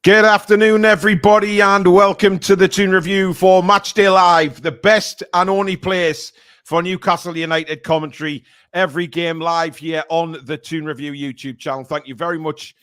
Good afternoon, everybody, and welcome to the Toon Review for Matchday Live, the best and only place for Newcastle United commentary. Every game live here on the Toon Review YouTube channel. Thank you very much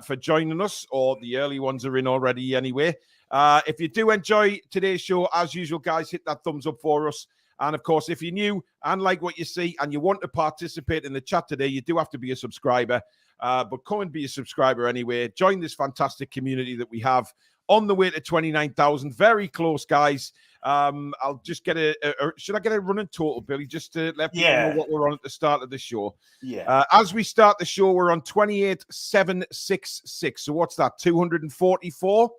for joining us, or the early ones are in already anyway. If you do enjoy today's show, as usual, guys, hit that thumbs up for us. And, of course, if you're new and like what you see and you want to participate in the chat today, you do have to be a subscriber. But come and be a subscriber anyway. Join this fantastic community that we have on the way to 29,000. Very close, guys. I'll just get should I get a running total, Billy, just to let people know what we're on at the start of the show? Yeah. As we start the show, we're on 28,766. So what's that? 244?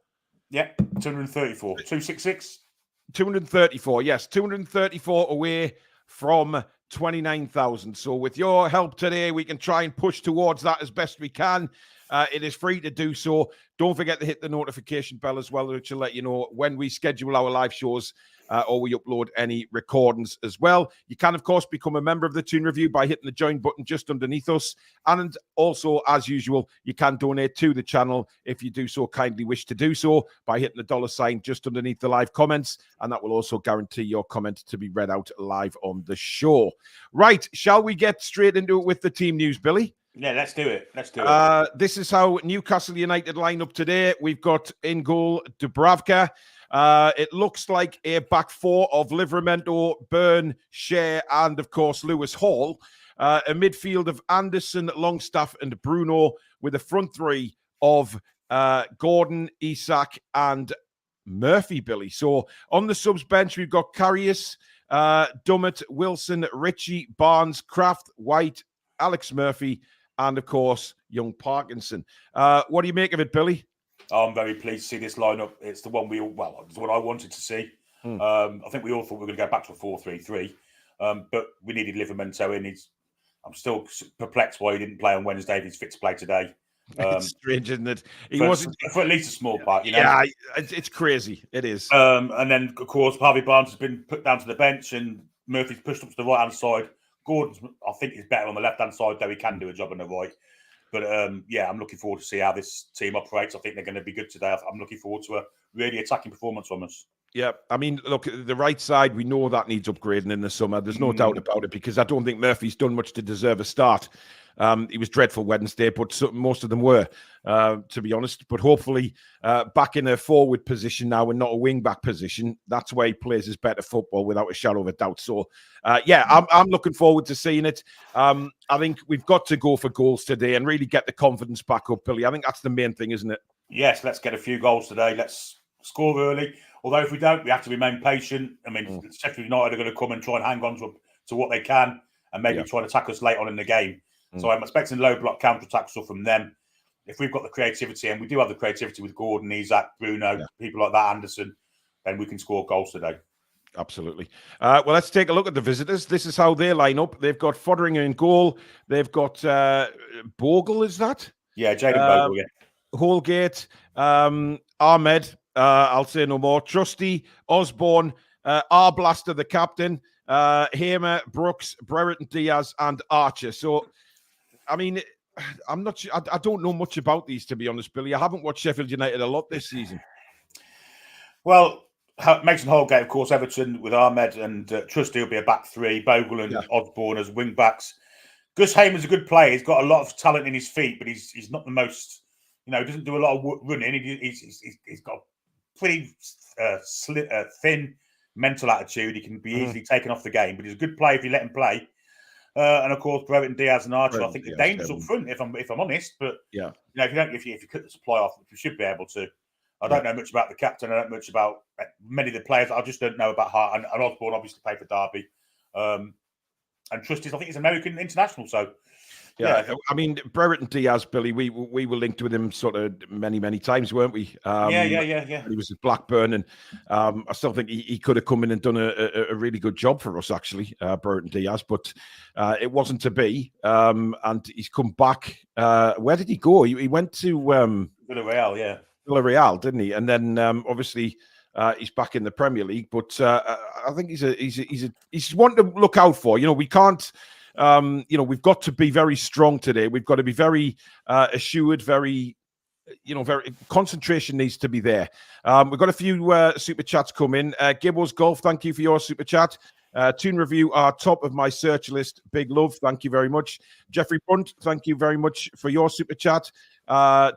Yeah, 234. 266? 234, yes. 234 away from 29,000. So with your help today, we can try and push towards that as best we can. It is free to do so. Don't forget to hit the notification bell as well, which will let you know when we schedule our live shows or we upload any recordings as well. You can, of course, become a member of the Toon Review by hitting the join button just underneath us. And also, as usual, you can donate to the channel if you do so kindly wish to do so by hitting the $sign just underneath the live comments. And that will also guarantee your comment to be read out live on the show. Right, shall we get straight into it with the team news, Billy? Yeah, let's do it. This is how Newcastle United line up today. We've got in goal Dubravka. It looks like a back four of Livramento, Byrne, Shea, and of course Lewis Hall. A midfield of Anderson, Longstaff, and Bruno, with a front three of Gordon, Isak, and Murphy, Billy. So on the subs bench, we've got Karius, Dummett, Wilson, Ritchie, Barnes, Kraft, White, Alex Murphy, and of course, young Parkinson. What do you make of it, Billy? I'm very pleased to see this lineup. It's the one it's what I wanted to see. I think we all thought we were going to go back to a 4-3-3, but we needed Livramento in. I'm still perplexed why he didn't play on Wednesday if he's fit to play today. It's strange, isn't it? He wasn't for at least a small part, you know. Yeah, it's crazy. It is. And then, of course, Harvey Barnes has been put down to the bench, and Murphy's pushed up to the right-hand side. Gordon, I think, is better on the left-hand side, though he can do a job on the right. But, yeah, I'm looking forward to see how this team operates. I think they're going to be good today. I'm looking forward to a really attacking performance from us. Yeah, I mean, look, the right side, we know that needs upgrading in the summer. There's no doubt about it, because I don't think Murphy's done much to deserve a start. He was dreadful Wednesday, but most of them were, to be honest. But hopefully back in a forward position now and not a wing-back position. That's where he plays his better football without a shadow of a doubt. So, yeah, I'm looking forward to seeing it. I think we've got to go for goals today and really get the confidence back up, Billy. I think that's the main thing, isn't it? Yes, let's get a few goals today. Let's score early. Although if we don't, we have to remain patient. I mean, Sheffield United are going to come and try and hang on to what they can and maybe try to attack us late on in the game. So I'm expecting low block counter-attack stuff from them. If we've got the creativity, and we do have the creativity with Gordon, Isak, Bruno, people like that, Anderson, then we can score goals today. Absolutely. Well, let's take a look at the visitors. This is how they line up. They've got Foderingham in goal. They've got Bogle, is that? Yeah, Jaden Bogle, yeah. Holgate, Ahmed, I'll say no more. Trusty, Osborne, Arblaster, the captain, Hamer, Brooks, Brereton Diaz, and Archer. So, I mean, I'm not sure. I don't know much about these, to be honest, Billy. I haven't watched Sheffield United a lot this season. Well, Mason Holgate, of course, Everton with Ahmed, and Trusty will be a back three. Bogle and Osborne as wing backs. Gus Hamer's a good player. He's got a lot of talent in his feet, but he's not the most, he doesn't do a lot of running. He's got a pretty thin mental attitude. He can be easily taken off the game, but he's a good player if you let him play. And of course, Brereton Diaz and Archer. I think they're dangerous up front, if I'm honest. But if you cut the supply off, you should be able to. I don't know much about the captain. I don't know much about many of the players. I just don't know about Hart and Osborne. Obviously, played for Derby. And Trusty's, I think he's American international. So yeah. I mean, Brereton Diaz, Billy, we were linked with him sort of many times, weren't we? Yeah. He was at Blackburn, and I still think he could have come in and done a really good job for us, actually, Brereton Diaz, but it wasn't to be. And he's come back. Where did he go? He went to Villarreal, didn't he? And then obviously he's back in the Premier League. But I think he's one to look out for. We can't. We've got to be very strong today. We've got to be very assured, very very concentration needs to be there. We've got a few super chats come in. Gibbles Golf, thank you for your super chat. Toon Review are top of my search list. Big love. Thank you very much. Jeffrey Punt, thank you very much for your super chat.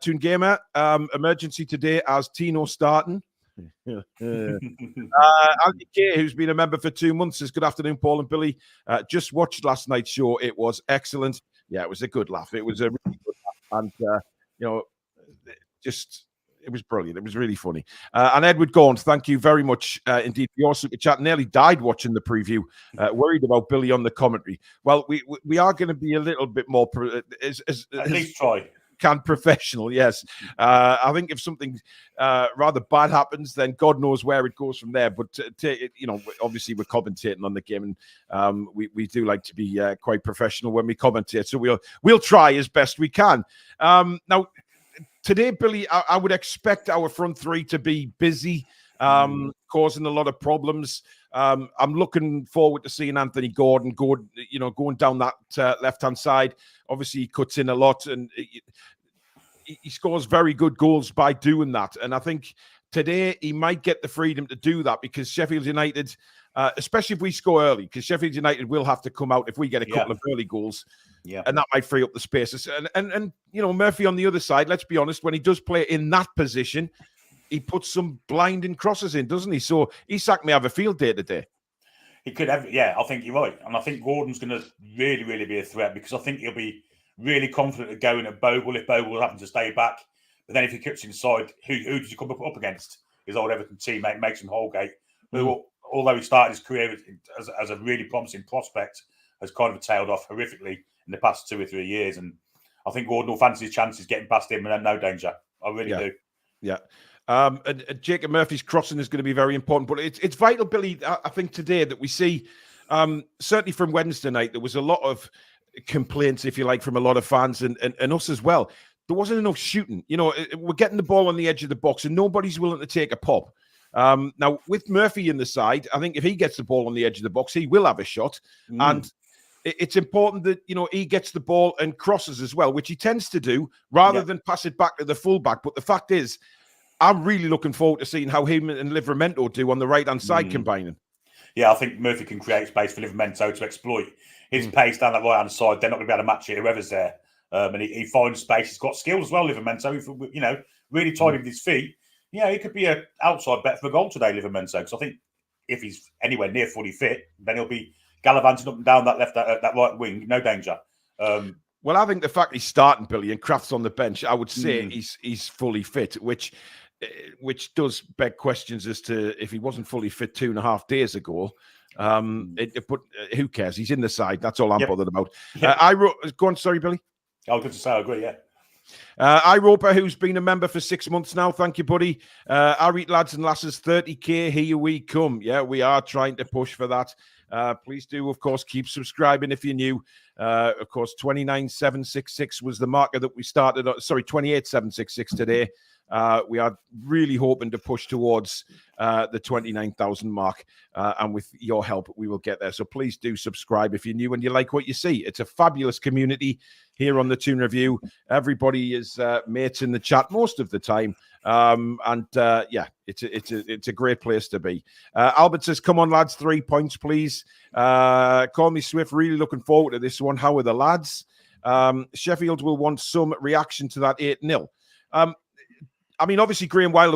Toon Gamer, emergency today as Tino starting. Andy K, who's been a member for 2 months, says, good afternoon, Paul and Billy. Just watched last night's show. It was excellent. Yeah, it was a good laugh. It was a really good laugh. And, it was brilliant. It was really funny. And Edward Gaunt, thank you very much indeed for your super chat. Nearly died watching the preview. Worried about Billy on the commentary. Well, we are going to be a little bit more at least try. Professional, yes. I think if something rather bad happens, then God knows where it goes from there. But obviously we're commentating on the game, and we do like to be quite professional when we commentate. So we'll try as best we can. Now, today, Billy, I would expect our front three to be busy, causing a lot of problems. I'm looking forward to seeing Anthony Gordon going down that left-hand side. Obviously, he cuts in a lot, and he scores very good goals by doing that. And I think today he might get the freedom to do that because Sheffield United, especially if we score early, because Sheffield United will have to come out if we get a couple of early goals. Yeah, and that might free up the spaces. And Murphy on the other side, let's be honest, when he does play in that position, he puts some blinding crosses in, doesn't he? So Isak may have a field day today. He could have, yeah, I think you're right. And I think Gordon's going to really, really be a threat because I think he'll be really confident of going at Bogle if Bogle happens to stay back. But then if he cuts inside, who does he come up against? His old Everton teammate, Mason Holgate, who, although he started his career as a really promising prospect, has kind of tailed off horrifically in the past 2 or 3 years. And I think Gordon will fancy his chances getting past him and then no danger. I really do. Yeah. And Jacob Murphy's crossing is going to be very important, but it's vital, Billy. I think today that we see, certainly from Wednesday night, there was a lot of complaints, if you like, from a lot of fans and us as well. There wasn't enough shooting. We're getting the ball on the edge of the box, and nobody's willing to take a pop. Now with Murphy in the side, I think if he gets the ball on the edge of the box, he will have a shot, and it's important that he gets the ball and crosses as well, which he tends to do rather than pass it back to the fullback. But the fact is, I'm really looking forward to seeing how him and Livramento do on the right-hand side combining. Yeah, I think Murphy can create space for Livramento to exploit his pace down that right-hand side. They're not going to be able to match it, whoever's there. And he finds space. He's got skills as well, Livramento. Really tidy with his feet. Yeah, he could be an outside bet for a goal today, Livramento. Because I think if he's anywhere near fully fit, then he'll be gallivanting up and down that right wing. No danger. Well, I think the fact he's starting, Billy, and Kraft's on the bench, I would say he's fully fit, which does beg questions as to if he wasn't fully fit 2.5 days ago. But who cares? He's in the side. That's all I'm bothered about. Go on, sorry, Billy. I was going to say, I agree, yeah. iRoper, who's been a member for 6 months now. Thank you, buddy. Our lads and lasses, 30k, here we come. Yeah, we are trying to push for that. Please do, of course, keep subscribing if you're new. Of course, 29,766 was the marker that we started. 28,766 today. We are really hoping to push towards the 29,000 mark. And with your help, we will get there. So please do subscribe if you're new and you like what you see. It's a fabulous community here on the Toon Review. Everybody is mates in the chat most of the time. It's a great place to be. Albert says, come on, lads, 3 points, please. Call me Swift. Really looking forward to this one. How are the lads? Sheffield will want some reaction to that 8-0. I mean, obviously, Chris Wilder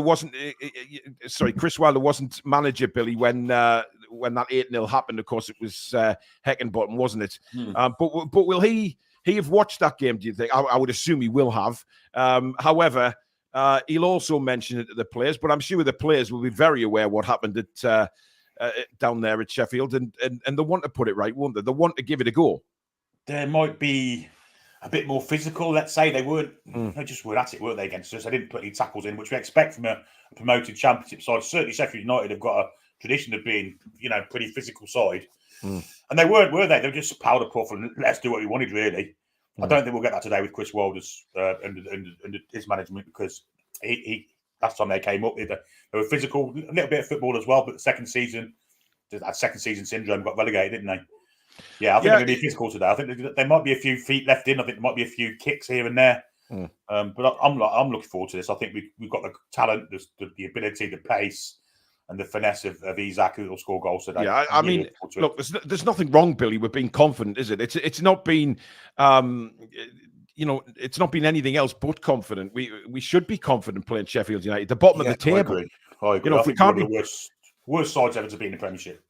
wasn't manager, Billy, when that 8-0 happened. Of course, it was Heckenbottom, wasn't it? But will he have watched that game, do you think? I would assume he will have. However, he'll also mention it to the players, but I'm sure the players will be very aware what happened at down there at Sheffield, and they want to put it right, won't they? They want to give it a go. There might be a bit more physical, let's say. They just were at it, weren't they, against us? They didn't put any tackles in, which we expect from a promoted championship side. Certainly Sheffield United have got a tradition of being, pretty physical side. And they weren't, were they? They were just powder puff and let's do what we wanted, really. I don't think we'll get that today with Chris Wilder's under his management, because he last time they came up, they were physical, a little bit of football as well, but the second season syndrome, got relegated, didn't they? Yeah, I think they're going to be physical today. I think there might be a few feet left in. I think there might be a few kicks here and there. But I'm looking forward to this. I think we've got the talent, the ability, the pace, and the finesse of Isak, who will score goals today. Yeah, I mean, look, there's nothing wrong, Billy, with being confident, is it? It's not been, it's not been anything else but confident. We should be confident playing Sheffield United, the bottom of the table. I agree. I think we're one of the worst sides ever to be in the Premiership.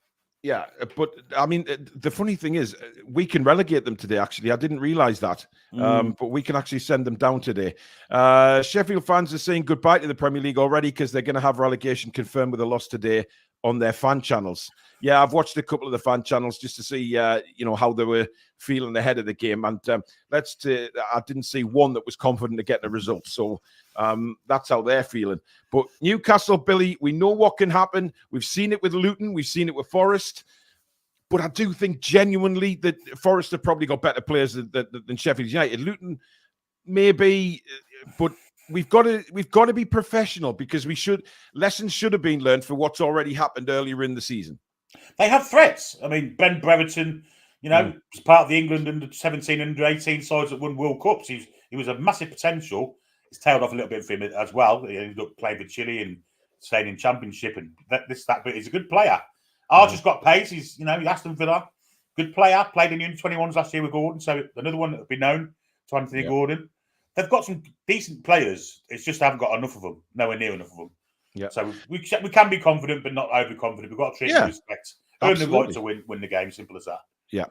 Yeah, but I mean, the funny thing is, we can relegate them today, actually. I didn't realise that. But we can actually send them down today. Sheffield fans are saying goodbye to the Premier League already because they're going to have relegation confirmed with a loss today on their fan channels. Yeah, I've watched a couple of the fan channels just to see, how they were feeling ahead of the game. And I didn't see one that was confident of getting a result. So that's how they're feeling. But Newcastle, Billy, we know what can happen. We've seen it with Luton. We've seen it with Forest. But I do think genuinely that Forest have probably got better players than Sheffield United. Luton, maybe, but we've got to be professional because lessons should have been learned for what's already happened earlier in the season. They have threats. I mean, Ben Brereton, was part of the England under 17, under 18 sides that won World Cups. He was a massive potential. It's tailed off a little bit for him as well. He ended up playing for Chile and staying in Championship and that. But he's a good player. Archer's got pace. He's, Aston Villa, good player. Played in the under-21s last year with Gordon. So another one that would be known to Anthony Gordon. They've got some decent players. It's just they haven't got enough of them. Nowhere near enough of them. Yeah. So we can be confident, but not overconfident. We've got to treat them with respect. Earn the right to win the game. Simple as that. Yeah.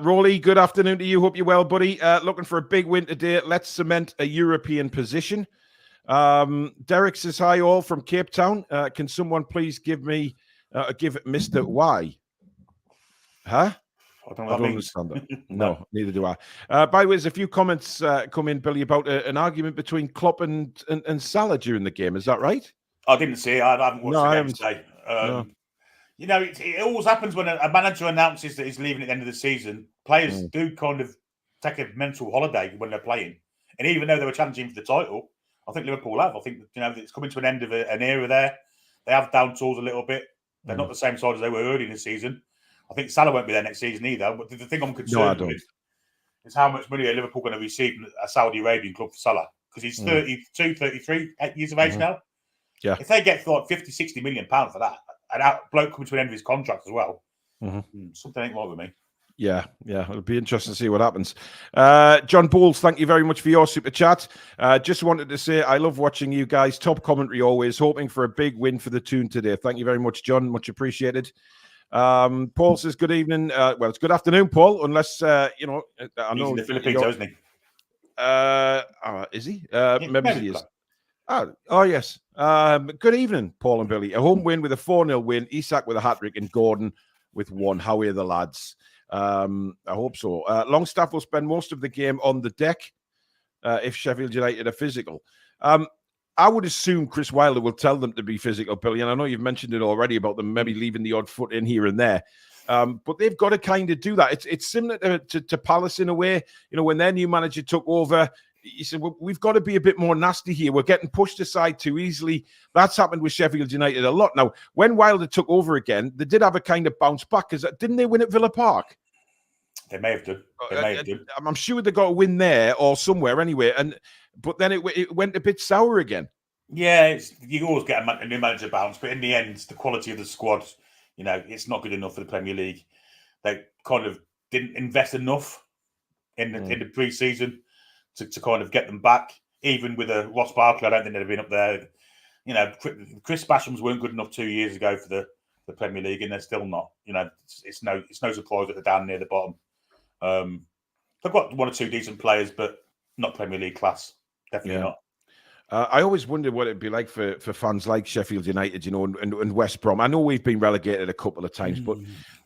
Rolly, good afternoon to you. Hope you're well, buddy. Looking for a big win today. Let's cement a European position. Derek says, hi all from Cape Town. Can someone please give Mr. Y? Huh? I don't understand that. No, neither do I. By the way, there's a few comments come in, Billy, about an argument between Klopp and Salah during the game. Is that right? I didn't see it. I haven't watched the game today. No. It always happens when a manager announces that he's leaving at the end of the season. Players do kind of take a mental holiday when they're playing. And even though they were challenging for the title, I think Liverpool have. I think, it's coming to an end of an era there. They have down tools a little bit. They're not the same side as they were early in the season. I think Salah won't be there next season either. But the thing I'm concerned with is how much money are Liverpool going to receive from a Saudi Arabian club for Salah? Because he's 32, 33 years of age now. Yeah. If they get like 50, 60 million pounds for that, and that bloke coming to an end of his contract as well, something ain't right with me. Yeah, it'll be interesting to see what happens. John Bowles, thank you very much for your super chat. Just wanted to say I love watching you guys. Top commentary always. Hoping for a big win for the Toon today. Thank you very much, John. Much appreciated. Paul says good evening. Well, it's good afternoon, Paul. Unless I know he's in the Philippines, isn't he? Is he? Maybe he is. Oh yes. Good evening, Paul and Billy. A home win with a 4-0 win. Isak with a hat-trick and Gordon with one. How are the lads? I hope so. Longstaff will spend most of the game on the deck if Sheffield United are physical. I would assume Chris Wilder will tell them to be physical, Billy, and I know you've mentioned it already about them maybe leaving the odd foot in here and there. But they've got to kind of do that. It's similar to Palace in a way. When their new manager took over, he said, well, we've got to be a bit more nasty here. We're getting pushed aside too easily. That's happened with Sheffield United a lot. Now, when Wilder took over again, they did have a kind of bounce back. Because didn't they win at Villa Park? They may have done. I'm sure they got a win there or somewhere anyway. But then it went a bit sour again. Yeah, you always get a new manager bounce. But in the end, the quality of the squad, it's not good enough for the Premier League. They kind of didn't invest enough in the pre-season to kind of get them back. Even with a Ross Barkley, I don't think they'd have been up there. Chris Basham's weren't good enough 2 years ago for the Premier League, and they're still not. It's no surprise that they're down near the bottom. They've got one or two decent players, but not Premier League class. Definitely not. I always wondered what it'd be like for fans like Sheffield United, and West Brom. I know we've been relegated a couple of times, but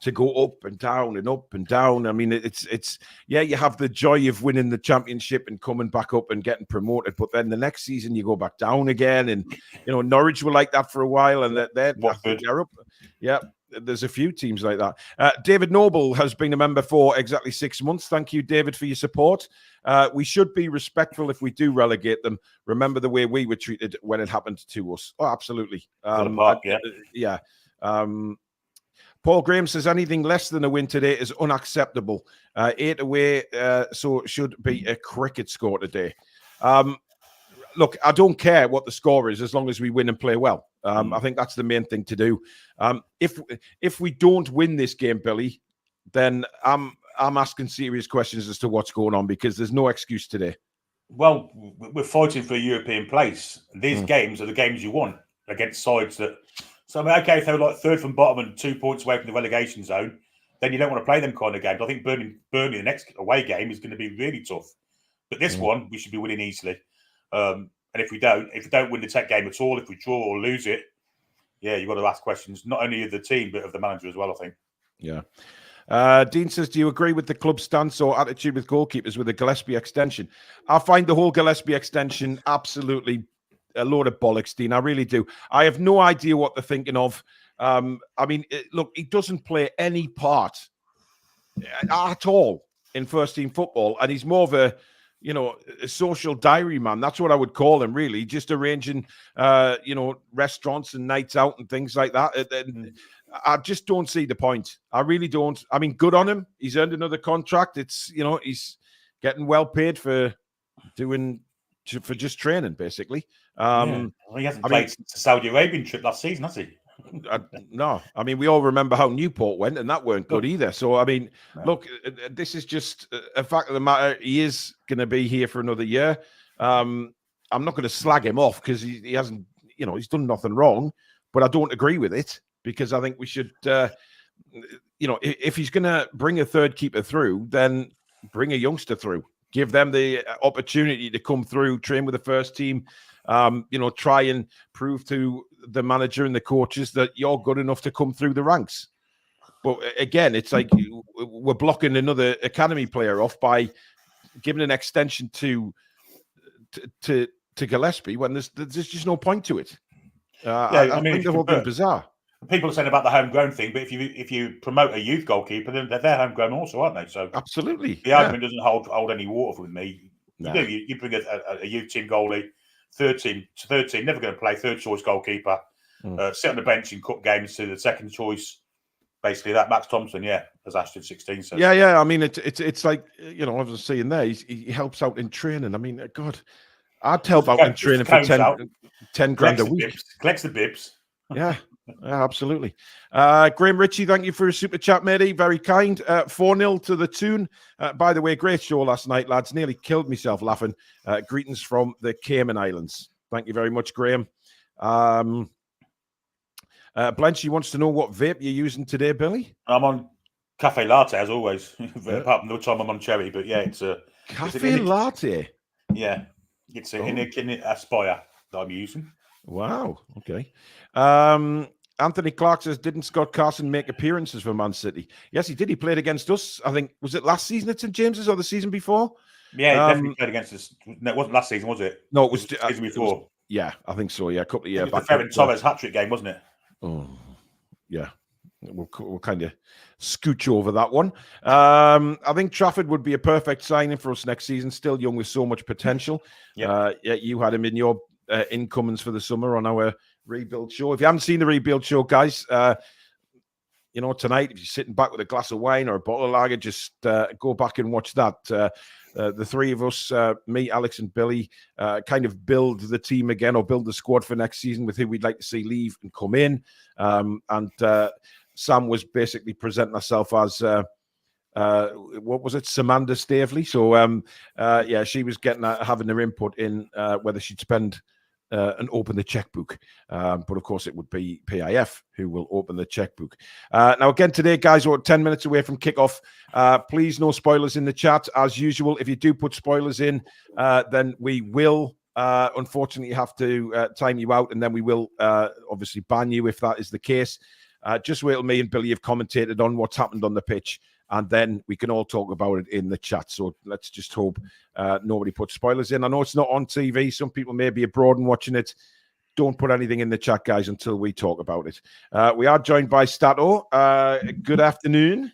to go up and down and up and down, I mean, it's you have the joy of winning the championship and coming back up and getting promoted, but then the next season you go back down again, and Norwich were like that for a while, and they're up. Yeah. There's a few teams like that. David Noble has been a member for exactly 6 months. Thank you, David, for your support. We should be respectful if we do relegate them. Remember the way we were treated when it happened to us. Oh, absolutely. Yeah. Paul Graham says anything less than a win today is unacceptable. 8 away, so it should be a cricket score today. Look, I don't care what the score is as long as we win and play well. I think that's the main thing to do. If we don't win this game, Billy, then I'm asking serious questions as to what's going on, because there's no excuse today. Well, we're fighting for a European place. These games are the games you want against sides that. So, I mean, okay, if they were like third from bottom and 2 points away from the relegation zone, then you don't want to play them kind of games. I think Burnley, the next away game, is going to be really tough. But this one, we should be winning easily. And if we don't win the tech game at all, if we draw or lose it, yeah, you've got to ask questions, not only of the team, but of the manager as well, I think. Yeah. Dean says, do you agree with the club's stance or attitude with goalkeepers with the Gillespie extension? I find the whole Gillespie extension absolutely a load of bollocks, Dean. I really do. I have no idea what they're thinking of. I mean, look, he doesn't play any part at all in first team football, and he's more of a social diary man. That's what I would call him, really. Just arranging, restaurants and nights out and things like that. I just don't see the point. I really don't. I mean, good on him. He's earned another contract. It's, he's getting well paid for just training, basically. He hasn't played since the Saudi Arabian trip last season, has he? No. I mean, we all remember how Newport went, and that weren't good either. So, I mean, look, this is just a fact of the matter. He is going to be here for another year. I'm not going to slag him off because he hasn't, he's done nothing wrong, but I don't agree with it, because I think we should, if he's going to bring a third keeper through, then bring a youngster through. Give them the opportunity to come through, train with the first team, try and prove to the manager and the coaches that you're good enough to come through the ranks. But again, it's like we're blocking another academy player off by giving an extension to Gillespie when there's just no point to it. I think the whole thing bizarre. People are saying about the homegrown thing, but if you promote a youth goalkeeper, then they're homegrown also, aren't they? So absolutely, the argument doesn't hold any water with me. No. You bring a youth team goalie, third team, never going to play third choice goalkeeper, sit on the bench in cup games to the second choice. Basically, that Max Thompson, as Ashton 16 says. Yeah. I mean, it's like I was saying there, he helps out in training. I mean, God, I'd help out in training for 10 grand a week. Collects the bibs. Yeah, absolutely. Graham Ritchie, thank you for a super chat, matey. Very kind. 4-0 to the Toon. By the way, great show last night, lads. Nearly killed myself laughing. Greetings from the Cayman Islands. Thank you very much, Graham. Blenchy wants to know what vape you're using today, Billy. I'm on cafe latte as always, apart from the time I'm on cherry. But yeah, it's a cafe latte. Yeah, it's in Aspire that I'm using. Wow. Okay. Anthony Clark says, didn't Scott Carson make appearances for Man City? Yes, he did. He played against us. I think, was it last season at St James's or the season before? Yeah, he definitely played against us. No, it wasn't last season, was it? No, it was the season before. Yeah, I think so. Yeah, a couple of years back. The Ferran Torres hat-trick game, wasn't it? Oh, yeah. We'll kind of scooch over that one. I think Trafford would be a perfect signing for us next season. Still young with so much potential. You had him in your incomings for the summer on our rebuild show. If you haven't seen the rebuild show, guys, tonight, if you're sitting back with a glass of wine or a bottle of lager, just go back and watch that. The three of us, me, Alex, and Billy, kind of build the team again, or build the squad for next season with who we'd like to see leave and come in. And Sam was basically presenting herself as what was it, Samantha Stavely. So she was having her input in whether she'd spend and open the checkbook. But of course, it would be PIF who will open the checkbook. Now, again, today, guys, we're 10 minutes away from kickoff. Please, no spoilers in the chat. As usual, if you do put spoilers in, then we will unfortunately have to time you out, and then we will obviously ban you if that is the case. Just wait till me and Billy have commentated on what's happened on the pitch, and then we can all talk about it in the chat. So let's just hope nobody puts spoilers in. I know it's not on TV. Some people may be abroad and watching it. Don't put anything in the chat, guys, until we talk about it. We are joined by Stato. Good afternoon.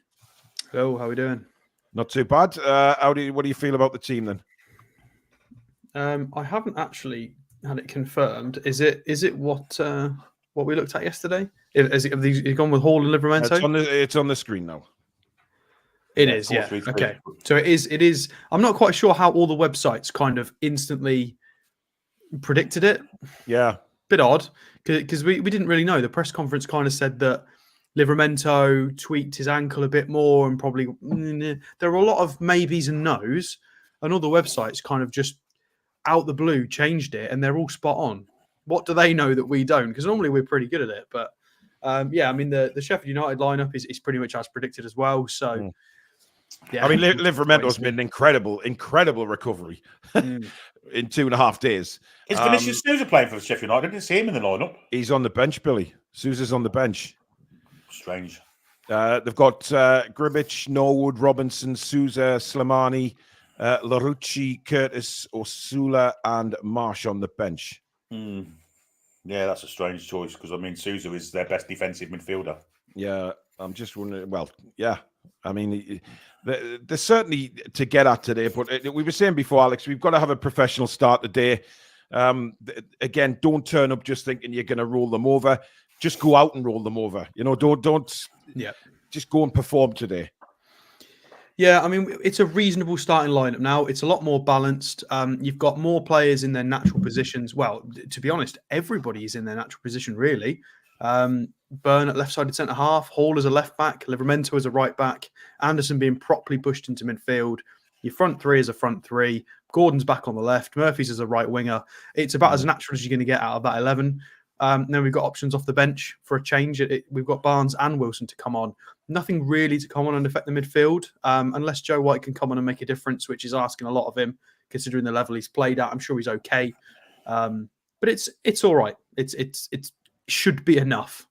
Hello, how are we doing? Not too bad. What do you feel about the team then? I haven't actually had it confirmed. Is it what we looked at yesterday? Have you gone with Hall and Livramento? It's on the screen now. It is, yeah. 4-3-3. Okay. So it is. I'm not quite sure how all the websites kind of instantly predicted it. Yeah. Bit odd, because we didn't really know. The press conference kind of said that Livramento tweaked his ankle a bit more, and probably there were a lot of maybes and no's, and all the websites kind of just out the blue changed it, and they're all spot on. What do they know that we don't? Because normally we're pretty good at it, but yeah, I mean the Sheffield United lineup is pretty much as predicted as well. So yeah, I mean Livramento's made an incredible recovery in 2.5 days. Is Vinicius Souza playing for Sheffield United? I didn't see him in the lineup. He's on the bench, Billy. Souza's on the bench. Strange. They've got Gribic, Norwood, Robinson, Souza, Slimani, Larucci, Curtis, Osula, and Marsh on the bench. Yeah, that's a strange choice because I mean Souza is their best defensive midfielder. Yeah, I'm just wondering. Well, yeah, I mean, they're certainly to get at today. But we were saying before, Alex, we've got to have a professional start today. Again, don't turn up just thinking you're going to roll them over. Just go out and roll them over. You know, don't. Yeah. Just go and perform today. Yeah, I mean, it's a reasonable starting lineup now. It's a lot more balanced. You've got more players in their natural positions. Well, to be honest, everybody is in their natural position, really. Byrne at left-sided centre-half, Hall as a left-back, Livramento as a right-back, Anderson being properly pushed into midfield. Your front three is a front three. Gordon's back on the left. Murphy's as a right winger. It's about as natural as you're going to get out of that 11. Then we've got options off the bench for a change. We've got Barnes and Wilson to come on. Nothing really to come on and affect the midfield, unless Joe White can come on and make a difference, which is asking a lot of him, considering the level he's played at. I'm sure he's okay, but it's all right. It should be enough.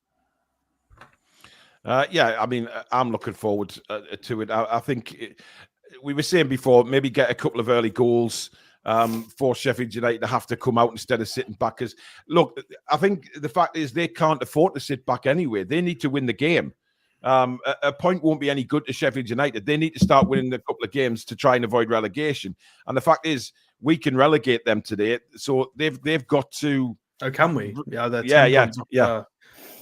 Yeah, I mean, I'm looking forward to it. I think we were saying before, maybe get a couple of early goals for Sheffield United to have to come out instead of sitting back. Because look, I think the fact is they can't afford to sit back anyway. They need to win the game. A point won't be any good to Sheffield United. They need to start winning a couple of games to try and avoid relegation. And the fact is, we can relegate them today. So they've got to. Oh, can we? Yeah, yeah.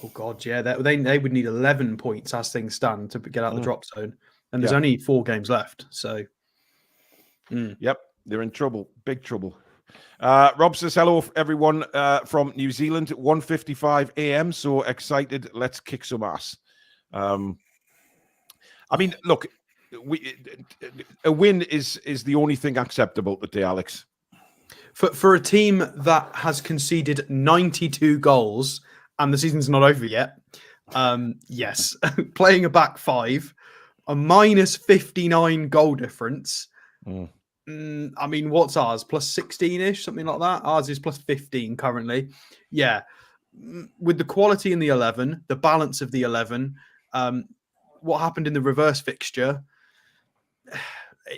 Oh God, yeah. They would need 11 points as things stand to get out of the drop zone, and there's only 4 games left. So, yep, they're in trouble, big trouble. Rob says hello, everyone from New Zealand. 1:55 a.m. So excited! Let's kick some ass. I mean, look, a win is the only thing acceptable today, Alex. For a team that has conceded 92 goals and the season's not over yet, yes, playing a back five, a minus 59 goal difference. I mean, what's ours? Plus 16-ish, something like that. Ours is plus 15 currently. Yeah, with the quality in the 11, the balance of the 11. What happened in the reverse fixture?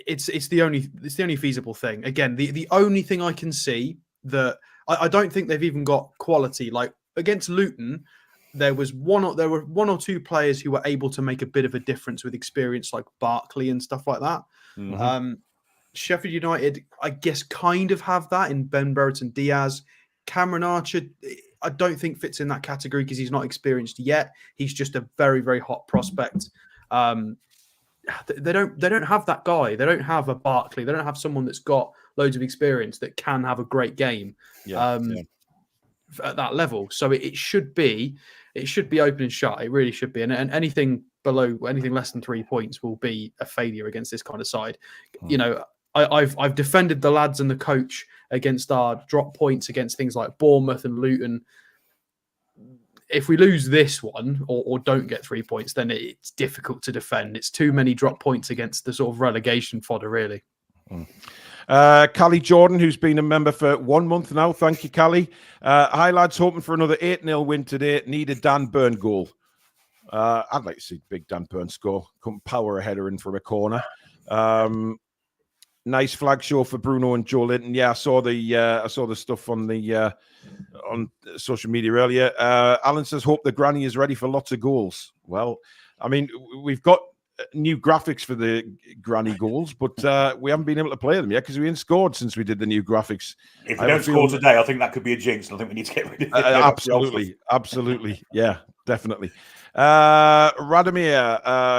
It's the only feasible thing. Again, the only thing I can see that I don't think they've even got quality. Like against Luton, there were one or two players who were able to make a bit of a difference with experience, like Barkley and stuff like that. Sheffield United, I guess, kind of have that in Ben Brereton Diaz. Cameron Archer, I don't think fits in that category because he's not experienced yet. He's just a very, very hot prospect. They don't have that guy. They don't have a Barkley. They don't have someone that's got loads of experience that can have a great game at that level. So it should be open and shut. It really should be. And anything less than 3 points will be a failure against this kind of side. You know, I've defended the lads and the coach against our drop points against things like Bournemouth and Luton. If we lose this one or don't get 3 points, then it's difficult to defend. It's too many drop points against the sort of relegation fodder, really. Callie Jordan, who's been a member for 1 month now. Thank you, Callie. Hi, lads. Hoping for another 8-0 win today. Need a Dan Burn goal. I'd like to see big Dan Burn score. Come power a header in from a corner. Nice flag show for Bruno and Joe Linton. Yeah, I saw the stuff on the on social media earlier. Alan says, hope the granny is ready for lots of goals. Well, I mean, we've got new graphics for the granny goals, but we haven't been able to play them yet because we haven't scored since we did the new graphics. If we don't score today, I think that could be a jinx. I think we need to get rid of it. Absolutely. Yeah. Definitely. Radomir,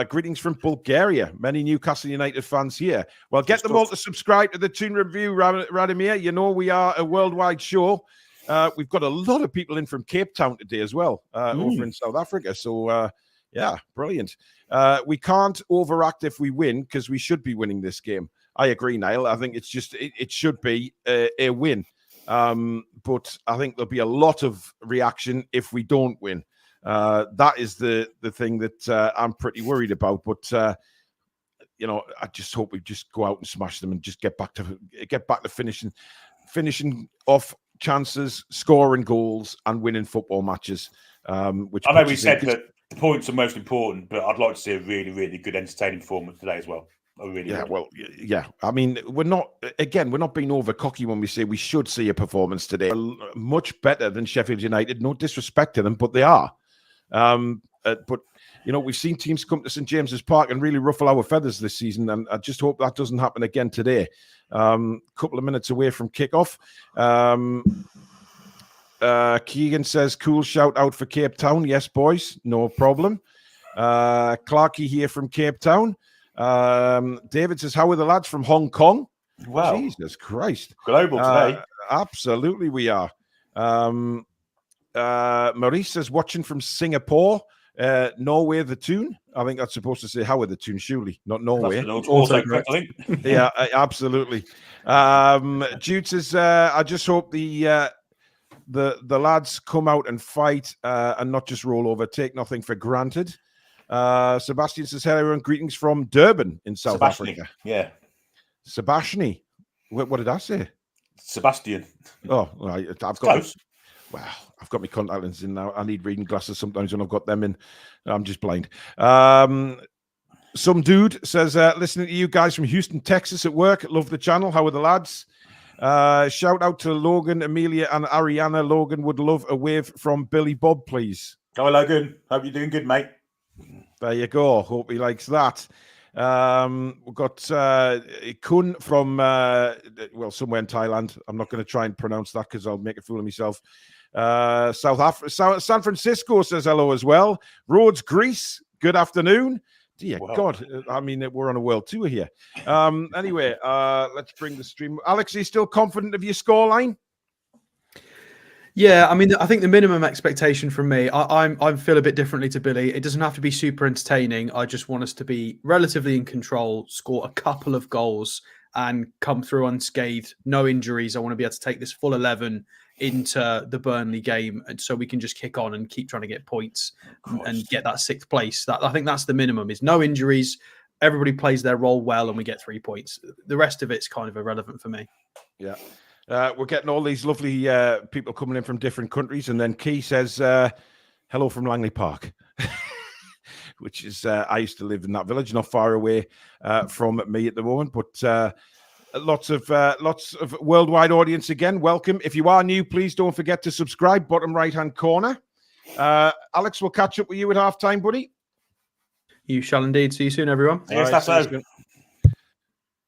greetings from Bulgaria. Many Newcastle United fans here. Well, get them all to subscribe to the Toon Review, Radomir. You know we are a worldwide show. We've got a lot of people in from Cape Town today as well, over in South Africa. So, yeah, brilliant. We can't overact if we win because we should be winning this game. I agree, Niall. I think it's just it should be a win. But I think there'll be a lot of reaction if we don't win. That is the thing that I'm pretty worried about. But you know, I just hope we just go out and smash them and just get back to finishing off chances, scoring goals, and winning football matches. Which I know we said that the points are most important, but I'd like to see a really, really good, entertaining performance today as well. Yeah. I mean, we're not being over cocky when we say we should see a performance today. Much better than Sheffield United. No disrespect to them, but they are. But you know, we've seen teams come to St James's Park and really ruffle our feathers this season, and I just hope that doesn't happen again today. Couple of minutes away from kickoff. Keegan says, "Cool shout out for Cape Town." Yes, boys, no problem. Clarky here from Cape Town. David says, "How are the lads from Hong Kong?" Wow, Jesus Christ, global today. Absolutely, we are. Maurice says, "Watching from Singapore, Norway, the Toon." I think that's supposed to say "How are the Toon," surely, not Norway. Also correct, I think. Yeah, absolutely. Jude says, "I just hope the lads come out and fight and not just roll over. Take nothing for granted." Sebastian says, "Hello everyone, greetings from Durban in South Africa." Yeah, Sebastian. What did I say? Sebastian. Oh, I've got close. Wow, I've got my contact lenses in now. I need reading glasses sometimes when I've got them in. I'm just blind. Some dude says, "Listening to you guys from Houston, Texas at work. Love the channel. How are the lads?" Shout out to Logan, Amelia, and Ariana. Logan would love a wave from Billy Bob, please. Hi, Logan. Hope you're doing good, mate. There you go. Hope he likes that. We've got Kun from somewhere in Thailand. I'm not going to try and pronounce that because I'll make a fool of myself. San Francisco says hello as well. Rhodes, Greece. Good afternoon. Dear God, I mean, we're on a world tour here. Anyway, let's bring the stream. Alex, are you still confident of your scoreline? Yeah, I mean, I think the minimum expectation from me, I feel a bit differently to Billy. It doesn't have to be super entertaining. I just want us to be relatively in control, score a couple of goals, and come through unscathed. No injuries. I want to be able to take this full 11 into the Burnley game, and so we can just kick on and keep trying to get points and get that 6th place. I think that's the minimum: is no injuries. Everybody plays their role well, and we get 3 points. The rest of it's kind of irrelevant for me. Yeah. We're getting all these lovely people coming in from different countries. And then Key says, hello from Langley Park, which is, I used to live in that village, not far away from me at the moment. But lots of worldwide audience again. Welcome. If you are new, please don't forget to subscribe, bottom right-hand corner. Alex, we'll catch up with you at halftime, buddy. You shall indeed. See you soon, everyone. Yes, that's so.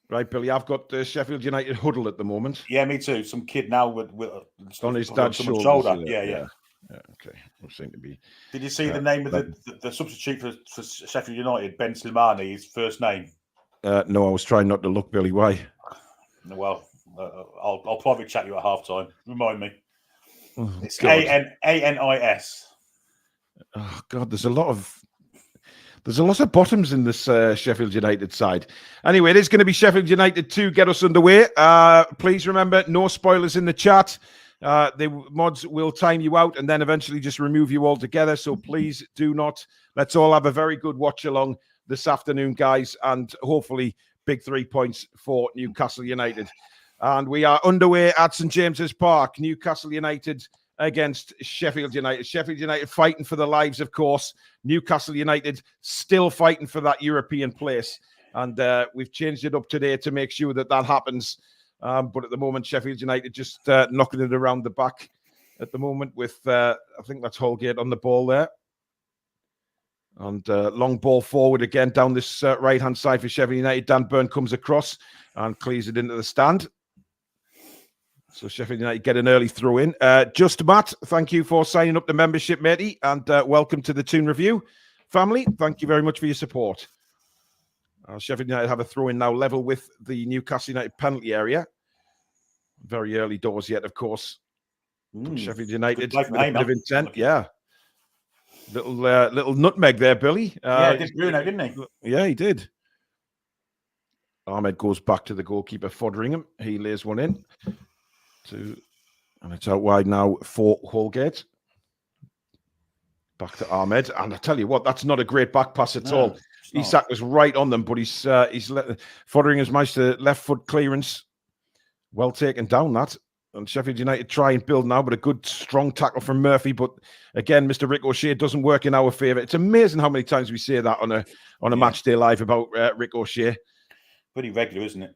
Right, Billy, I've got Sheffield United huddle at the moment. Yeah, me too. Some kid now with on his dad's shoulder. Yeah. Okay, we'll seem to be. Did you see the name of the substitute for Sheffield United, Ben Slimani, his first name? No, I was trying not to look, Billy. Why? Well, I'll probably chat you at halftime. Remind me. Oh, it's Anis. Oh God, there's a lot of bottoms in this Sheffield United side. Anyway, it is going to be Sheffield United 2. Get us underway. Please remember, no spoilers in the chat. The mods will time you out and then eventually just remove you altogether. So please do not. Let's all have a very good watch along this afternoon, guys, and hopefully big 3 points for Newcastle United. And we are underway at St James's Park. Newcastle United against Sheffield United. Sheffield United fighting for their lives, of course. Newcastle United still fighting for that European place. And we've changed it up today to make sure that happens. But at the moment, Sheffield United just knocking it around the back at the moment with, I think that's Holgate on the ball there. And long ball forward again down this right-hand side for Sheffield United. Dan Burn comes across and clears it into the stand. So Sheffield United get an early throw in. Just Matt, thank you for signing up the membership, matey, and welcome to the Toon Review family. Thank you very much for your support. Sheffield United have a throw in now, level with the Newcastle United penalty area. Very early doors yet, of course. Sheffield United with a bit of intent, yeah. Little nutmeg there, Billy. Yeah, did Bruno, didn't he? Yeah, he did. Ahmed goes back to the goalkeeper, Foderingham. He lays one in. And it's out wide now for Holgate. Back to Ahmed. And I tell you what, that's not a great back pass at all. Isak was right on them, but he's let Foderingham's managed to left foot clearance. Well taken down that. And Sheffield United try and build now, but a good strong tackle from Murphy. But again, Mr. Rick O'Shea doesn't work in our favour. It's amazing how many times we say that on a match day live about Rick O'Shea. Pretty regular, isn't it?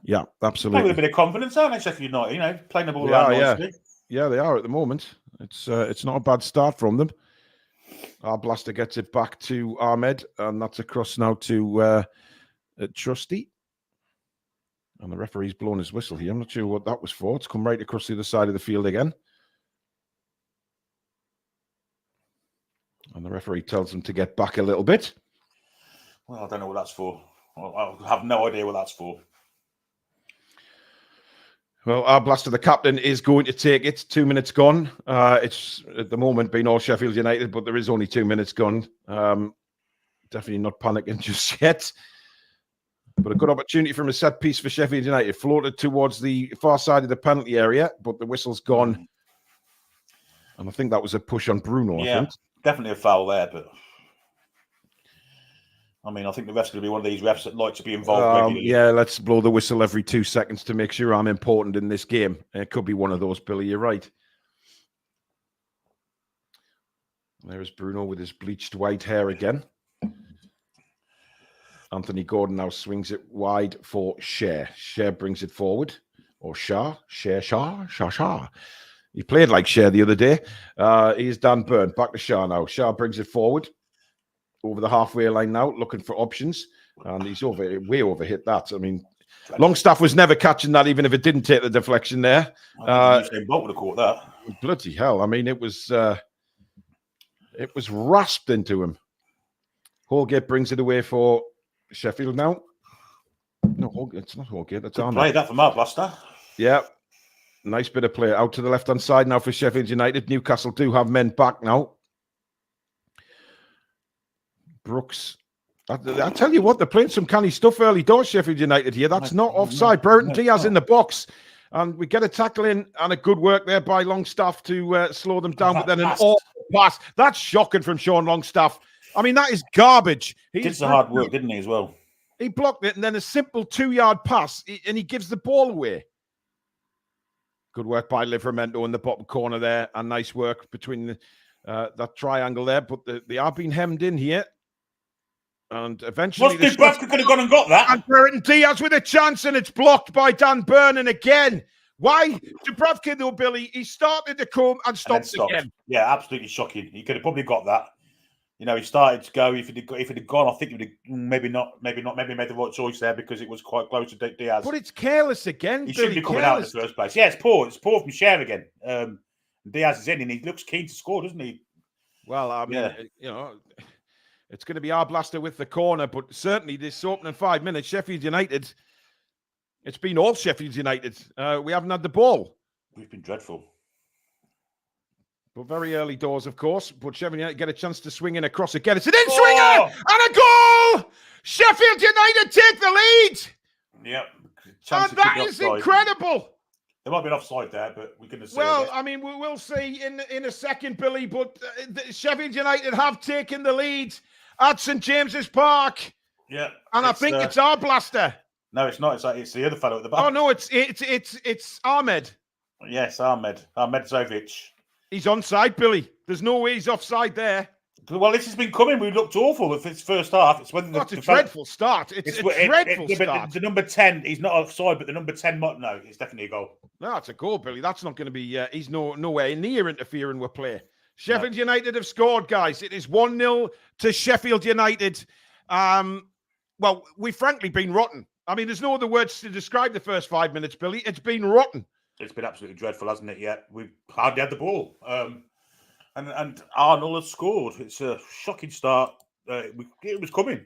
Yeah, absolutely. With a bit of confidence, aren't they, Sheffield United? Playing the ball around nicely. Yeah, they are at the moment. It's not a bad start from them. Our blaster gets it back to Ahmed, and that's across now to Trusty. And the referee's blown his whistle here. I'm not sure what that was for. It's come right across the other side of the field again. And the referee tells him to get back a little bit. Well, I don't know what that's for. I have no idea what that's for. Well, our blaster, the captain, is going to take it. 2 minutes gone. It's at the moment been all Sheffield United, but there is only 2 minutes gone. Definitely not panicking just yet. But a good opportunity from a set piece for Sheffield United. Floated towards the far side of the penalty area, but the whistle's gone. And I think that was a push on Bruno, I think. Definitely a foul there, but I mean, I think the ref's going to be one of these refs that like to be involved regularly. Yeah, let's blow the whistle every 2 seconds to make sure I'm important in this game. It could be one of those, Billy. You're right. There's Bruno with his bleached white hair again. Anthony Gordon now swings it wide for Cher. Cher brings it forward. Or Shah. Shah. He played like Cher the other day. Here's Dan Burn. Back to Shah now. Shah brings it forward. Over the halfway line now, looking for options. And he's way overhit that. I mean, Longstaff was never catching that, even if it didn't take the deflection there. Usain Bolt would have caught that. Bloody hell. I mean, it was rasped into him. Holgate brings it away for Sheffield now. No, it's not Holgate. That's Ahmed. Play that from our blaster. Yeah. Nice bit of play. Out to the left-hand side now for Sheffield United. Newcastle do have men back now. Brooks. I tell you what, they're playing some canny stuff early doors, Sheffield United here. That's not offside. Brereton Diaz in the box. And we get a tackle in and a good work there by Longstaff to slow them down. But then an awful pass. That's shocking from Sean Longstaff. I mean, that is garbage. He did some hard work, didn't he, as well? He blocked it and then a simple 2-yard pass and he gives the ball away. Good work by Livramento in the bottom corner there. And nice work between that triangle there. But they are being hemmed in here. And eventually... Dubravka could have gone and got that. And Brereton Diaz with a chance and it's blocked by Dan Burn. And again, why? Dubravka, though, Billy, he started to come and stopped again. Yeah, absolutely shocking. He could have probably got that. You know, he started to go. If it had gone, I think he would have maybe made the right choice there because it was quite close to Diaz. But it's careless again. He shouldn't be coming out in the first place. Yeah, it's poor. It's poor from Cher again. Diaz is in and he looks keen to score, doesn't he? Well, I mean, you know, it's going to be our blaster with the corner, but certainly this opening 5 minutes, Sheffield United, it's been all Sheffield United. We haven't had the ball. We've been dreadful. But very early doors, of course. But Sheffield United get a chance to swing in across again. It's an in-swinger and a goal! Sheffield United take the lead! Yep. And that is incredible! There might be an offside there, but we can see. Well, I mean, we'll see in a second, Billy, but Sheffield United have taken the lead at St James's Park. Yeah. And I think it's our blaster. No, it's not. It's the other fellow at the back. Oh, no, it's Ahmed. Yes, Ahmed Zovic. He's onside, Billy. There's no way he's offside there. Well, this has been coming. We looked awful with its first half. It's whether it's a dreadful start. It's a dreadful start. The number 10, he's not offside, but the number 10, no, it's definitely a goal. No, it's a goal, Billy. That's not going to be. He's nowhere near interfering with play. Sheffield United have scored, guys. It is 1-0 to Sheffield United. Well, we've frankly been rotten. I mean, there's no other words to describe the first 5 minutes, Billy. It's been rotten. It's been absolutely dreadful, hasn't it? Yet we've hardly had the ball, and Arnold has scored. It's a shocking start. It was coming.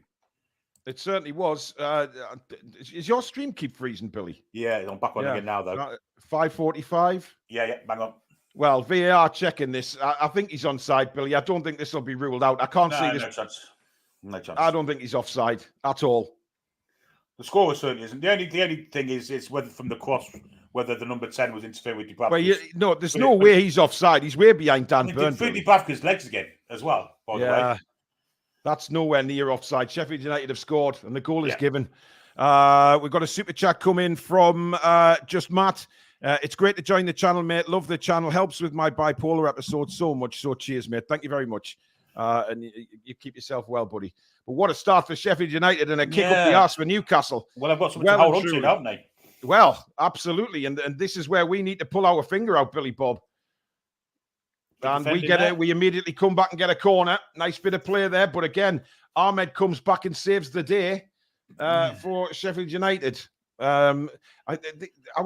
It certainly was. Is your stream keep freezing, Billy? Yeah, I'm back on again now, though. 5:45. Yeah, bang on. Well, VAR checking this. I think he's onside, Billy. I don't think this will be ruled out. I can't see this. No chance. No chance. I don't think he's offside at all. The score certainly isn't. The only thing is whether from the cross, whether the number 10 was interfering with Dubravka's. Well, there's no way he's offside. He's way behind Dan Burn. Through Dubravka's legs again as well, by the way. That's nowhere near offside. Sheffield United have scored, and the goal is given. We've got a super chat come in from Just Matt. It's great to join the channel, mate. Love the channel. Helps with my bipolar episode so much. So cheers, mate. Thank you very much. And you keep yourself well, buddy. But what a start for Sheffield United and a kick up the arse for Newcastle. Well, I've got something to hold on to, haven't they? Well, absolutely. And this is where we need to pull our finger out, Billy Bob. And we immediately come back and get a corner. Nice bit of play there. But again, Ahmed comes back and saves the day for Sheffield United. Our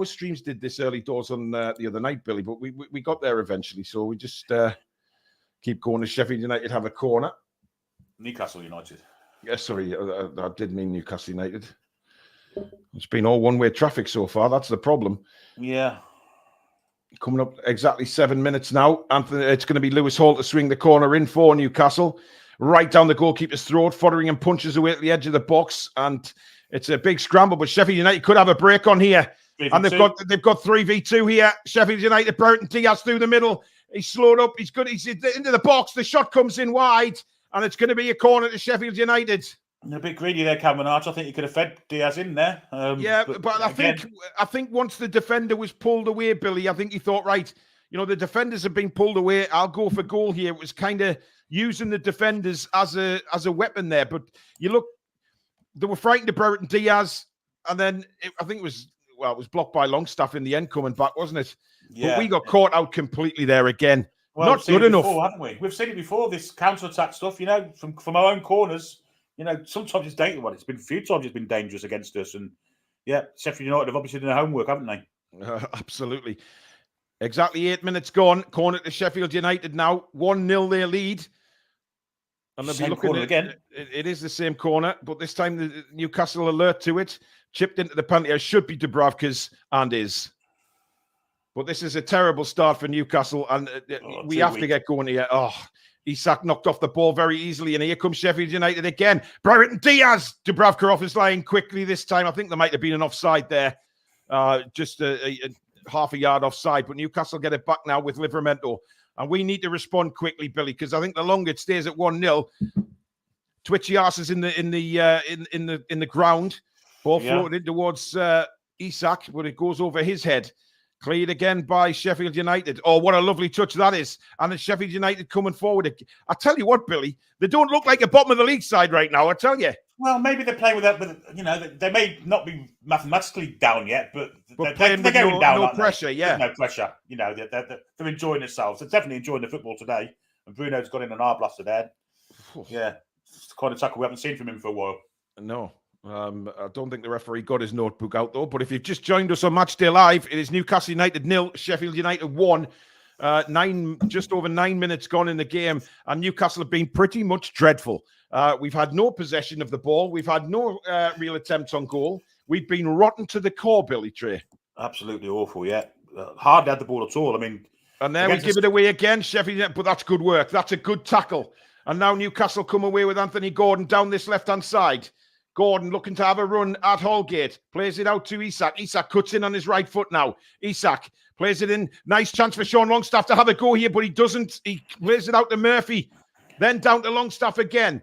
streams did this early doors on the other night, Billy, but we got there eventually. So we just keep going to Sheffield United have a corner. Newcastle United. Yeah, sorry, I did mean Newcastle United. It's been all one-way traffic so far. That's the problem. Yeah. Coming up exactly 7 minutes now. Anthony, it's going to be Lewis Hall to swing the corner in for Newcastle. Right down the goalkeeper's throat. Fotheringham punches away at the edge of the box. And it's a big scramble, but Sheffield United could have a break on here. 3v2. And they've got 3v2 here. Sheffield United, Brereton Diaz through the middle. He's slowed up. He's good. He's into the box. The shot comes in wide. And it's going to be a corner to Sheffield United. A bit greedy there, Cameron Arch. I think you could have fed Diaz in there. But I think once the defender was pulled away, Billy, I think he thought, right, the defenders have been pulled away. I'll go for goal here. It was kind of using the defenders as a weapon there. But you look, they were frightened of Brereton Diaz, and then I think it was blocked by Longstaff in the end coming back, wasn't it? Yeah. But we got caught out completely there again. Well, not good enough, haven't we? We've seen it before. This counter-attack stuff, from our own corners. Sometimes it's dangerous. Well, it's been a few times it's been dangerous against us. And Sheffield United have obviously done their homework, haven't they? Absolutely. Exactly 8 minutes gone. Corner to Sheffield United now. 1-0 their lead. And they'll be looking again. It is the same corner, but this time the Newcastle alert to it. Chipped into the penalty. It should be Dubravka's and is. But this is a terrible start for Newcastle, and we have to get going here. Isak knocked off the ball very easily, and here comes Sheffield United again. Brereton Diaz, Dubravka off his line quickly this time. I think there might have been an offside there, just a half a yard offside. But Newcastle get it back now with Livramento, and we need to respond quickly, Billy, because I think the longer it stays at 1-0, twitchy arse is in the ground. Ball floated in towards Isak, but it goes over his head. Cleared again by Sheffield United. Oh, what a lovely touch that is. And it's Sheffield United coming forward. I tell you what, Billy, they don't look like a bottom of the league side right now, I tell you. Well, maybe they're playing with that, but, they may not be mathematically down yet, but they're going down. No pressure, There's no pressure. They're enjoying themselves. They're definitely enjoying the football today. And Bruno's got in an arm blaster there. Yeah, it's the kind of tackle we haven't seen from him for a while. No. I don't think the referee got his notebook out, though. But if you've just joined us on Matchday Live, it is Newcastle United 0, Sheffield United 1. Just over 9 minutes gone in the game, and Newcastle have been pretty much dreadful. We've had no possession of the ball. We've had no real attempts on goal. We've been rotten to the core, Billy Trey. Absolutely awful, yeah. Hardly had the ball at all. I mean, and there we give it away again, Sheffield United. But that's good work. That's a good tackle. And now Newcastle come away with Anthony Gordon down this left-hand side. Gordon looking to have a run at Holgate. Plays it out to Isak. Isak cuts in on his right foot now. Isak plays it in. Nice chance for Sean Longstaff to have a go here, but he doesn't. He plays it out to Murphy. Then down to Longstaff again.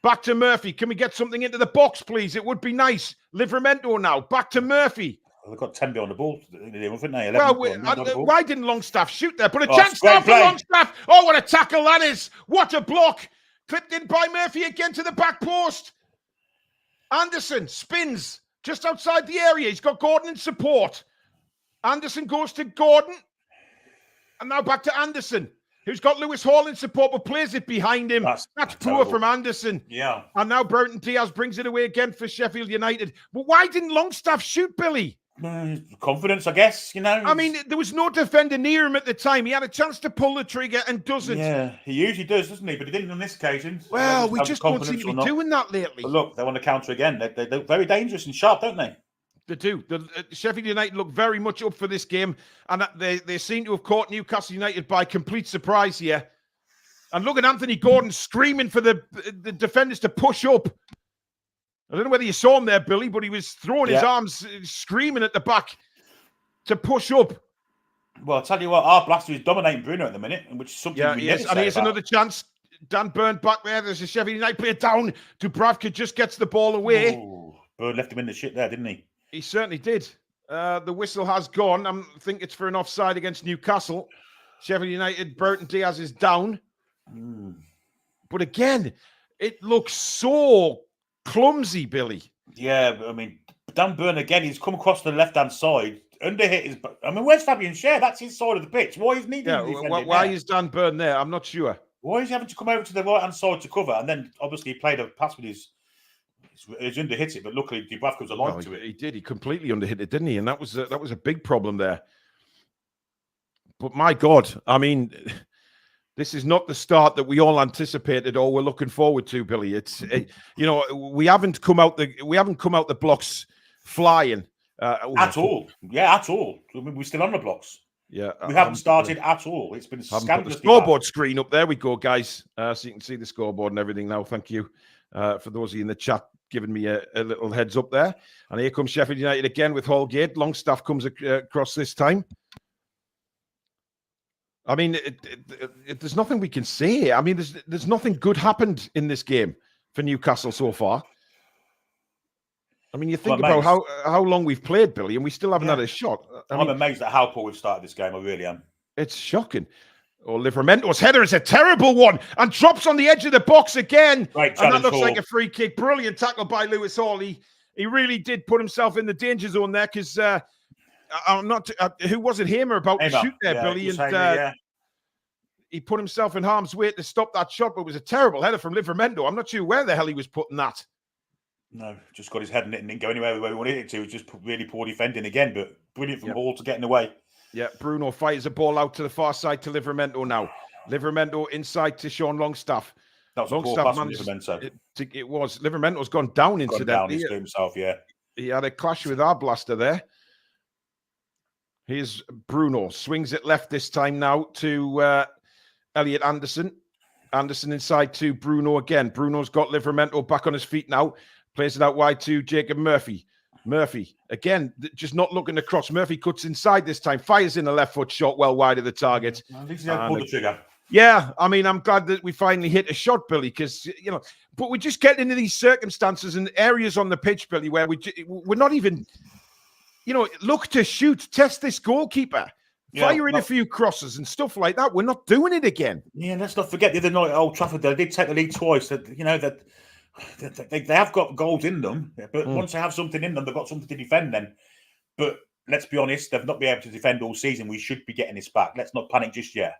Back to Murphy. Can we get something into the box, please? It would be nice. Livramento now. Back to Murphy. Well, they've got 10 behind the ball, haven't they? Why didn't Longstaff shoot there? Put a chance down for Longstaff. Oh, what a tackle that is. What a block. Clipped in by Murphy again to the back post. Anderson spins just outside the area. He's got Gordon in support. Anderson goes to Gordon. And now back to Anderson. who's got Lewis Hall in support but plays it behind him. That's poor from Anderson. Yeah. And now Burton Diaz brings it away again for Sheffield United. But why didn't Longstaff shoot, Billy? Confidence, I guess, I mean, there was no defender near him at the time. He had a chance to pull the trigger and doesn't. Yeah, he usually does, doesn't he? But he didn't on this occasion. Well, we just don't seem to be doing that lately. But look, they want to counter again. They're very dangerous and sharp, don't they? They do. Sheffield United look very much up for this game, and they seem to have caught Newcastle United by complete surprise here. And look at Anthony Gordon screaming for the defenders to push up. I don't know whether you saw him there, Billy, but he was throwing his arms, screaming at the back to push up. Well, I'll tell you what, our blaster is dominating Bruno at the minute, which is something we never say and here's about. another chance. Dan Burn back there. There's a Sheffield United player down. Dubravka just gets the ball away. Ooh, Burn left him in the shit there, didn't he? He certainly did. The whistle has gone. I think it's for an offside against Newcastle. Sheffield United, Burton Diaz is down. But again, it looks so clumsy, Billy. Yeah, I mean, Dan Burn again, he's come across the left-hand side. Underhit his... I mean, where's Fabian Schär? That's his side of the pitch. Why is needing why is Dan Burn there? I'm not sure. Why is he having to come over to the right-hand side to cover? And then, obviously, he played a pass with his underhit it, but luckily, Dubravka was alive to it. He did. He completely underhit it, didn't he? And that was a big problem there. But my God, I mean... This is not the start that we all anticipated or were looking forward to, Billy. We haven't come out the blocks flying at all. Yeah, at all. I mean, we're still on the blocks. Yeah, we haven't started at all. It's been scandalous. Scoreboard screen up there we go, guys. So you can see the scoreboard and everything now. Thank you for those of you in the chat giving me a little heads up there. And here comes Sheffield United again with Holgate. Longstaff comes across this time. I mean, there's nothing we can say. I mean, there's nothing good happened in this game for Newcastle so far. I mean, you think about how long we've played, Billy, and we still haven't had a shot. I'm amazed at how poor we've started this game. I really am. It's shocking. Oh, Livermento's header is a terrible one and drops on the edge of the box again. Right, and that looks like a free kick. Brilliant tackle by Lewis Hall. He really did put himself in the danger zone there because... I'm not. Who was it? Hamer about to shoot there, Billy, and he put himself in harm's way to stop that shot. But it was a terrible header from Livermento. I'm not sure where the hell he was putting that. No, just got his head in it and didn't go anywhere where he wanted it to. It was just really poor defending again, but brilliant from Hall to get in the way. Yeah, Bruno fires a ball out to the far side to Livermento now. Livermento inside to Sean Longstaff. That was Longstaff a poor pass from Livermento. It was. Livermento's gone down incidentally. Down himself, yeah. He had a clash with our blaster there. Here's Bruno. Swings it left this time now to Elliot Anderson. Anderson inside to Bruno again. Bruno's got Livermento back on his feet now. Plays it out wide to Jacob Murphy. Murphy, again, just not looking across. Murphy cuts inside this time. Fires in a left foot shot well wide of the target. At least he hasn't pulled the trigger. Yeah, I mean, I'm glad that we finally hit a shot, Billy, because, but we just get into these circumstances and areas on the pitch, Billy, where we're not even... look to shoot, test this goalkeeper, fire in a few crosses and stuff like that. We're not doing it again. Yeah, let's not forget the other night at Old Trafford, they did take the lead twice. That they have got goals in them, but once they have something in them, they've got something to defend then. But let's be honest, they've not been able to defend all season. We should be getting this back. Let's not panic just yet.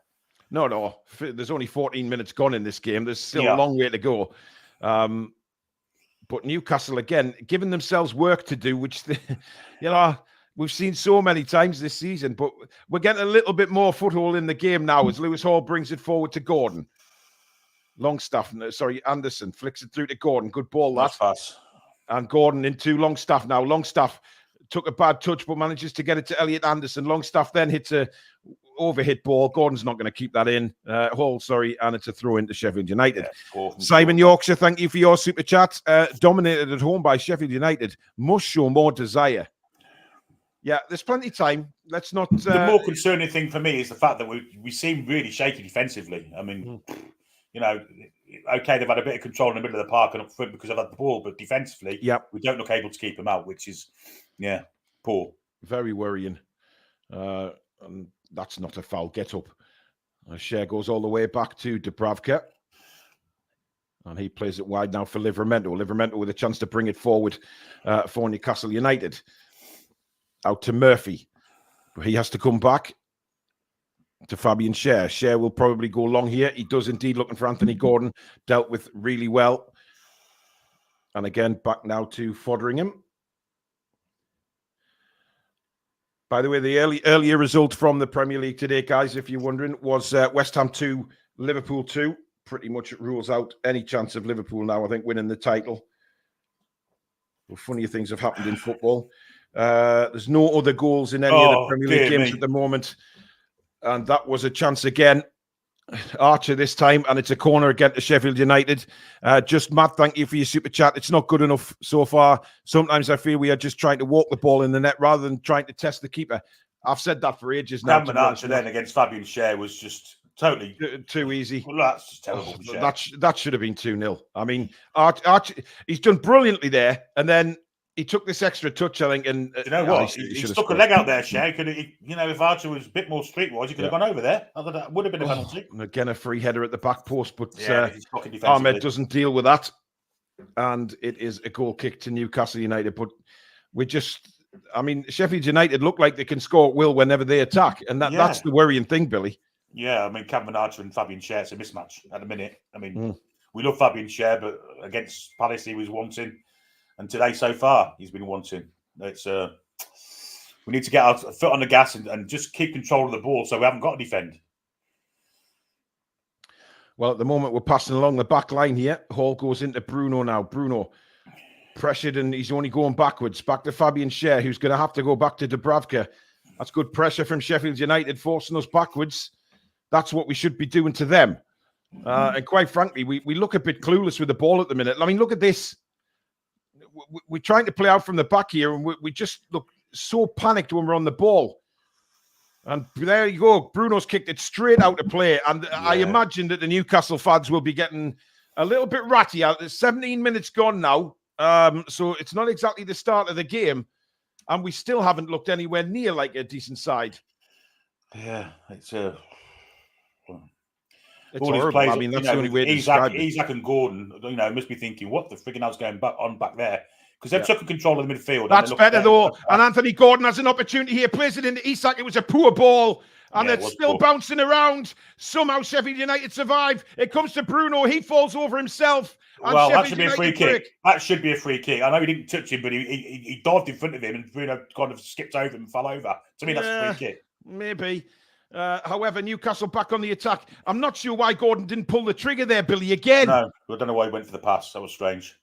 No. There's only 14 minutes gone in this game. There's still a long way to go. But Newcastle, again, giving themselves work to do, which, we've seen so many times this season. But we're getting a little bit more foothold in the game now as Lewis Hall brings it forward to Gordon. Anderson flicks it through to Gordon. Good ball, that. Pass. And Gordon into Longstaff now. Longstaff took a bad touch, but manages to get it to Elliot Anderson. Longstaff then hits a overhit ball. Gordon's not going to keep that in. Hall, and it's a throw into Sheffield United. Simon Yorkshire, thank you for your super chat. Dominated at home by Sheffield United. Must show more desire. Yeah, there's plenty of time. Let's not... The more concerning thing for me is the fact that we seem really shaky defensively. I mean, okay, they've had a bit of control in the middle of the park and up front because they've had the ball, but defensively, we don't look able to keep them out, which is, poor. Very worrying. And that's not a foul. Get up. Schär goes all the way back to Dubravka. And he plays it wide now for Livermento. Livermento with a chance to bring it forward for Newcastle United. Out to Murphy. He has to come back. to Fabian Schär. Schär will probably go long here. He does indeed, looking for Anthony Gordon. Dealt with really well. And again, back now to Foderingham. By the way, the earlier result from the Premier League today, guys, if you're wondering, was West Ham 2, Liverpool 2. Pretty much rules out any chance of Liverpool now, I think, winning the title. Well, funnier things have happened in football. There's no other goals in any of the Premier League games at the moment. And that was a chance again. Archer this time, and it's a corner again to Sheffield United. Just Matt, thank you for your super chat. It's not good enough so far. Sometimes I feel we are just trying to walk the ball in the net rather than trying to test the keeper. I've said that for ages now. Cameron Archer then against Fabian Schär was just totally too easy. Well, that's just terrible. That should have been 2-0. I mean, Archer, he's done brilliantly there, and then he took this extra touch, I think, and you know what? He stuck a leg out there, Schär. If Archer was a bit more streetwise, he could have gone over there. That would have been a penalty. And again, a free header at the back post, but Ahmed doesn't deal with that, and it is a goal kick to Newcastle United. But Sheffield United look like they can score at will whenever they attack, and that's the worrying thing, Billy. Yeah, I mean, Cameron Archer and Fabian Schär, it's a mismatch at the minute. I mean, we love Fabian Schär, but against Palace, he was wanting. And today, so far, he's been wanting. It's we need to get our foot on the gas and just keep control of the ball so we haven't got to defend. Well, at the moment, we're passing along the back line here. Hall goes into Bruno now. Bruno pressured, and he's only going backwards. Back to Fabian Schär, who's going to have to go back to Dubravka. That's good pressure from Sheffield United, forcing us backwards. That's what we should be doing to them. And quite frankly, we look a bit clueless with the ball at the minute. I mean, look at this. We're trying to play out from the back here, and we just look so panicked when we're on the ball. And there you go. Bruno's kicked it straight out of play. And I imagine that the Newcastle fans will be getting a little bit ratty out. There's 17 minutes gone now. So it's not exactly the start of the game. And we still haven't looked anywhere near like a decent side. Yeah, it's horrible. Players, I mean, that's the only way to describe it. Isak and Gordon, must be thinking, what the friggin' hell's going back there? Because they've taken control of the midfield. That's better, though. And Anthony Gordon has an opportunity here. Plays it into Isak. It was a poor ball. And it's still bouncing around. Somehow Sheffield United survive. It comes to Bruno. He falls over himself. Well, that should be a free kick. That should be a free kick. I know he didn't touch him, but he dived in front of him and Bruno kind of skipped over him and fell over. To me, that's a free kick. Maybe. However, Newcastle back on the attack. I'm not sure why Gordon didn't pull the trigger there, Billy, again. No, I don't know why he went for the pass. That was strange.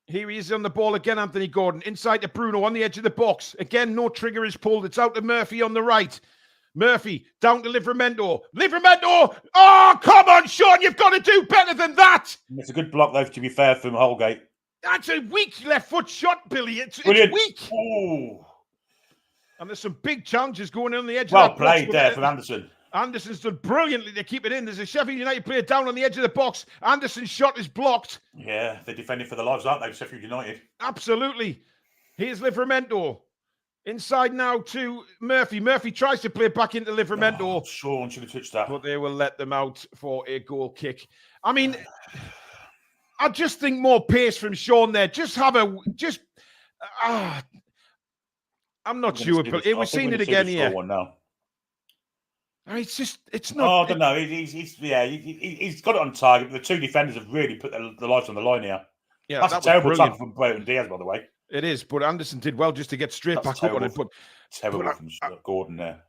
Here he is on the ball again, Anthony Gordon. Inside to Bruno on the edge of the box. Again, no trigger is pulled. It's out to Murphy on the right. Murphy down to Livramento. Livramento! Oh, come on, Sean. You've got to do better than that. It's a good block, though, to be fair, from Holgate. That's a weak left foot shot, Billy. It's weak. Ooh. And there's some big challenges going on the edge of that box. Well played there from Anderson. Anderson's done brilliantly to keep it in. There's a Sheffield United player down on the edge of the box. Anderson's shot is blocked. Yeah, they're defending for their lives, aren't they, Sheffield United? Absolutely. Here's Livramento. Inside now to Murphy. Murphy tries to play back into Livramento. Oh, Sean should have touched that. But they will let them out for a goal kick. I mean, I just think more pace from Sean there. I'm not sure, but we've seen it again here. I mean, it's not. Oh, I don't know. He's got it on target. The two defenders have really put their lives on the line here. Yeah, that's a terrible tackle from Bowen Diaz, by the way. It is, but Anderson did well just to get straight back up on it. But terrible from Gordon there.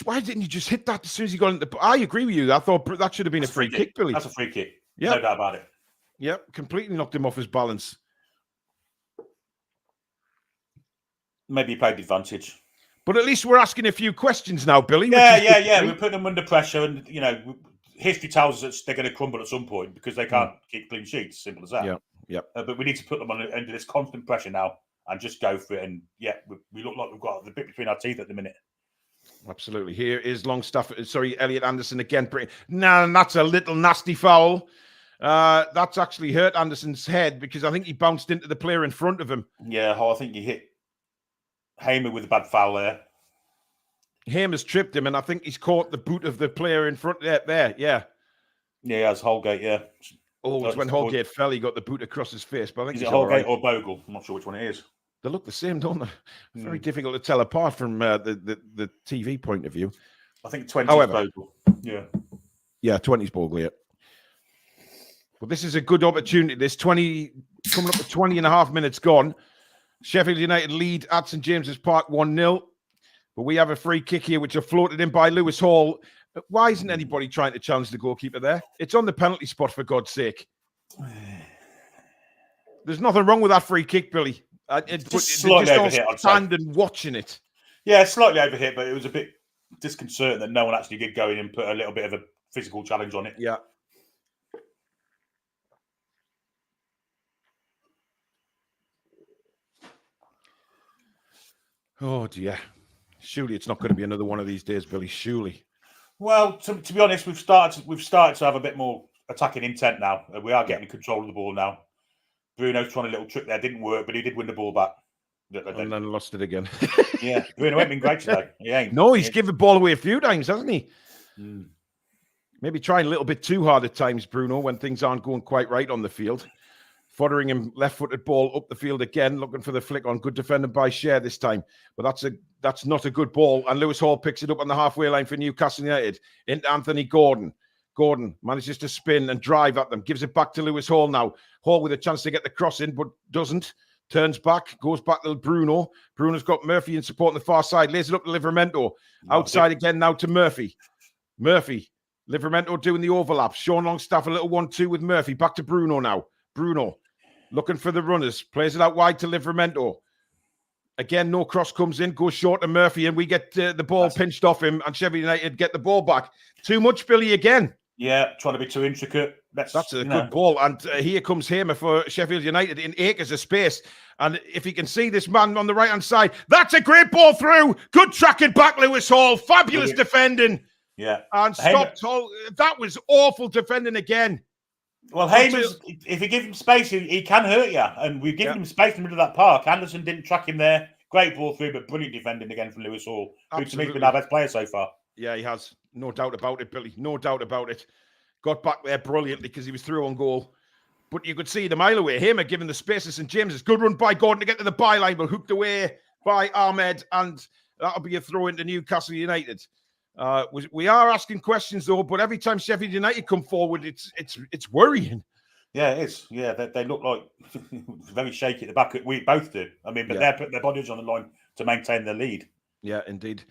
Why didn't you just hit that as soon as he got into? I agree with you. I thought that should have been a free kick, Billy. That's a free kick. Yeah, no doubt about it. Yep, completely knocked him off his balance. Maybe he played the advantage. But at least we're asking a few questions now, Billy. Yeah. We're putting them under pressure, and history tells us they're going to crumble at some point because they can't keep clean sheets. Simple as that. Yeah. But we need to put them under this constant pressure now and just go for it. And we look like we've got the bit between our teeth at the minute. Absolutely. Here is Elliot Anderson again. No, that's a little nasty foul. That's actually hurt Anderson's head because I think he bounced into the player in front of him. Yeah, I think he hit Hamer with a bad foul there. Hamer's tripped him, and I think he's caught the boot of the player in front there. Yeah, it's Holgate. Yeah. Oh, it's when Holgate fell, he got the boot across his face. But I think is it Holgate or Bogle? I'm not sure which one it is. They look the same, don't they? Very difficult to tell apart from the TV point of view. I think 20 However, Bogle. Yeah, 20's Bogle, yeah. But this is a good opportunity. This 20, coming up to 20 and a half minutes gone. Sheffield United lead at St James's Park 1-0. But we have a free kick here, which are floated in by Lewis Hall. Why isn't anybody trying to challenge the goalkeeper there? It's on the penalty spot, for God's sake. There's nothing wrong with that free kick, Billy. Just slightly overhit, I'd say. Standing watching it. Yeah, slightly overhit, but it was a bit disconcerting that no one actually did go in and put a little bit of a physical challenge on it. Yeah. Oh, dear. Surely it's not going to be another one of these days, Billy. Surely. Well, to be honest, we've started to have a bit more attacking intent now. We are getting control of the ball now. Bruno's trying a little trick there. Didn't work, but he did win the ball back. And then lost it again. Yeah, Bruno ain't been great today. He ain't. No, he's given the ball away a few times, hasn't he? Mm. Maybe trying a little bit too hard at times, Bruno, when things aren't going quite right on the field. Fodderingham left-footed ball up the field again, looking for the flick on. Good defending by Cher this time, but that's not a good ball. And Lewis Hall picks it up on the halfway line for Newcastle United into Anthony Gordon. Gordon manages to spin and drive at them, gives it back to Lewis Hall now. Hall with a chance to get the cross in, but doesn't. Turns back, goes back to Bruno. Bruno's got Murphy in support on the far side, lays it up to Livramento. Outside again now to Murphy. Livramento doing the overlap. Sean Longstaff a little 1-2 with Murphy. Back to Bruno now. Bruno looking for the runners. Plays it out wide to Livramento. Again, no cross comes in. Goes short to Murphy, and we get the ball pinched off him, and Sheffield United get the ball back. Too much, Billy, again. Yeah, trying to be too intricate. That's a good ball. And here comes Hamer for Sheffield United in acres of space. And if you can see this man on the right-hand side, that's a great ball through. Good tracking back, Lewis Hall. Fabulous defending. Yeah. And stopped Hall. That was awful defending again. Well, Hamer's, if you give him space, he can hurt you. And we've given him space in the middle of that park. Anderson didn't track him there. Great ball through, but brilliant defending again from Lewis Hall. Who to me has been our best player so far. Yeah, he has. No doubt about it, Billy. No doubt about it. Got back there brilliantly because he was through on goal. But you could see it a mile away. Hamer giving the space to St James's. Good run by Gordon to get to the byline, but hooked away by Ahmed. And that'll be a throw into Newcastle United. We are asking questions, though, but every time Sheffield United come forward, it's worrying. Yeah, it is. Yeah, they look like very shaky at the back. We both do. I mean, but they're putting their bodies on the line to maintain their lead. Yeah, indeed.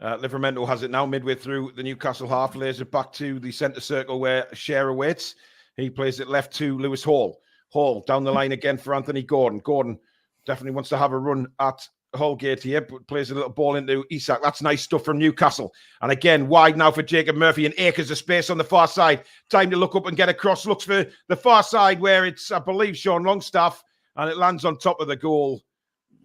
Livramento has it now midway through the Newcastle half, lays it back to the centre circle where Cher awaits. He plays it left to Lewis Hall. Hall down the line again for Anthony Gordon. Gordon definitely wants to have a run at Holgate here, but plays a little ball into Isak. That's nice stuff from Newcastle. And again, wide now for Jacob Murphy and acres of space on the far side. Time to look up and get across. Looks for the far side where it's, I believe, Sean Longstaff, and it lands on top of the goal.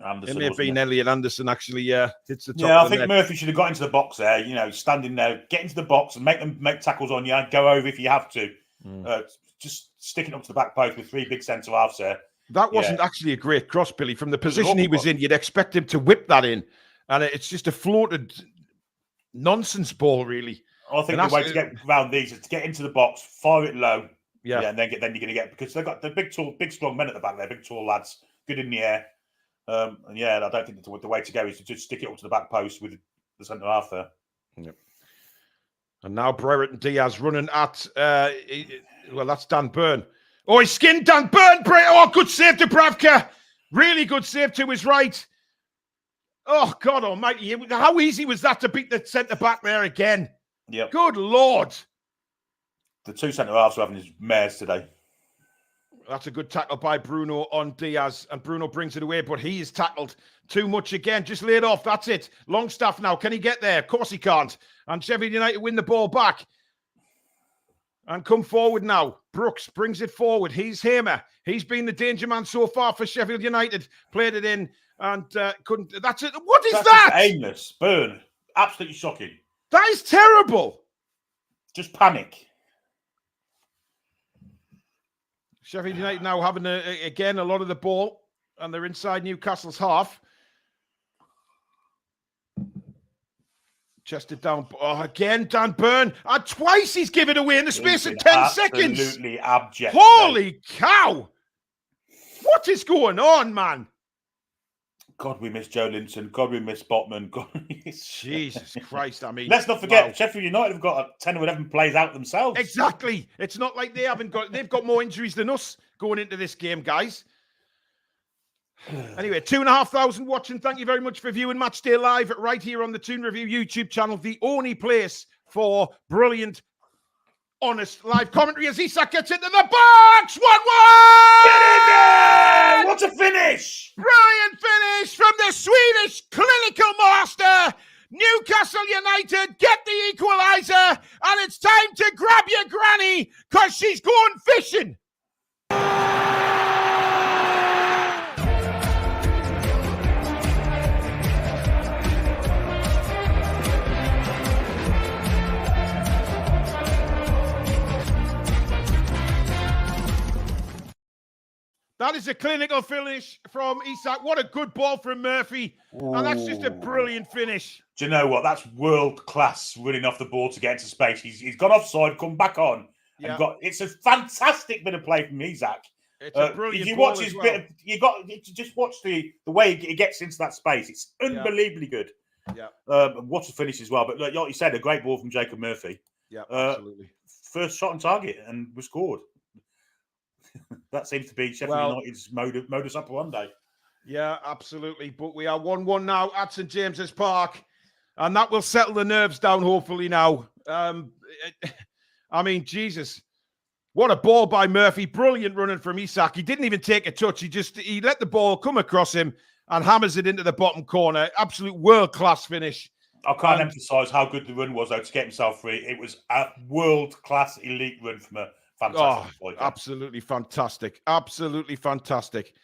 Anderson, it may have been Elliot Anderson, actually, hits the top. Yeah, I think Murphy should have got into the box there, standing there, get into the box and make tackles on you, go over if you have to. Just sticking up to the back post with three big centre halves there. That wasn't actually a great cross, Billy. From the position he was in, you'd expect him to whip that in. And it's just a floated nonsense ball, really. I think the way to get around these is to get into the box, fire it low, and then you're going to get, because they've got the big strong men at the back there, big tall lads, good in the air. I don't think the way to go is to just stick it up to the back post with the centre half there. Yep. And now Brereton Diaz running at, that's Dan Burn. Oh, he skinned Dan Burn. Oh, good save to Bravka. Really good save to his right. Oh, God almighty. How easy was that to beat the centre back there again? Yep. Good Lord. The two centre halves are having his mares today. That's a good tackle by Bruno on Diaz. And Bruno brings it away, but he is tackled too much again. Just laid off. That's it. Longstaff now. Can he get there? Of course he can't. And Sheffield United win the ball back. And come forward now. Brooks brings it forward. He's Hamer. He's been the danger man so far for Sheffield United. Played it in and couldn't. That's it. What is that? Aimless. Burn. Absolutely shocking. That is terrible. Just panic. Sheffield United now having, again, a lot of the ball. And they're inside Newcastle's half. Chested down. Oh, again, Dan Burn. And twice he's given away in the space of 10 seconds. Absolutely abject. Holy cow. What is going on, man? God, we miss Joe Linton. God, we miss Botman. God, Jesus Christ! I mean, let's not forget Sheffield United have got 10 or 11 players out themselves. Exactly. It's not like they've got more injuries than us going into this game, guys. Anyway, 2,500 watching. Thank you very much for viewing Matchday Live right here on the Toon Review YouTube channel, the only place for brilliant, honest live commentary as Isak gets into the box. 1-1! Get in there! What a finish! Brilliant finish from the Swedish clinical master. Newcastle United get the equalizer, and it's time to grab your granny because she's going fishing. That is a clinical finish from Isak. What a good ball from Murphy. Ooh. And that's just a brilliant finish. Do you know what? That's world class running off the ball to get into space. He's gone offside, come back on. Yeah. And it's a fantastic bit of play from Isak. It's a brilliant if you ball watch his well. bit of, you got to just watch the way he gets into that space. It's unbelievably good. Yeah. What a finish as well. But like you said, a great ball from Jacob Murphy. Yeah, absolutely. First shot on target and we scored. That seems to be Sheffield United's modus operandi. Yeah, absolutely. But we are 1-1 now at St James's Park, and that will settle the nerves down, hopefully, now. I mean, Jesus. What a ball by Murphy. Brilliant running from Isak. He didn't even take a touch. He let the ball come across him and hammers it into the bottom corner. Absolute world-class finish. I can't emphasise how good the run was, though, to get himself free. It was a world-class elite run from a fantastic boy. Absolutely fantastic. Absolutely fantastic.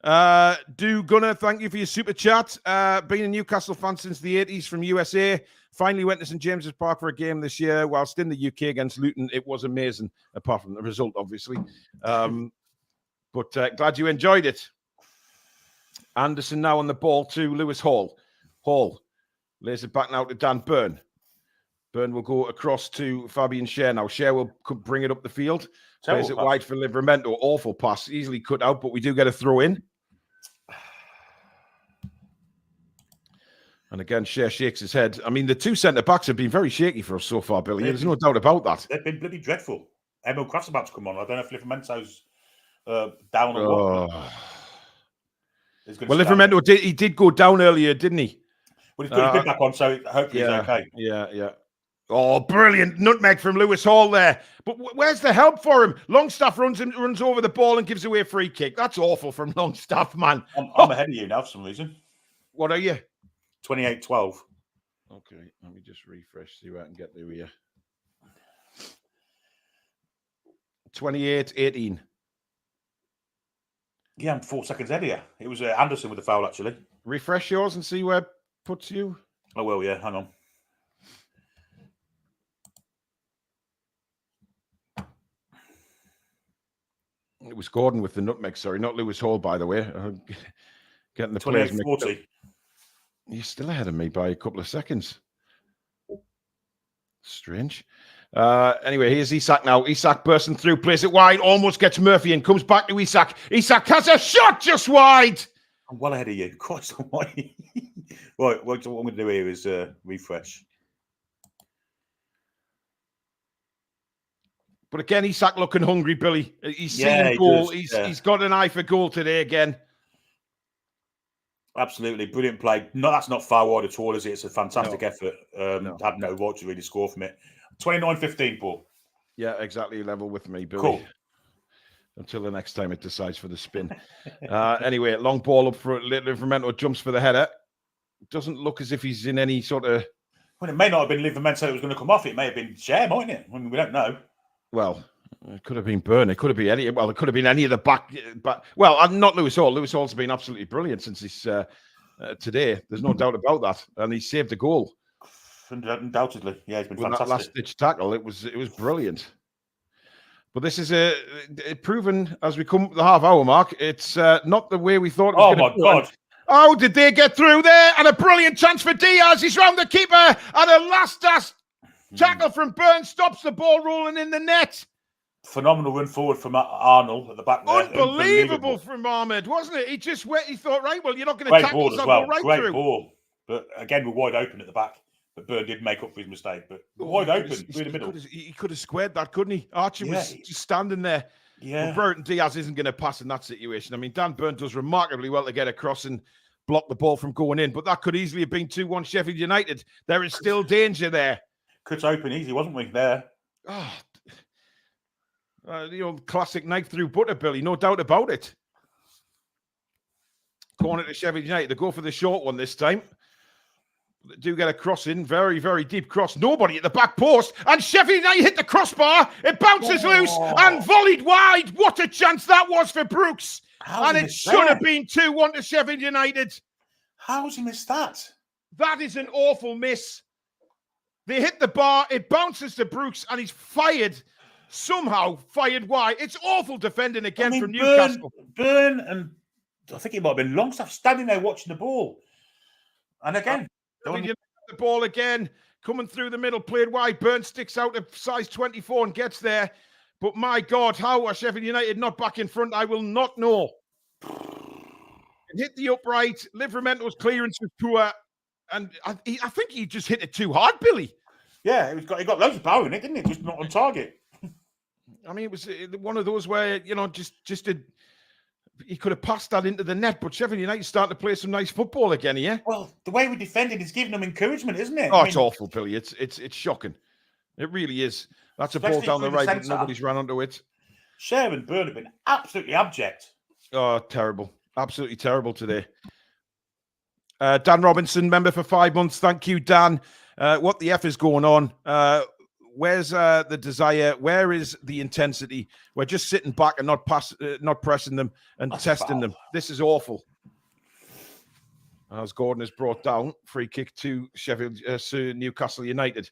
Gunnar, thank you for your super chat. Been a Newcastle fan since the 80s from USA. Finally went to St James's Park for a game this year. Whilst in the UK against Luton, it was amazing, apart from the result, obviously. But glad you enjoyed it. Anderson now on the ball to Lewis Hall. Hall lays it back now to Dan Burn. Burn will go across to Fabian Schär now. Schär will bring it up the field. Plays it wide for Livramento. Awful pass. Easily cut out, but we do get a throw in. And again, Schär shakes his head. I mean, the two centre-backs have been very shaky for us so far, Billy. There's no doubt about that. They've been bloody dreadful. Emil Kraft's about to come on. I don't know if Livramento's down or what. Well, Livramento did go down earlier, didn't he? Well, he's put his bid back on, so hopefully he's okay. Yeah. Oh, brilliant nutmeg from Lewis Hall there. But where's the help for him? Longstaff runs over the ball and gives away a free kick. That's awful from Longstaff, man. I'm ahead of you now for some reason. What are you? 28-12. Okay, let me just refresh, see where I can get there here. 28-18. Yeah, I'm 4 seconds ahead of you. It was Anderson with the foul, actually. Refresh yours and see where it puts you. Oh, well, yeah, hang on. It was Gordon with the nutmeg, sorry, not Lewis Hall, by the way. Getting the 28-40. You're still ahead of me by a couple of seconds. Strange. Anyway, here's Isak now. Isak bursting through, plays it wide, almost gets Murphy in, comes back to Isak. Isak has a shot just wide. I'm well ahead of you. Christ almighty. Right, what I'm going to do here is refresh. But again, Isak looking hungry, Billy. He's seen goal. He's got an eye for goal today again. Absolutely. Brilliant play. No, that's not far wide at all, is it? It's a fantastic effort. Had no right to really score from it. 29-15, Paul. Yeah, exactly level with me, Billy. Cool. Until the next time it decides for the spin. Anyway, long ball up for Livramento, jumps for the header. Doesn't look as if he's in any sort of... Well, it may not have been Livramento that was going to come off. It may have been Schär, mightn't it? I mean, we don't know. Well, it could have been Byrne. It could have been any. Well, it could have been any of the back. But well, not Lewis Hall. Lewis Hall's been absolutely brilliant since he's today. There's no doubt about that, and he saved a goal. Undoubtedly, yeah, he's been with fantastic. That last-ditch tackle, it was brilliant. But this is it proven as we come to the half-hour mark. It's not the way we thought. It was my God! Oh, did they get through there? And a brilliant chance for Diaz. He's round the keeper, and a last tackle from Burns stops the ball rolling in the net. Phenomenal run forward from Arnold at the back there. Unbelievable from Ahmed, wasn't it? He just went. He thought, right, well, you're not going to Great tackle, ball so as well. I'll go right Great through. ball. But again, we're wide open at the back. But Byrne did make up for his mistake. But wide open through the middle. He could have squared that, couldn't he? Archer was just standing there. Yeah. But Burton Diaz isn't going to pass in that situation. I mean, Dan Burn does remarkably well to get across and block the ball from going in, but that could easily have been 2-1 Sheffield United. There is still danger there. Cuts open easy, wasn't we, there? Oh, classic knife through butter, Billy. No doubt about it. Corner to Sheffield United. They go for the short one this time. They do get a cross in. Very, very deep cross. Nobody at the back post. And Sheffield United hit the crossbar. It bounces loose and volleyed wide. What a chance that was for Brooks. And it should have been 2-1 to Sheffield United. How's he missed that? That is an awful miss. They hit the bar. It bounces to Brooks and he's somehow fired wide. It's awful defending again from Newcastle. Byrne and I think it might have been Longstaff standing there watching the ball. And again, the ball again coming through the middle, played wide. Byrne sticks out of size 24 and gets there. But my God, how are Sheffield United not back in front? I will not know. It hit the upright. Livramento's clearance was poor. And I think he just hit it too hard, Billy. Yeah, he got loads of power in it, didn't he? Just not on target. I mean, it was one of those where, he could have passed that into the net, but Sheffield United starting to play some nice football again here. Well, the way we defended is giving them encouragement, isn't it? Oh, it's awful, Billy. It's shocking. It really is. That's a ball down the right, but nobody's ran onto it. Cher and Byrne have been absolutely abject. Oh, terrible. Absolutely terrible today. Dan Robinson, member for 5 months. Thank you, Dan. What the F is going on? Where's the desire? Where is the intensity? We're just sitting back and not pressing them and testing them. This is awful. As Gordon is brought down, free kick to Newcastle United.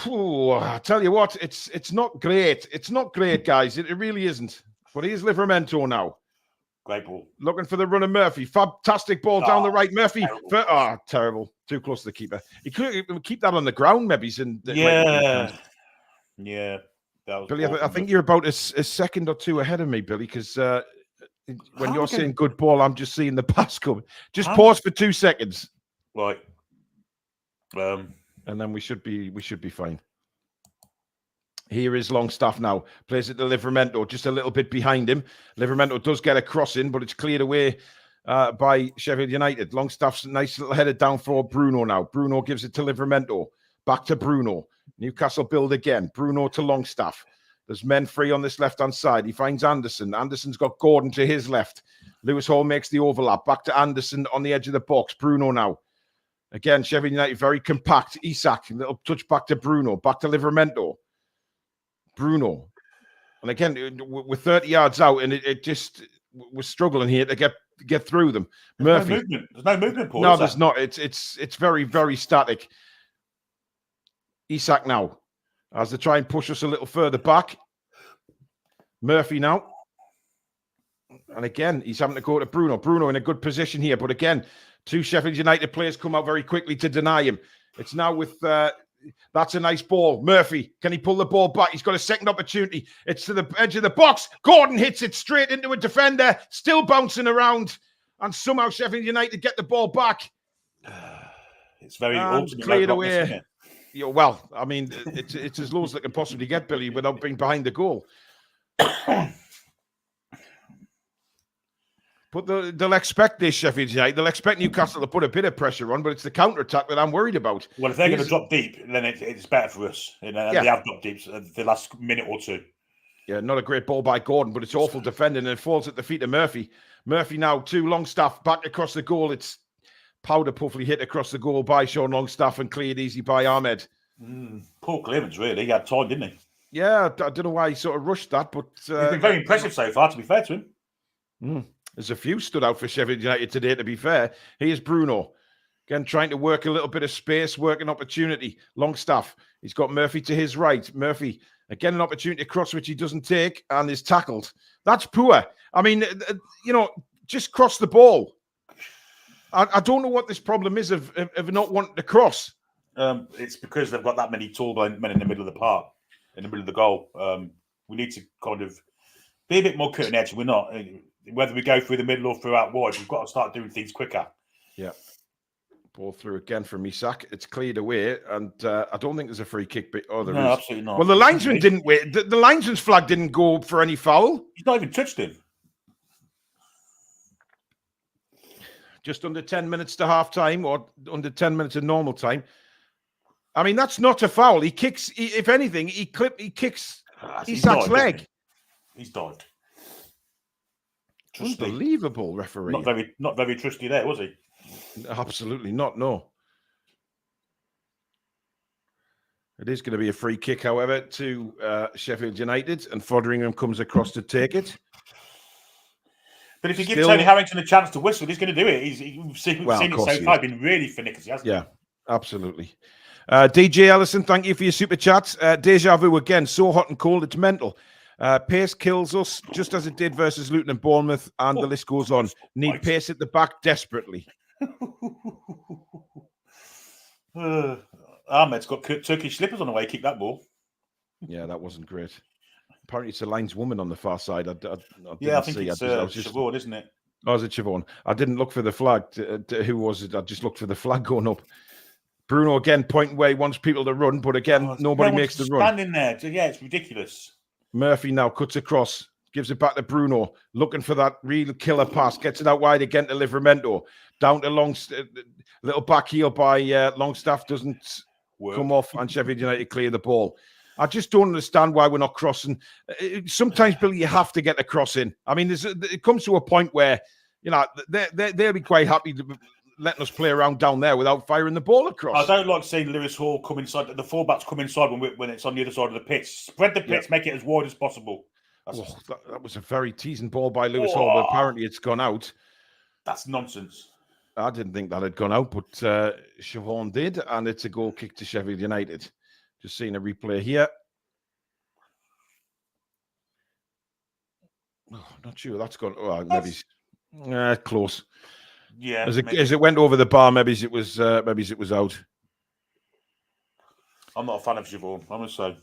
Whew, I tell you what, it's not great. It's not great, guys. It really isn't. But here's Livramento now. Great ball. Looking for the run of Murphy. Fantastic ball down the right. Murphy. Terrible. Too close to the keeper. He could keep that on the ground, maybe. Yeah. Billy, I think you're about a second or two ahead of me, Billy, because when you're saying good ball, I'm just seeing the pass coming. Just pause for 2 seconds. Right. And then we should be fine. Here is Longstaff now. Plays it to Livramento, just a little bit behind him. Livramento does get a cross in, but it's cleared away by Sheffield United. Longstaff's nice little header down for Bruno now. Bruno gives it to Livramento. Back to Bruno. Newcastle build again. Bruno to Longstaff. There's men free on this left-hand side. He finds Anderson. Anderson's got Gordon to his left. Lewis Hall makes the overlap. Back to Anderson on the edge of the box. Bruno now. Again, Sheffield United very compact. Isak, little touch back to Bruno. Back to Livramento. Bruno. And again, we're 30 yards out, and it just we're struggling here to get through them. Murphy. There's no movement, Paul. No, there's not. It's very, very static. Isak now, as they try and push us a little further back. Murphy now. And again, he's having to go to Bruno. Bruno in a good position here, but again, 2 Sheffield United players come out very quickly to deny him. It's now with that's a nice ball. Murphy, can he pull the ball back? He's got a second opportunity. It's to the edge of the box. Gordon hits it straight into a defender, still bouncing around, and somehow Sheffield United get the ball back. It's very cleared away. Isn't it? Yeah, well, I mean, it's as low as they can possibly get, Billy, without being behind the goal. But they'll expect this, Sheffield United. They'll expect Newcastle to put a bit of pressure on, but it's the counter-attack that I'm worried about. Well, if they're going to drop deep, then it's better for us. They have dropped deep the last minute or two. Yeah, not a great ball by Gordon, but it's awful defending, and it falls at the feet of Murphy. Murphy now, 2 Longstaff back across the goal. It's powder puffly hit across the goal by Sean Longstaff and cleared easy by Ahmed. Poor clearance, really. He had time, didn't he? Yeah, I don't know why he sort of rushed that, but... he's been very impressive so far, to be fair to him. There's a few stood out for Sheffield United today, to be fair. Here's Bruno. Again, trying to work a little bit of space, work an opportunity. Longstaff. He's got Murphy to his right. Murphy, again, an opportunity to cross, which he doesn't take, and is tackled. That's poor. I mean, just cross the ball. I don't know what this problem is of not wanting to cross. It's because they've got that many tall men in the middle of the park, in the middle of the goal. We need to kind of be a bit more cutting edge. We're not. Whether we go through the middle or through out wide, we've got to start doing things quicker. Yeah. Ball through again from Isak. It's cleared away, and I don't think there's a free kick. But there is. Absolutely not. Well, the linesman didn't wait. The linesman's flag didn't go for any foul. He's not even touched him. Just under 10 minutes to half time, or under 10 minutes of normal time. I mean, that's not a foul. He kicks. If anything, he kicks Isak's leg. He's died. Unbelievable referee. Not very trusty there, was he? Absolutely not. No. It is going to be a free kick, however, to Sheffield United, and Foderingham comes across to take it. But if you give Tony Harrington a chance to whistle, he's going to do it. We've seen it so far. Been really finicky, hasn't he? Yeah, absolutely. DJ Ellison, thank you for your super chats. Deja vu again, so hot and cold, it's mental. Pace kills us, just as it did versus Luton and Bournemouth, and the list goes on. Need pace at the back desperately. Ahmed's got Turkish slippers on the way. Kick that ball. Yeah, that wasn't great. Apparently, it's a lineswoman on the far side. I think it's Siobhan, isn't it? Oh, is it Siobhan? I didn't look for the flag. Who was it? I just looked for the flag going up. Bruno again pointing where he wants people to run, but again, nobody makes the run. Standing there. Yeah, it's ridiculous. Murphy now cuts across, gives it back to Bruno, looking for that real killer pass, gets it out wide again to Livramento. Down to little back heel by Longstaff, doesn't come off, and Sheffield United clear the ball. I just don't understand why we're not crossing. Sometimes, Billy, you have to get the cross in. I mean, it comes to a point where, you know, they'll be quite happy to letting us play around down there without firing the ball across. I don't like seeing Lewis Hall come inside. The fullbacks come inside when it's on the other side of the pitch. Spread the pitch, make it as wide as possible. That was a very teasing ball by Lewis Hall, but apparently it's gone out. That's nonsense. I didn't think that had gone out, but Siobhan did, and it's a goal kick to Sheffield United. Just seeing a replay here. Oh, not sure that's gone. Oh, maybe close. Yeah. As it went over the bar, maybe it was out. I'm not a fan of Siobhan, I must say.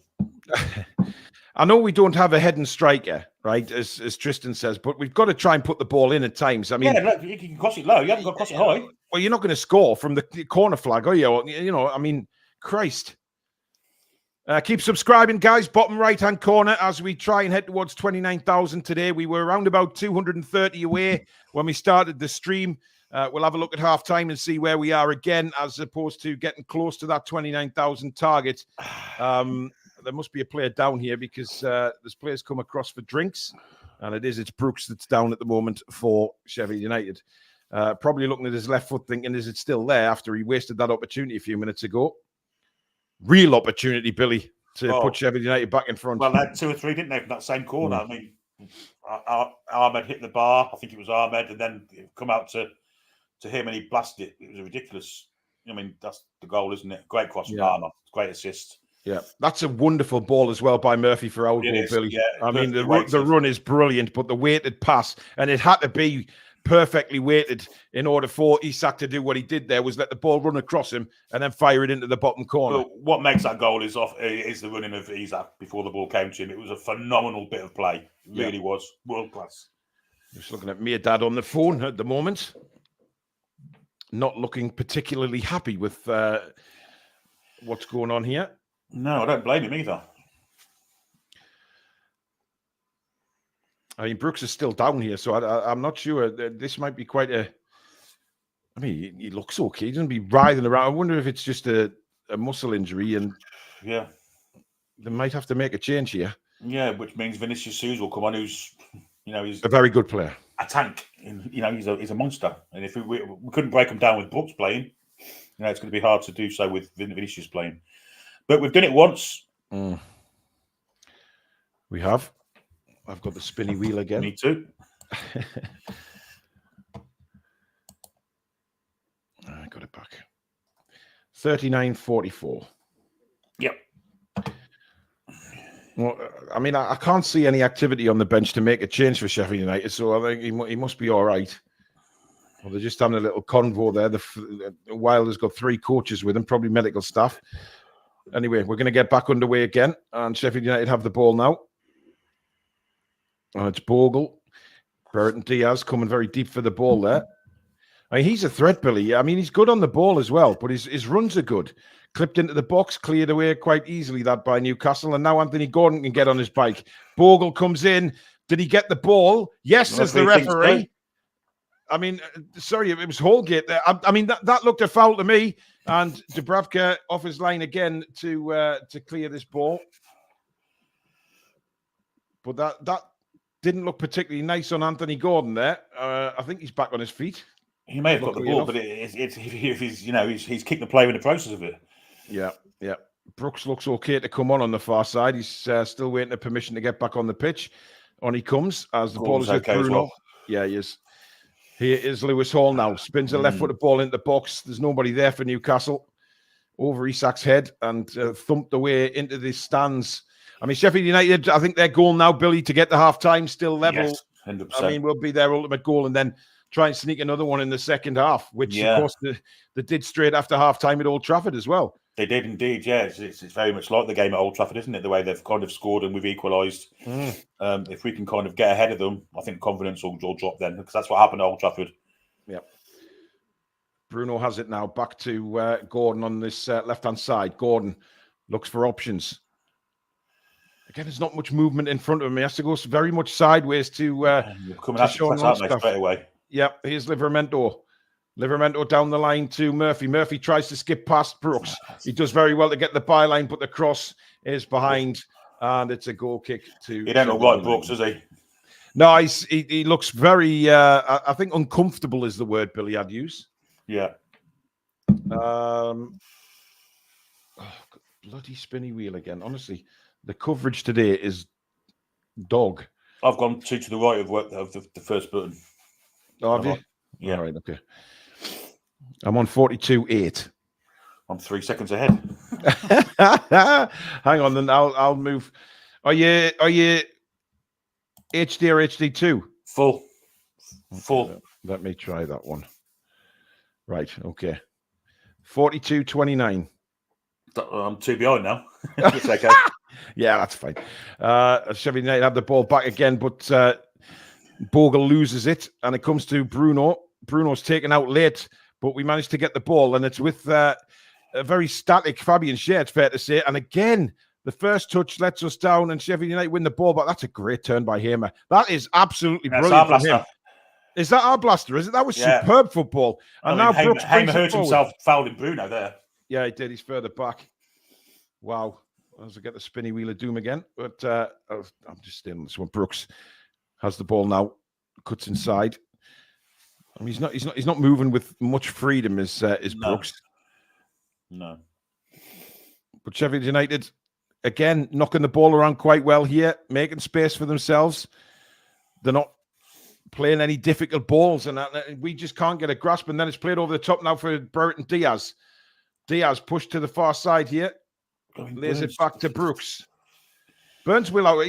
I know we don't have a heading striker, right, as Tristan says, but we've got to try and put the ball in at times. I mean, look, you can cross it low. You haven't got to cross it high. Well, you're not going to score from the corner flag, are you? You know, I mean, Christ. Keep subscribing, guys. Bottom right-hand corner as we try and head towards 29,000 today. We were around about 230 away when we started the stream. We'll have a look at half-time and see where we are again, as opposed to getting close to that 29,000 target. There must be a player down here because there's players come across for drinks, and it's Brooks that's down at the moment for Sheffield United. Probably looking at his left foot thinking, is it still there after he wasted that opportunity a few minutes ago? Real opportunity, Billy, to put Sheffield United back in front. Well, they had 2 or 3, didn't they, from that same corner? I mean, Ahmed hit the bar. I think it was Ahmed, and then it come out to him, and he blasted it. It was ridiculous. I mean, that's the goal, isn't it? Great cross from Palmer. Great assist. Yeah, that's a wonderful ball as well by Murphy for our goal, Billy. Yeah, I mean, the run is brilliant, but the weighted pass, and it had to be perfectly weighted in order for Isak to do what he did there, was let the ball run across him and then fire it into the bottom corner. Well, what makes that goal is the running of Isak before the ball came to him. It was a phenomenal bit of play. It really was. World class. Just looking at me dad on the phone at the moment. Not looking particularly happy with what's going on here. No, I don't blame him either. I mean, Brooks is still down here, so I'm not sure. This might be quite a... I mean, he looks okay. He doesn't be writhing around. I wonder if it's just a muscle injury, and they might have to make a change here. Yeah, which means Vinicius Souza will come on, who's, he's a very good player, a tank. He's a monster. And if we couldn't break him down with Brooks playing, it's going to be hard to do so with Vinicius playing. But we've done it once. We have. I've got the spinny wheel again. Me too. I got it back. 39-44. Yep. Well, I mean, I can't see any activity on the bench to make a change for Sheffield United, so I think he must be all right. Well, they're just having a little convo there. Wilder's got 3 coaches with him, probably medical staff. Anyway, we're going to get back underway again, and Sheffield United have the ball now. And it's Bogle. Burton Diaz coming very deep for the ball there. I mean, he's a threat, Billy. I mean, he's good on the ball as well, but his runs are good. Clipped into the box, cleared away quite easily, that by Newcastle. And now Anthony Gordon can get on his bike. Bogle comes in. Did he get the ball? Yes, says the referee. I mean, sorry, it was Holgate there. I mean, that looked a foul to me. And Dubravka off his line again to clear this ball. But that didn't look particularly nice on Anthony Gordon there. I think he's back on his feet. He may have got the ball, but if he's kicked the player in the process of it. Yeah. Brooks looks okay to come on the far side. He's still waiting for permission to get back on the pitch. On he comes as the ball is with Bruno. Well. Yeah, he is. Here is Lewis Hall now. Spins a left-footed ball into the box. There's nobody there for Newcastle. Over Isak's head and thumped away into the stands. I mean, Sheffield United, I think their goal now, Billy, to get to half-time still level. Yes, 100%. I mean, will be their ultimate goal and then try and sneak another one in the second half, which, of course, they did straight after half-time at Old Trafford as well. They did indeed, yeah. It's very much like the game at Old Trafford, isn't it? The way they've kind of scored and we've equalised. If we can kind of get ahead of them, I think confidence will drop then, because that's what happened at Old Trafford. Yeah. Bruno has it now. Back to Gordon on this left-hand side. Gordon looks for options. Again, there's not much movement in front of him. He has to go very much sideways to coming out straight away. Yeah, here's Livramento. Livramento down the line to Murphy. Murphy tries to skip past Brooks. He does very well to get the byline, but the cross is behind, and it's a goal kick to... He don't look like Brooks, does he? No, he looks very... I think uncomfortable is the word Billy I'd use. Yeah. Bloody spinny wheel again. Honestly, the coverage today is dog. I've gone to the right of the first button. Oh, have you? Yeah. All right, okay. I'm on 42.8. I'm 3 seconds ahead. Hang on, then I'll move. Are you HD or HD2? Full. Let me try that one. Right, okay. 42.29. I'm 2 behind now. It's okay. Yeah, that's fine. Sheffield United have the ball back again, but Bogle loses it, and it comes to Bruno. Bruno's taken out late, but we managed to get the ball, and it's with a very static Fabian Schär, it's fair to say. And again, the first touch lets us down, and Sheffield United win the ball, but that's a great turn by Hamer. That is absolutely brilliant from him. Is that our blaster? Is it? That was superb football. And now Brooks Hamer hurt himself fouling Bruno there. Yeah, he did. He's further back. Wow. As I get the spinny wheel of doom again, but I'm just staying on this one. Brooks has the ball now, cuts inside. I mean, he's not moving with much freedom as Brooks. No. But Sheffield United again knocking the ball around quite well here, making space for themselves. They're not playing any difficult balls, and we just can't get a grasp. And then it's played over the top now for Burton Diaz. Diaz pushed to the far side here. Lays it back to Brooks. Burns will out.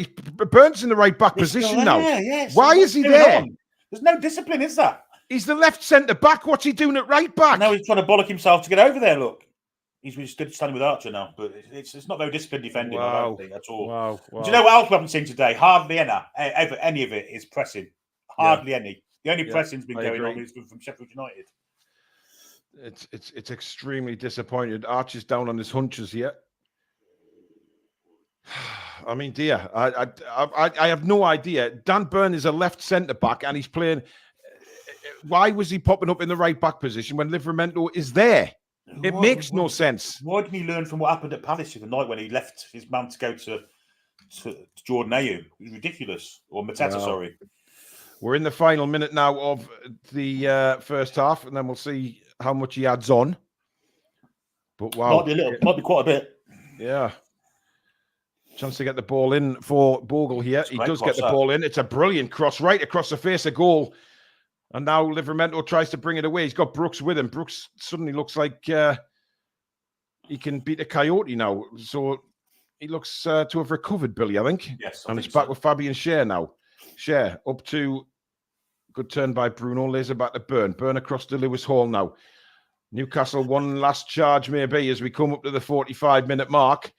Burns in the right back position now. Yes. Why is he there? There's no discipline, is there? He's the left centre back. What's he doing at right back? Now he's trying to bollock himself to get over there. Look, he's stood standing with Archer now, but it's not very disciplined defending. Wow. I don't think at all. Wow. Do you know what else we haven't seen today? Hardly any of it is pressing. Hardly any. The only pressing's been going on is from Sheffield United. It's extremely disappointed. Archer's down on his hunches here. I mean, dear, I have no idea. Dan Burn is a left centre back, and he's playing. Why was he popping up in the right back position when Livramento is there? It makes no sense. Why didn't he learn from what happened at Palace the night when he left his man to go to Jordan Ayew? It was ridiculous. Or Mateta, sorry. We're in the final minute now of the first half, and then we'll see how much he adds on. But wow, might be quite a bit. Yeah. Chance to get the ball in for Bogle here. He does get the ball in. It's a brilliant cross right across the face of goal. And now Livramento tries to bring it away. He's got Brooks with him. Brooks suddenly looks like he can beat a coyote now. So he looks to have recovered, Billy, I think. Yes. And it's back with Fabian Schär now. Schär up to good turn by Bruno. Lays it back to Burn. Burn across to Lewis Hall now. Newcastle one last charge maybe as we come up to the 45-minute mark.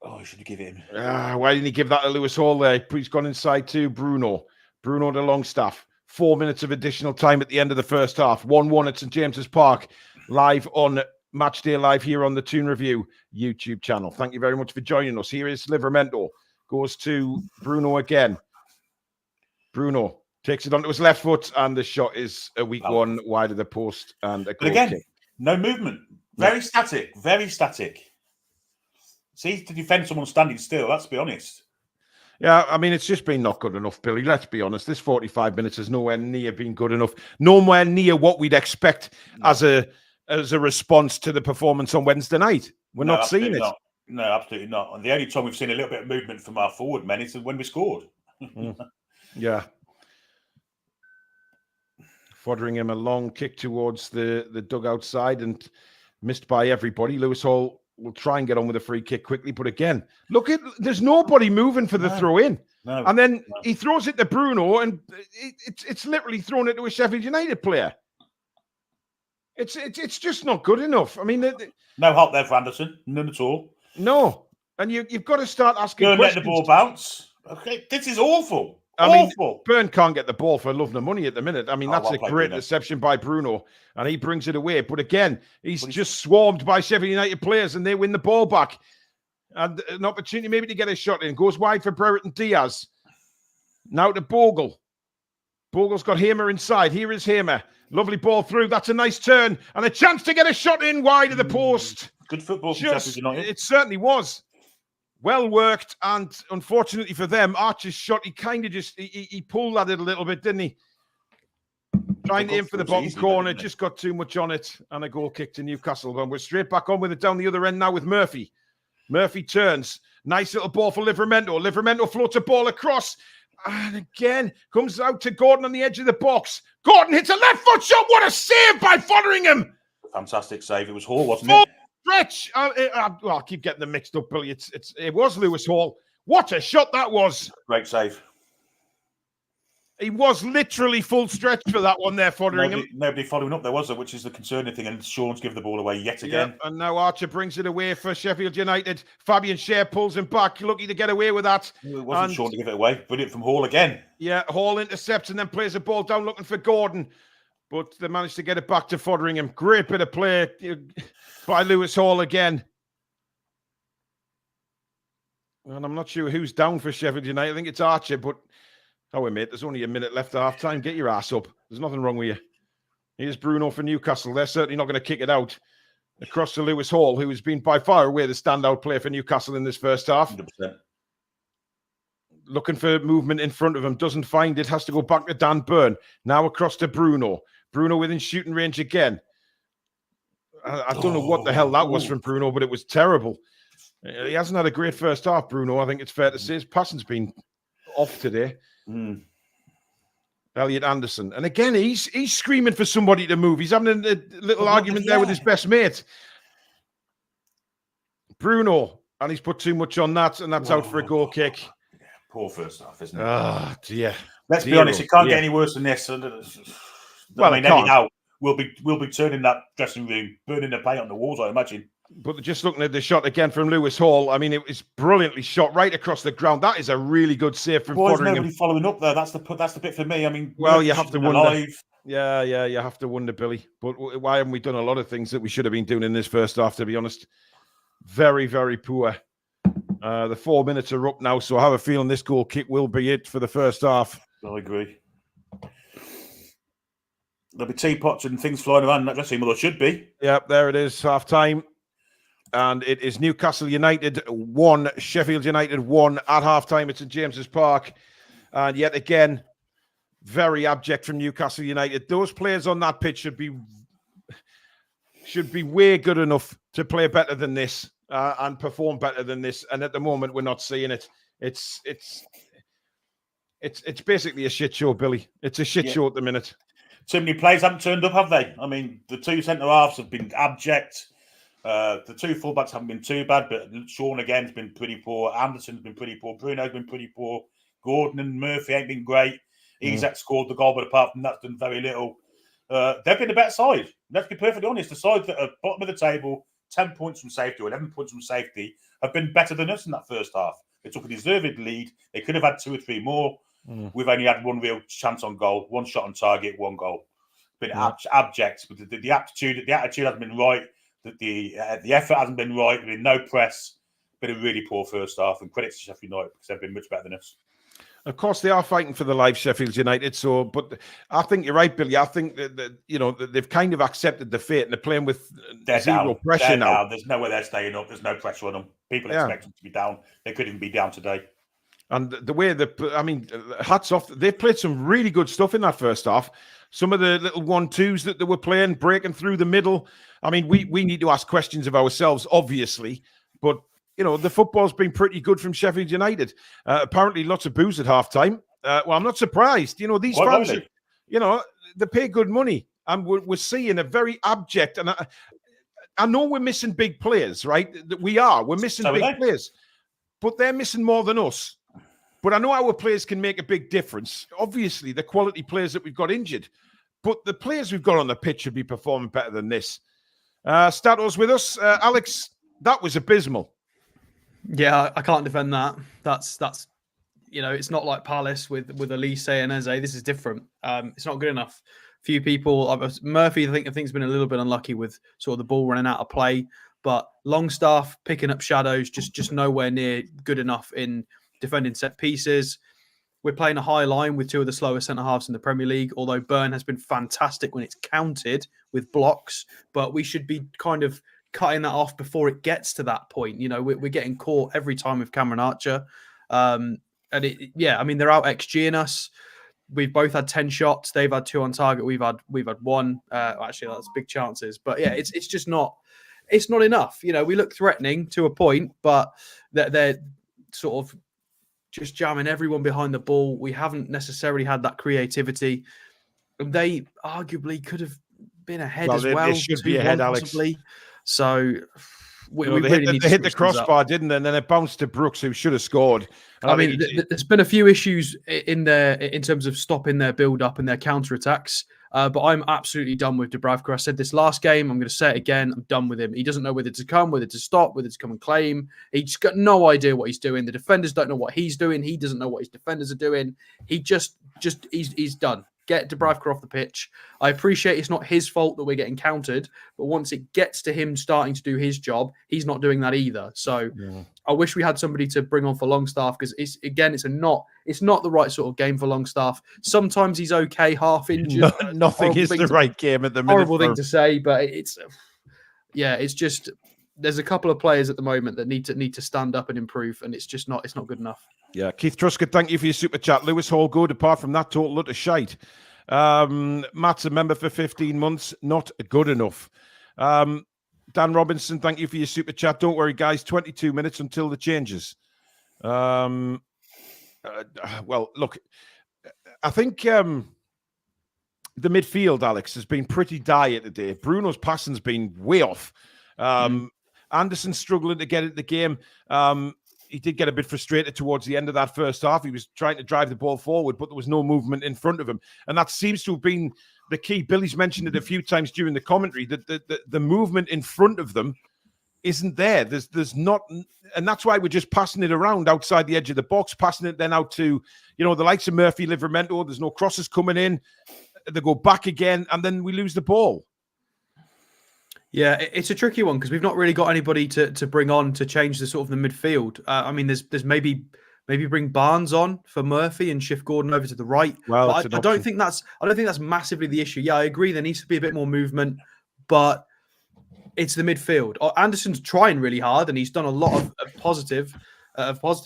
Oh, I should have given him. Why didn't he give that to Lewis Hall there? He's gone inside to Bruno. Bruno to Longstaff. 4 minutes of additional time at the end of the first half. 1-1 at St James's Park. Live on Matchday Live here on the Toon Review YouTube channel. Thank you very much for joining us. Here is Livramento. Goes to Bruno again. Bruno takes it onto his left foot, and the shot is a weak one wide of the post and a goal kick. No movement. Very static. Very static. It's easy to defend someone standing still, let's be honest. Yeah, I mean, it's just been not good enough, Billy. Let's be honest. This 45 minutes has nowhere near been good enough. Nowhere near what we'd expect as a response to the performance on Wednesday night. We're not seeing it. No, absolutely not. And the only time we've seen a little bit of movement from our forward men is when we scored. Yeah. Foderingham, a long kick towards the dugout side and missed by everybody. Lewis Hall will try and get on with a free kick quickly. But again, look at, there's nobody moving for the throw in. No, and then he throws it to Bruno, and it's literally thrown it to a Sheffield United player. It's just not good enough. I mean, no help there for Anderson, none at all. No, and you've got to start asking questions. Let the ball bounce. Okay, this is awful. I mean, Byrne can't get the ball for love nor money at the minute. I mean, that's a great reception by Bruno, and he brings it away. But again, he's just swarmed by Sheffield United players, and they win the ball back. And an opportunity maybe to get a shot in. Goes wide for Brereton Diaz. Now to Bogle. Bogle's got Hamer inside. Here is Hamer. Lovely ball through. That's a nice turn. And a chance to get a shot in wide of the post. Good football from Sheffield United. It certainly was. Well worked, and unfortunately for them, Archer's shot, he kind of just, he pulled at it a little bit, didn't he? Trying to aim for the bottom corner, just got too much on it, and a goal kick to Newcastle. And we're straight back on with it down the other end now with Murphy. Murphy turns. Nice little ball for Livramento. Livramento floats a ball across, and again, comes out to Gordon on the edge of the box. Gordon hits a left foot shot. What a save by Foderingham! Fantastic save. It was Hall, wasn't it? Stretch. I'll keep getting them mixed up, Billy. It was Lewis Hall. What a shot that was. Great save. He was literally full stretch for that one there, Foderingham. Nobody following up there, was there? Which is the concerning thing. And Sean's given the ball away yet again. Yeah, and now Archer brings it away for Sheffield United. Fabian Scher pulls him back. Lucky to get away with that. It wasn't Sean to give it away. Brilliant from Hall again. Yeah, Hall intercepts and then plays the ball down looking for Gordon. But they managed to get it back to Foderingham. Great bit of play by Lewis Hall again. And I'm not sure who's down for Sheffield United. I think it's Archer, but mate, there's only a minute left at half time. Get your ass up. There's nothing wrong with you. Here's Bruno for Newcastle. They're certainly not going to kick it out. Across to Lewis Hall, who has been by far away the standout player for Newcastle in this first half. 100%. Looking for movement in front of him. Doesn't find it. Has to go back to Dan Byrne. Now across to Bruno. Bruno within shooting range again. I don't know what the hell that was from Bruno, but it was terrible. He hasn't had a great first half, Bruno. I think it's fair to say his passing's been off today. Elliot Anderson. And again, he's screaming for somebody to move. He's having a little argument there with his best mate. Bruno. And he's put too much on that, and that's out for a goal kick. Poor first half, isn't it? Oh, dear. Let's be honest, it can't get any worse than this. Well, I mean, anyhow, we'll be turning that dressing room, burning the paint on the walls, I imagine. But just looking at the shot again from Lewis Hall, I mean, it was brilliantly shot right across the ground. That is a really good save from Foderingham. Nobody following up there. That's the bit for me. I mean, well, you have to wonder. Yeah, you have to wonder, Billy. But why haven't we done a lot of things that we should have been doing in this first half, to be honest? Very, very poor. The 4 minutes are up now, so I have a feeling this goal kick will be it for the first half. I agree. There'll be teapots and things flying around in that dressing room. There should be. Yep, there it is, half time. And it is Newcastle United 1, Sheffield United 1 at half time at St James's Park. And yet again, very abject from Newcastle United. Those players on that pitch should be way good enough to play better than this and perform better than this. And at the moment, we're not seeing it. It's basically a shit show, Billy. It's a shit show at the minute. Too many players haven't turned up, have they? I mean, the two centre-halves have been abject. The two fullbacks haven't been too bad, but Sean again has been pretty poor. Anderson's been pretty poor. Bruno's been pretty poor. Gordon and Murphy ain't been great. Isak scored the goal, but apart from that, done very little. They've been the better side. Let's be perfectly honest. The side that are bottom of the table, 10 points from safety or 11 points from safety have been better than us in that first half. They took a deserved lead. They could have had 2 or 3 more. We've only had one real chance on goal, 1 shot on target, 1 goal. Been abject, but the attitude hasn't been right. The effort hasn't been right. There's been no press. Been a really poor first half, and credit to Sheffield United because they've been much better than us. Of course, they are fighting for the life, Sheffield United. So, but I think you're right, Billy. I think that they've kind of accepted the fate and they're playing with zero pressure now. There's no way they're staying up. There's no pressure on them. People expect them to be down. They couldn't even be down today. And the way hats off. They've played some really good stuff in that first half. Some of the little 1-2s that they were playing, breaking through the middle. I mean, we need to ask questions of ourselves, obviously, but. The football's been pretty good from Sheffield United. Apparently, lots of booze at halftime. Well, I'm not surprised. These fans, they pay good money. And we're seeing a very abject. And I know we're missing big players, right? We are. We're missing big players. But they're missing more than us. But I know our players can make a big difference. Obviously, the quality players that we've got injured. But the players we've got on the pitch should be performing better than this. Stato's with us. Alex, that was abysmal. Yeah, I can't defend that. That's it's not like Palace with Elise and Eze. This is different. It's not good enough. Few people, Murphy, I think has been a little bit unlucky with sort of the ball running out of play, but Longstaff picking up shadows, just nowhere near good enough in defending set pieces. We're playing a high line with 2 of the slower centre halves in the Premier League, although Byrne has been fantastic when it's counted with blocks, but we should be kind of cutting that off before it gets to that point. We're getting caught every time with Cameron Archer. And they're out XGing us. We've both had 10 shots. They've had 2 on target. We've had 1. Actually, that's big chances. But yeah, it's just not. It's not enough. We look threatening to a point, but they're sort of just jamming everyone behind the ball. We haven't necessarily had that creativity. They arguably could have been ahead as well. They should be ahead, Alex. Possibly. So we really hit the crossbar, didn't they? And then it bounced to Brooks, who should have scored. And there's been a few issues in terms of stopping their build-up and their counter-attacks. But I'm absolutely done with Dubravka. I said this last game. I'm going to say it again. I'm done with him. He doesn't know whether to come, whether to stop, whether to come and claim. He's got no idea what he's doing. The defenders don't know what he's doing. He doesn't know what his defenders are doing. He's done. Get Dubravka off the pitch. I appreciate it's not his fault that we're getting countered, but once it gets to him starting to do his job, he's not doing that either. So I wish we had somebody to bring on for Longstaff because it's not the right sort of game for Longstaff. Sometimes he's okay, half injured. Nothing is the right game at the minute. Horrible thing to say, but it's just there's a couple of players at the moment that need to stand up and improve, and it's not good enough. Yeah, Keith Truscott, thank you for your super chat. Lewis Hall, good. Apart from that, total utter shite. Matt's a member for 15 months. Not good enough. Dan Robinson, thank you for your super chat. Don't worry, guys. 22 minutes until the changes. Well, look, I think the midfield, Alex, has been pretty dire today. Bruno's passing's been way off. Anderson struggling to get at the game. He did get a bit frustrated towards the end of that first half. He was trying to drive the ball forward, but there was no movement in front of him. And that seems to have been the key. Billy's mentioned it a few times during the commentary, that the movement in front of them isn't there. There's not, and that's why we're just passing it around outside the edge of the box, passing it then out to, the likes of Murphy, Livramento. There's no crosses coming in. They go back again, and then we lose the ball. Yeah, it's a tricky one because we've not really got anybody to bring on to change the sort of the midfield. There's maybe bring Barnes on for Murphy and shift Gordon over to the right. Well, I don't think that's massively the issue. Yeah, I agree. There needs to be a bit more movement, but it's the midfield. Anderson's trying really hard and he's done a lot of positive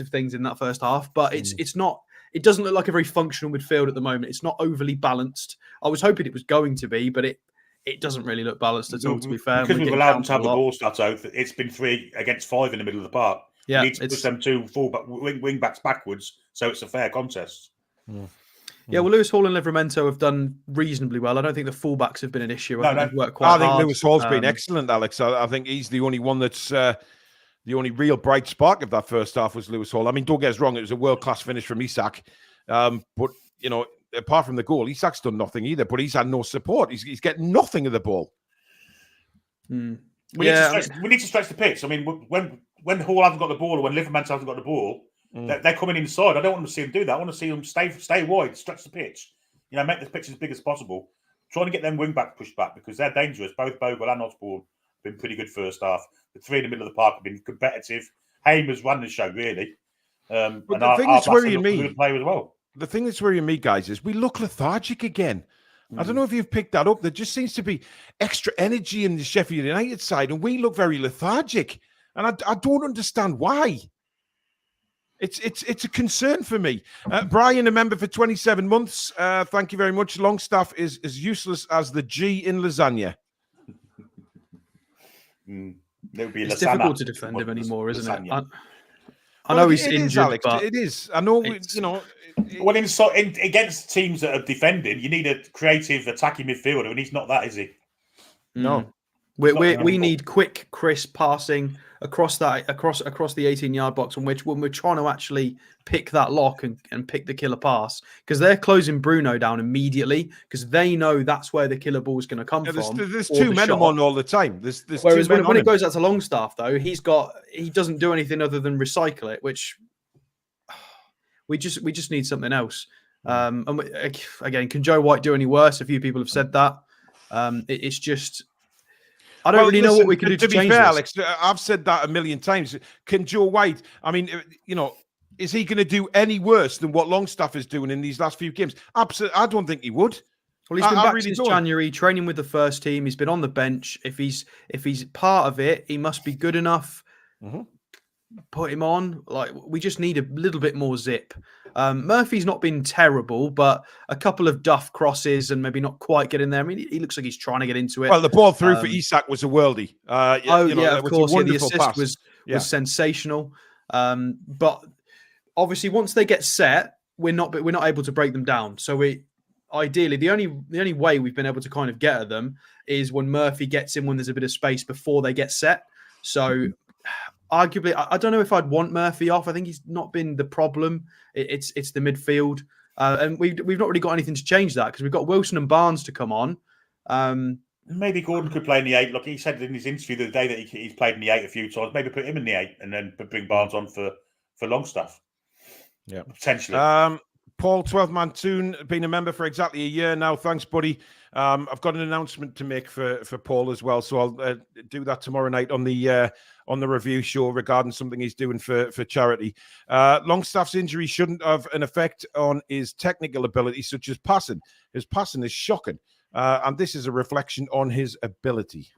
things in that first half, but it's not. It doesn't look like a very functional midfield at the moment. It's not overly balanced. I was hoping it was going to be, but it doesn't really look balanced at all, to be fair. Because we've allowed them to have the ball start out, it's been 3 against 5 in the middle of the park. Yeah, you need to push them 2 wing backs backwards, so it's a fair contest. Yeah, well, Lewis Hall and Livramento have done reasonably well. I don't think the fullbacks have been an issue. I think Lewis Hall's been excellent, Alex. I think he's the only one that's the only real bright spark of that first half was Lewis Hall. I mean, don't get us wrong, it was a world-class finish from Isak. But, apart from the goal, Isak's done nothing either, but he's had no support. He's getting nothing of the ball. We need to stretch the pitch. I mean, when Hall hasn't got the ball or when Livermore hasn't got the ball, they're coming inside. I don't want to see them do that. I want to see them stay wide, stretch the pitch. Make the pitch as big as possible. Trying to get them wing back pushed back because they're dangerous. Both Bogle and Osborne have been pretty good first half. The three in the middle of the park have been competitive. Hamer's run the show really. But the thing that's worrying me, play as well. The thing that's worrying me, guys, is we look lethargic again. I don't know if you've picked that up. There just seems to be extra energy in the Sheffield United side, and we look very lethargic. And I don't understand why. It's a concern for me. Brian, a member for 27 months. Thank you very much. Longstaff is as useless as the G in lasagna. It's difficult to defend him anymore, isn't it? I know he's injured, Alex. but it is. I know. Well, against teams that are defending, you need a creative attacking midfielder, and he's not that, is he? No. We need quick, crisp passing across the 18-yard box, when we're trying to actually pick that lock and pick the killer pass, because they're closing Bruno down immediately because they know that's where the killer ball is going to come from. There's two men on all the time. There's whereas when it goes out to Longstaff, though, he doesn't do anything other than recycle it, which we just need something else. And again, can Joe White do any worse? A few people have said that. It's just. I don't really know what we can do to change fair, this. Alex, I've said that a million times. Can Joe White, I mean, is he going to do any worse than what Longstaff is doing in these last few games? Absolutely. I don't think he would. Well, he's been back since January, training with the first team. He's been on the bench. If he's part of it, he must be good enough. Mm-hmm. Put him on. We just need a little bit more zip. Murphy's not been terrible, but a couple of duff crosses and maybe not quite getting there. I mean, he looks like he's trying to get into it. Well, the ball through for Isak was a worldie. Of course. The assist was sensational. But obviously, once they get set, we're not able to break them down. So ideally, the only way we've been able to kind of get at them is when Murphy gets in when there's a bit of space before they get set. So arguably, I don't know if I'd want Murphy off. I think he's not been the problem. It's the midfield, and we've not really got anything to change that because we've got Wilson and Barnes to come on. Maybe Gordon could play in the 8. Look, he said in his interview the other day that he's played in the 8 a few times. Maybe put him in the 8 and then bring Barnes on for Longstaff. Yeah, potentially. Paul, 12-man Toon, been a member for exactly a year now. Thanks, buddy. I've got an announcement to make for Paul as well, so I'll do that tomorrow night on the review show regarding something he's doing for charity. Longstaff's injury shouldn't have an effect on his technical ability, such as passing. His passing is shocking, and this is a reflection on his ability.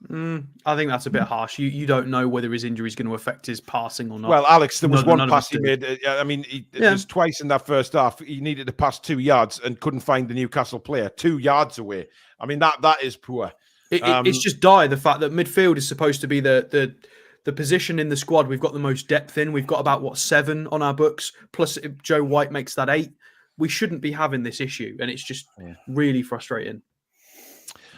I think that's a bit harsh. You don't know whether his injury is going to affect his passing or not. Well, Alex, there was one pass he made. I mean, it was twice in that first half. He needed to pass 2 yards and couldn't find the Newcastle player 2 yards away. I mean, that is poor. It's just dire the fact that midfield is supposed to be the position in the squad we've got the most depth in. We've got about 7 on our books. Plus, if Joe White makes that 8. We shouldn't be having this issue, and it's just really frustrating.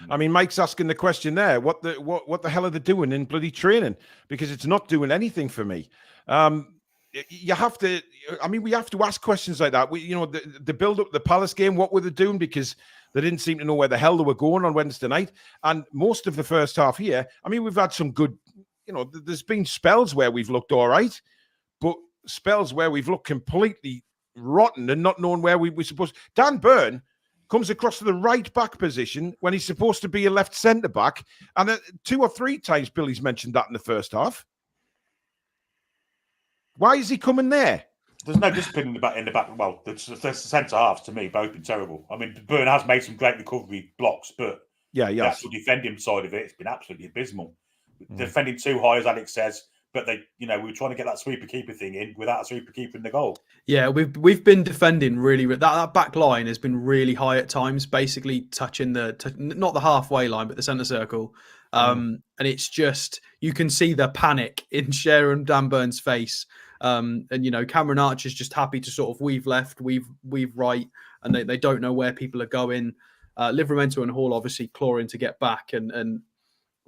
I mean, Mike's asking the question there: what the hell are they doing in bloody training? Because it's not doing anything for me. You have to. I mean, we have to ask questions like that. The build up the Palace game. What were they doing? Because they didn't seem to know where the hell they were going on Wednesday night. And most of the first half here, I mean, we've had some good. There's been spells where we've looked all right, but spells where we've looked completely rotten and not knowing where we were supposed. Dan Burn comes across to the right back position when he's supposed to be a left centre back, and 2 or 3 times Billy's mentioned that in the first half. Why is he coming there? There's no discipline in the back. Well, the centre halves to me both been terrible. I mean, Burn has made some great recovery blocks, but the actual defending side of it's been absolutely abysmal. Defending too high, as Alex says. But we were trying to get that sweeper keeper thing in without a sweeper keeper in the goal. Yeah, we've been defending really. That back line has been really high at times, basically touching not the halfway line, but the centre circle. And it's just you can see the panic in Cher and Dan Burn's face. And Cameron Archer's just happy to sort of weave left, weave right, and they don't know where people are going. Livramento and Hall obviously clawing to get back, and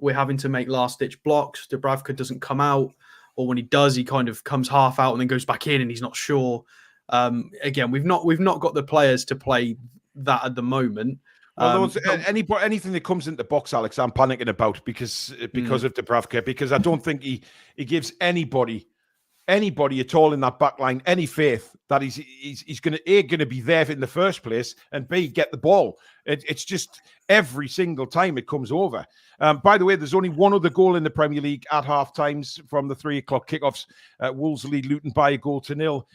we're having to make last-ditch blocks. Dubravka doesn't come out, or when he does, he kind of comes half out and then goes back in, and he's not sure. Again, we've not got the players to play that at the moment. Well, anything that comes into the box, Alex, I'm panicking about because of Dubravka, because I don't think he gives anybody at all in that back line any faith that he's going to be there in the first place, and B, get the ball. It's just every single time it comes over. By the way, there's only one other goal in the Premier League at half times from the 3 o'clock kickoffs. Wolves lead Luton by a goal to 0.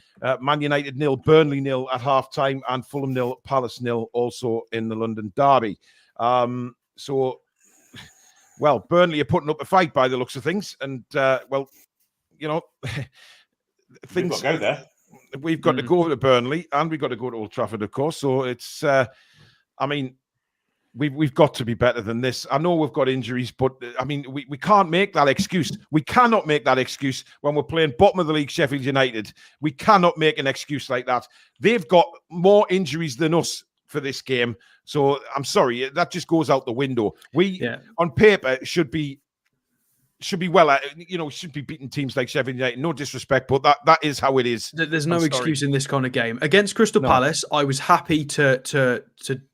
Man United 0, Burnley 0 at half time, and Fulham 0, Palace 0 also in the London derby. So, Burnley are putting up a fight by the looks of things, and We've got to go there. We've got to go to Burnley, and we've got to go to Old Trafford, of course. So it's, we've got to be better than this. I know we've got injuries, but we can't make that excuse. We cannot make that excuse when we're playing bottom of the league, Sheffield United. We cannot make an excuse like that. They've got more injuries than us for this game. So I'm sorry, that just goes out the window. On paper, should be should be beating teams like Sheffield United. No disrespect, but that is how it is. There's no excuse in this kind of game. Against Crystal Palace, I was happy to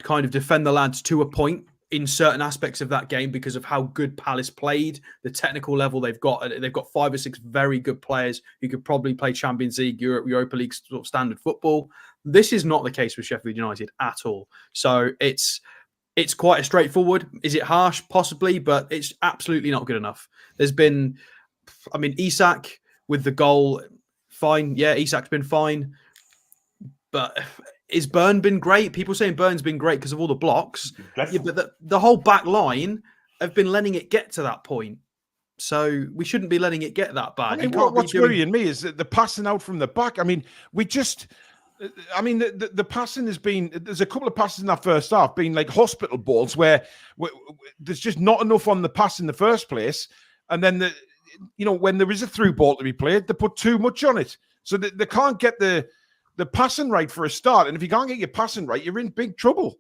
kind of defend the lads to a point in certain aspects of that game because of how good Palace played, the technical level they've got. They've got 5 or 6 very good players who could probably play Champions League, Europa League sort of standard football. This is not the case with Sheffield United at all. So it's quite straightforward. Is it harsh? Possibly, but it's absolutely not good enough. There's been, Isak with the goal, fine. Yeah, Isak's been fine. But is Burn been great? People saying Burn's been great because of all the blocks. Yeah, but the whole back line have been letting it get to that point. So we shouldn't be letting it get that bad. What's worrying me is that the passing out from the back. The passing has been, there's a couple of passes in that first half being like hospital balls where there's just not enough on the pass in the first place. And then, when there is a through ball to be played, they put too much on it. So they can't get the passing right for a start. And if you can't get your passing right, you're in big trouble.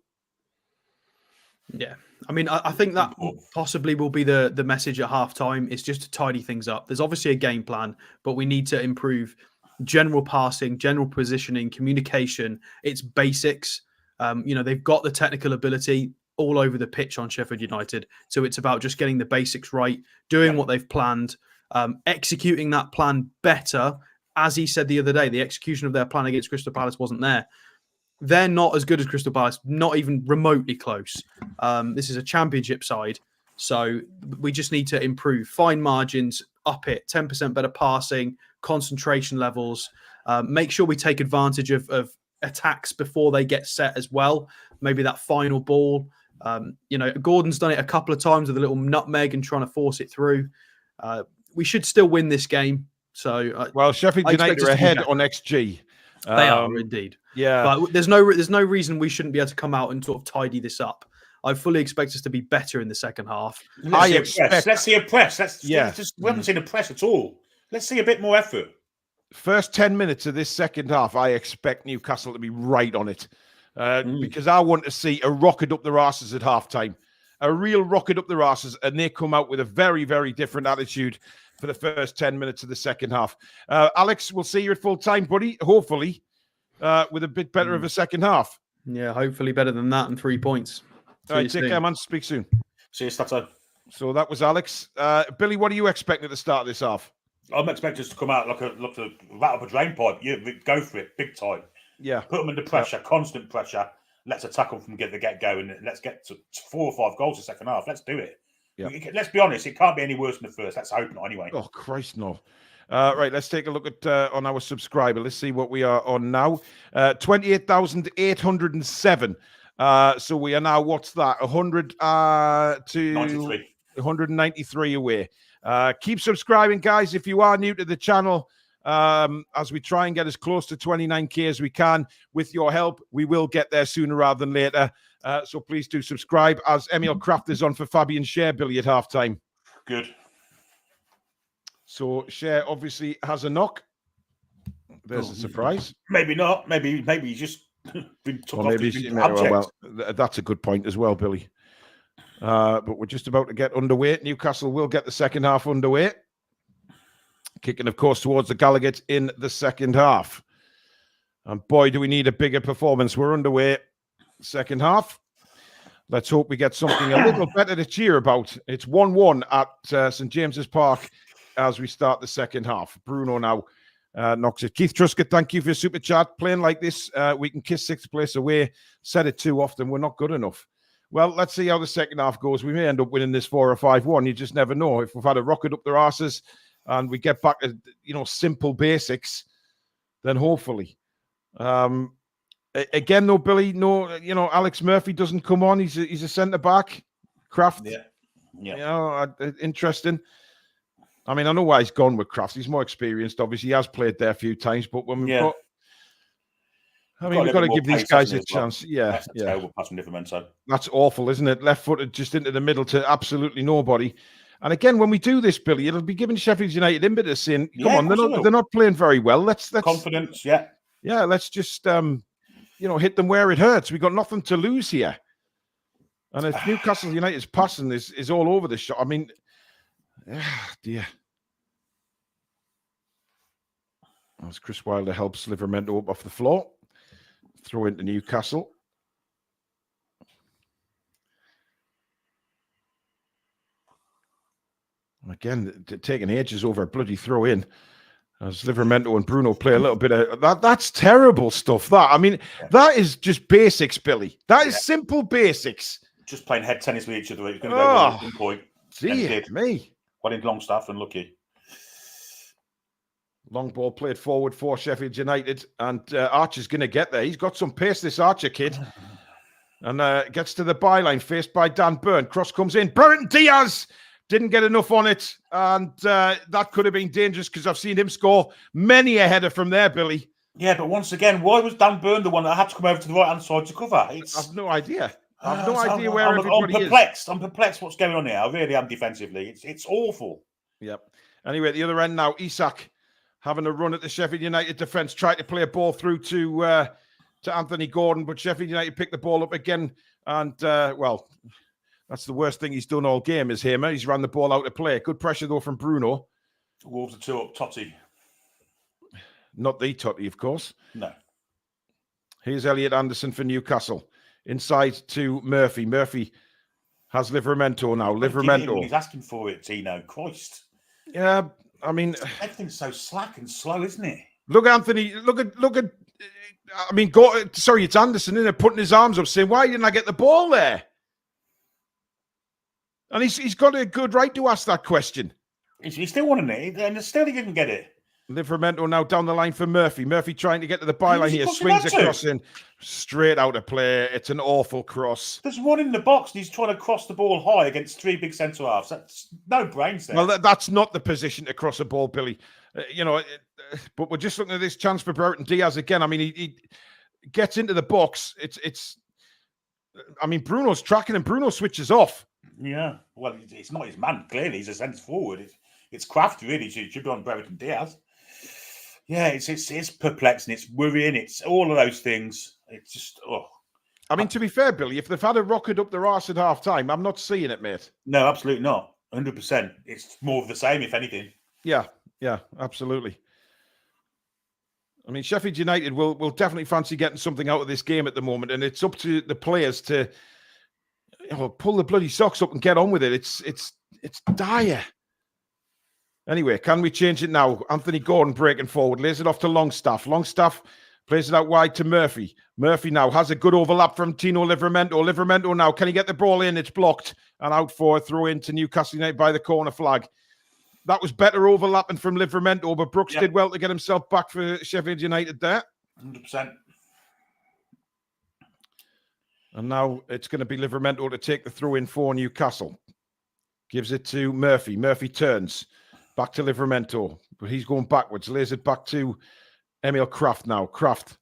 Yeah. I think that possibly will be the message at halftime, is just to tidy things up. There's obviously a game plan, but we need to improve general passing, general positioning, communication. It's basics. They've got the technical ability all over the pitch on Sheffield United. So it's about just getting the basics right, doing what they've planned, executing that plan better. As he said the other day, the execution of their plan against Crystal Palace wasn't there. They're not as good as Crystal Palace, not even remotely close. This is a championship side. So we just need to improve. Fine margins, up it, 10% better passing, concentration levels. Make sure we take advantage of attacks before they get set as well. Maybe that final ball. Gordon's done it a couple of times with a little nutmeg and trying to force it through. We should still win this game. So, Sheffield United are ahead on XG. They are indeed. Yeah, but there's no reason we shouldn't be able to come out and sort of tidy this up. I fully expect us to be better in the second half. Let's see a press. We haven't seen a press at all. Let's see a bit more effort. First 10 minutes of this second half, I expect Newcastle to be right on it. Because I want to see a rocket up their asses at halftime. A real rocket up their asses, and they come out with a very, very different attitude for the first 10 minutes of the second half. Alex, we'll see you at full time, buddy. Hopefully, with a bit better of a second half. Yeah, hopefully better than that and 3 points. All right, take care, man. Speak soon. See you, Stato. So that was Alex. Billy, what are you expecting at the start of this half? I'm expecting us to come out like a rat up a drain pipe. Yeah, go for it, big time. Yeah. Put them under pressure, constant pressure. Let's attack them from the get-go, and let's get to 4 or 5 goals in the second half. Let's do it. Yeah. Let's be honest, it can't be any worse than the first. Let's hope not, anyway. Oh, Christ, no. Right, let's take a look at on our subscriber. Let's see what we are on now. 28,807. So we are now, what's that? 100 to 93. 193 away. Keep subscribing, guys, if you are new to the channel. As we try and get as close to 29k as we can. With your help, we will get there sooner rather than later. So please do subscribe, as Emil Kraft is on for Fabian Scher, Billy, at halftime. Good. So Scher obviously has a knock. There's a surprise. Maybe not. Maybe he's just been took off. Maybe that's a good point as well, Billy. But we're just about to get underway. Newcastle will get the second half underway. Kicking, of course, towards the Gallagher in the second half. And boy, do we need a bigger performance. We're underway. Second half. let's hope we get something a little better to cheer about. It's 1-1 at St. James's Park as we start the second half. Bruno now knocks it. Keith Truscott, thank you for your super chat. Playing like this, we can kiss sixth place away. Said it too often, we're not good enough. Well, let's see how the second half goes. We may end up winning this 4 or 5-1. You just never know. If we've had a rocket up their asses and we get back to, simple basics, then hopefully. Again, though, Billy, Alex Murphy doesn't come on. He's a centre-back. Kraft. Yeah. Interesting. I mean, I know why he's gone with Kraft. He's more experienced, obviously. He has played there a few times, but when we've got... we've got to give these guys a chance. That's terrible pass from Livramento. That's awful, isn't it? Left-footed just into the middle to absolutely nobody. And again, when we do this, Billy, it'll be giving Sheffield United impetus saying, come on, they're not playing very well. Let's confidence, yeah. Yeah, let's just hit them where it hurts. We've got nothing to lose here. And if Newcastle United's passing is all over the shot, I mean, dear. As Chris Wilder helps Livramento up off the floor. Throw into Newcastle. Again, taking ages over a bloody throw in. As Livramento and Bruno play a little bit of that. That's terrible stuff. That is just basics, Billy. That is simple basics. Just playing head tennis with each other. It's going to go at one point. Dear me. Went into Longstaff and lucky. Long ball played forward for Sheffield United, and Archer's going to get there. He's got some pace, this Archer kid. And gets to the byline, faced by Dan Burn. Cross comes in. Brereton Diaz didn't get enough on it, and that could have been dangerous because I've seen him score many a header from there, Billy. Yeah, but once again, why was Dan Burn the one that had to come over to the right-hand side to cover? I've no idea. I've no idea where everybody is. I'm perplexed what's going on here. I really am defensively. It's awful. Yep. Anyway, at the other end now, Isak having a run at the Sheffield United defence, tried to play a ball through to Anthony Gordon, but Sheffield United picked the ball up again. And, that's the worst thing he's done all game is Hamer. He's ran the ball out of play. Good pressure, though, from Bruno. Wolves are 2 up. Totti. Not the Totti, of course. No. Here's Elliot Anderson for Newcastle. Inside to Murphy. Murphy has Livramento now. Livramento. He's asking for it, Tino. Christ. Yeah, I mean... Everything's so slack and slow, isn't it? Look, Anthony, look at... I mean, it's Anderson, isn't it? Putting his arms up, saying, why didn't I get the ball there? And he's got a good right to ask that question. He's still wanting it, and still he didn't get it. Livramento now down the line for Murphy. Murphy trying to get to the byline here. Swings across in. Straight out of play. It's an awful cross. There's one in the box, and he's trying to cross the ball high against 3 big centre-halves. That's no brains there. Well, that's not the position to cross a ball, Billy. But we're just looking at this chance for Brereton Diaz again. I mean, he gets into the box. Bruno's tracking and Bruno switches off. Yeah, well, it's not his man. Clearly, he's a centre forward. It's Kraft really. Should be on Brereton Diaz. Yeah, it's perplexing. It's worrying. It's all of those things. It's just to be fair, Billy, if they've had a rocket up their arse at half time, I'm not seeing it, mate. No, absolutely not. 100%. It's more of the same, if anything. Yeah, absolutely. I mean, Sheffield United will definitely fancy getting something out of this game at the moment, and it's up to the players to pull the bloody socks up and get on with it. It's dire. Anyway, can we change it now? Anthony Gordon breaking forward, lays it off to Longstaff. Longstaff plays it out wide to Murphy. Murphy now has a good overlap from Tino Livramento. Livramento now, can he get the ball in? It's blocked and out for a throw in to Newcastle United by the corner flag. That was better overlapping from Livramento, but Brooks did well to get himself back for Sheffield United there. 100%. And now it's going to be Livramento to take the throw in for Newcastle. Gives it to Murphy. Murphy turns. Back to Livramento, but he's going backwards. Lays it back to Emil Kraft now. Kraft.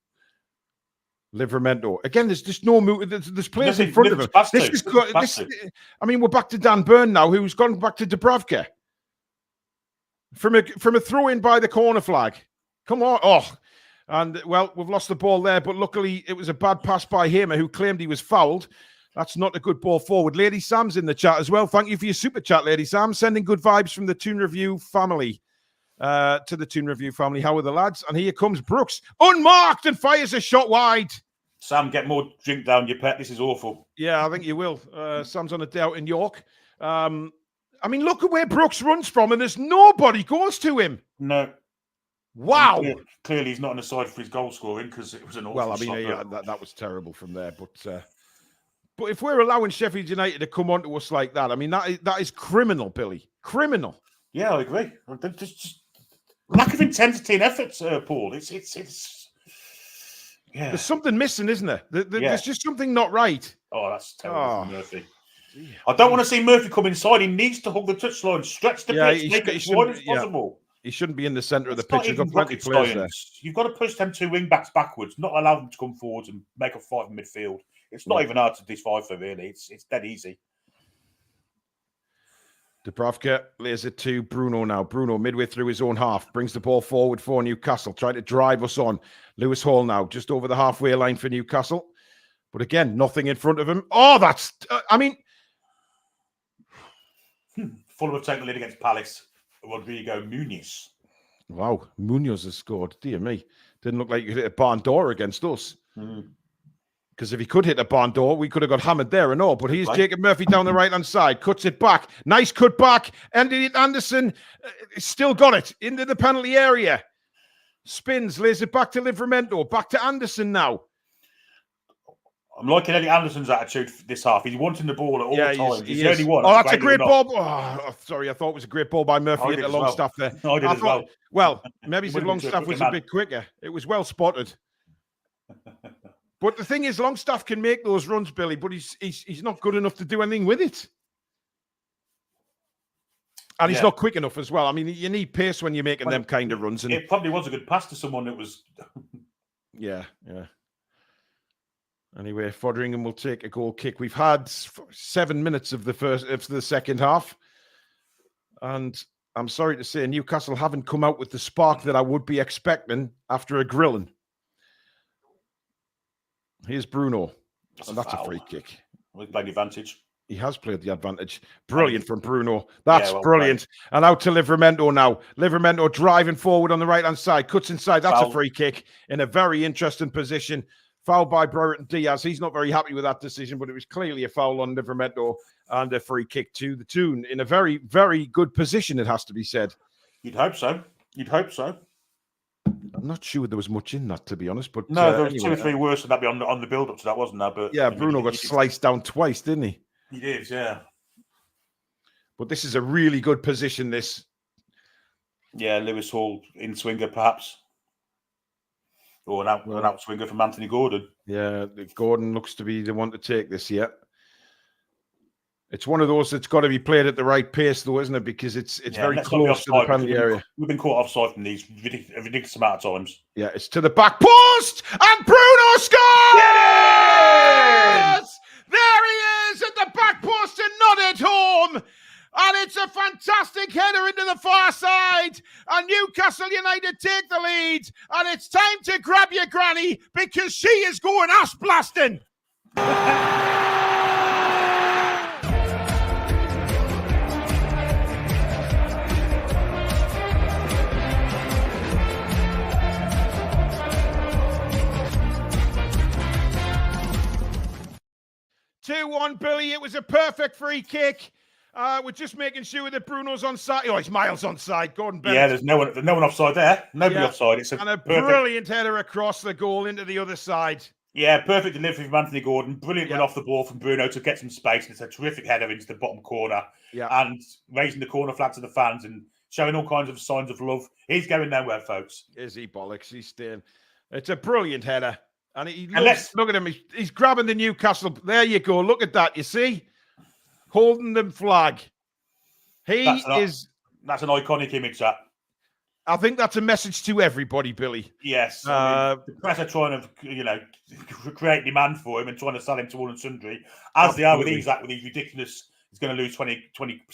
Livramento. Again, there's just no move. There's players in front of him. We're back to Dan Burn now, who's gone back to Dubravka. From a throw-in by the corner flag. Come on. And, we've lost the ball there, but luckily it was a bad pass by Hamer, who claimed he was fouled. That's not a good ball forward. Lady Sam's in the chat as well. Thank you for your super chat, Lady Sam. Sending good vibes from the Toon Review family to the Toon Review family. How are the lads? And here comes Brooks. Unmarked and fires a shot wide. Sam, get more drink down your pet. This is awful. Yeah, I think you will. Sam's on a day out in York. I mean, look at where Brooks runs from, and there's nobody goes to him. No. Wow. Clearly, he's not on the side for his goal scoring because it was an awful Well, I mean, shot, that was terrible from there. But if we're allowing Sheffield United to come onto us like that, I mean, that is criminal, Billy. Criminal. Yeah, I agree. Just lack of intensity and effort, Paul. It's yeah. There's something missing, isn't there? There's just something not right. Oh, that's terrible for Murphy. I don't want to see Murphy come inside. He needs to hug the touchline, stretch the pitch, make it as wide as possible. He shouldn't be in the centre of the pitch. You've got plenty of players there. You've got to push them 2 wing backs backwards, not allow them to come forwards and make a fight in midfield. It's not even hard to decipher, really. It's dead easy. Dubravka lays it to Bruno now. Bruno, midway through his own half, brings the ball forward for Newcastle, trying to drive us on. Lewis Hall now, just over the halfway line for Newcastle. But again, nothing in front of him. Oh, that's... I mean... Fulham have taken the lead against Palace. Rodrigo Muniz. Wow, Munoz has scored. Dear me. Didn't look like you could hit a barn door against us. Because if he could hit a barn door, we could have got hammered there and all. But here's Jacob Murphy down the right-hand side. Cuts it back. Nice cut back. Ended it. Anderson still got it into the penalty area. Spins, lays it back to Livramento. Back to Anderson now. I'm liking Eddie Anderson's attitude this half. He's wanting the ball at all times. He's the only one. Oh, that's a great ball. Oh, sorry, I thought it was a great ball by Murphy into Longstaff there. I did as well. Well, maybe the Longstaff was a bit quicker. It was well spotted. But the thing is, Longstaff can make those runs, Billy, but he's not good enough to do anything with it. And he's not quick enough as well. I mean, you need pace when you're making them kind of runs. And it probably was a good pass to someone that was... yeah. Anyway, Foderingham will take a goal kick. We've had 7 minutes of the second half. And I'm sorry to say, Newcastle haven't come out with the spark that I would be expecting after a grilling. Here's Bruno. And that's a free kick. He's played the advantage. He has played the advantage. Brilliant from Bruno. That's brilliant. And out to Livramento now. Livramento driving forward on the right-hand side. Cuts inside. That's a free kick in a very interesting position. Foul by Brereton Diaz. He's not very happy with that decision, but it was clearly a foul on Livramento and a free kick to the Toon in a very, very good position, it has to be said. You'd hope so. I'm not sure there was much in that, to be honest. But no, there was anyway, 2 or 3 worse than that on the build-up to that, wasn't there? But yeah, Bruno got sliced down twice, didn't he? He did, yeah. But this is a really good position, this. Yeah, Lewis Hall in swinger, perhaps. Or an out swinger from Anthony Gordon. Yeah, Gordon looks to be the one to take this yet. It's one of those that's got to be played at the right pace, though, isn't it? Because it's very close to the penalty area. We've been caught offside from these ridiculous amount of times. Yeah, it's to the back post, and Bruno scores! Yes! There he is at the back post and not at home. And it's a fantastic header into the far side. And Newcastle United take the lead. And it's time to grab your granny because she is going ass blasting. 2-1, Billy. It was a perfect free kick. We're just making sure that Bruno's onside. Oh, it's miles onside. Gordon Bennett. Yeah, there's no one offside there. Nobody offside. It's a brilliant header across the goal into the other side. Yeah, perfect delivery from Anthony Gordon. Brilliant run off the ball from Bruno to get some space. It's a terrific header into the bottom corner. Yeah. And raising the corner flag to the fans and showing all kinds of signs of love. He's going nowhere, folks. Is he, bollocks? He's staying. It's a brilliant header. And look at him. He's grabbing the Newcastle. There you go. Look at that. You see? Holding the flag. That's an iconic image, that. I think that's a message to everybody, Billy. Yes. I mean, the press are trying to, create demand for him and trying to sell him to all and sundry, as they are with these ridiculous. He's going to lose 20%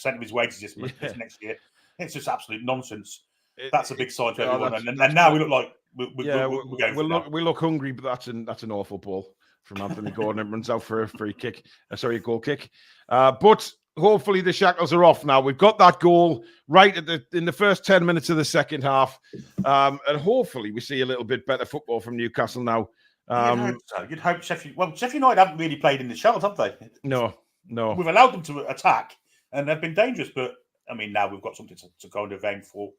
of his wages this next year. It's just absolute nonsense. That's a big sign to everyone. And now we look like we look hungry, but that's an awful ball from Anthony Gordon. It runs out for a goal kick. But hopefully the shackles are off now. We've got that goal right in the first 10 minutes of the second half. And hopefully we see a little bit better football from Newcastle now. You'd hope Sheffield. Well, Sheffield United haven't really played in the shells, have they? No. We've allowed them to attack, and they've been dangerous. But I mean, now we've got something to go and aim for.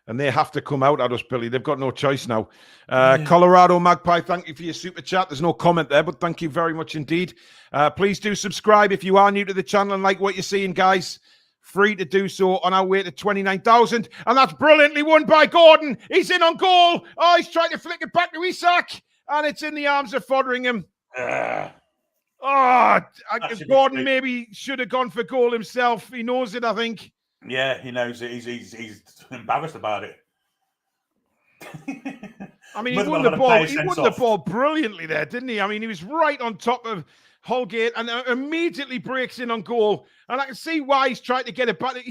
And they have to come out at us, Billy. They've got no choice now. Colorado Magpie, thank you for your super chat. There's no comment there, but thank you very much indeed. Please do subscribe if you are new to the channel and like what you're seeing, guys. Free to do so on our way to 29,000. And that's brilliantly won by Gordon. He's in on goal. Oh, he's trying to flick it back to Isak. And it's in the arms of Fotheringham. Gordon maybe should have gone for goal himself. He knows it, I think. Yeah, he knows it. He's embarrassed about it. I mean, he won the ball. He won the ball brilliantly there, didn't he? I mean, he was right on top of Holgate and immediately breaks in on goal. And I can see why he's trying to get it back. I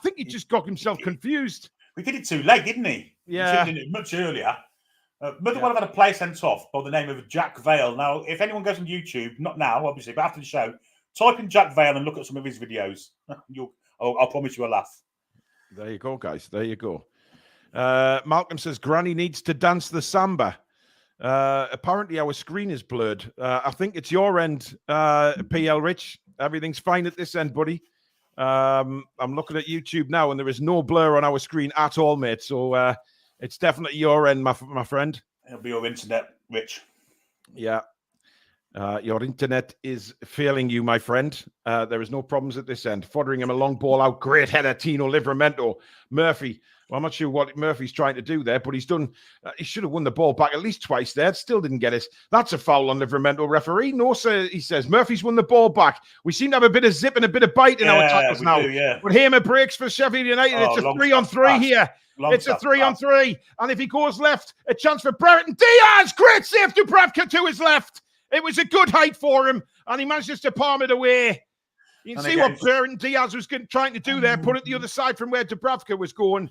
think he just got himself confused. We did it too late, didn't he? Yeah. He should have done it much earlier. Motherwell have had a play sent off by the name of Jack Vale. Now, if anyone goes on YouTube, not now, obviously, but after the show, type in Jack Vale and look at some of his videos. I'll promise you a laugh. There you go, guys. There you go. Malcolm says, Granny needs to dance the samba. Apparently, our screen is blurred. I think it's your end, PL Rich. Everything's fine at this end, buddy. I'm looking at YouTube now, and there is no blur on our screen at all, mate. So it's definitely your end, my friend. It'll be your internet, Rich. Yeah. Your internet is failing you, my friend. There is no problems at this end. Fotheringham a long ball out. Great header, Tino Livramento. Murphy. Well, I'm not sure what Murphy's trying to do there, but he's done. He should have won the ball back at least twice there. Still didn't get it. That's a foul on Livramento, referee. No, sir, he says. Murphy's won the ball back. We seem to have a bit of zip and a bit of bite in our tackles now. But Hamer breaks for Sheffield United. It's a 3-on-3 here. It's a 3-on-3. And if he goes left, a chance for Brereton. Diaz! Great save to Dubravka to his left. It was a good height for him, and he manages to palm it away. You can see what Brereton Diaz was trying to do there, put it the other side from where Dubravka was going.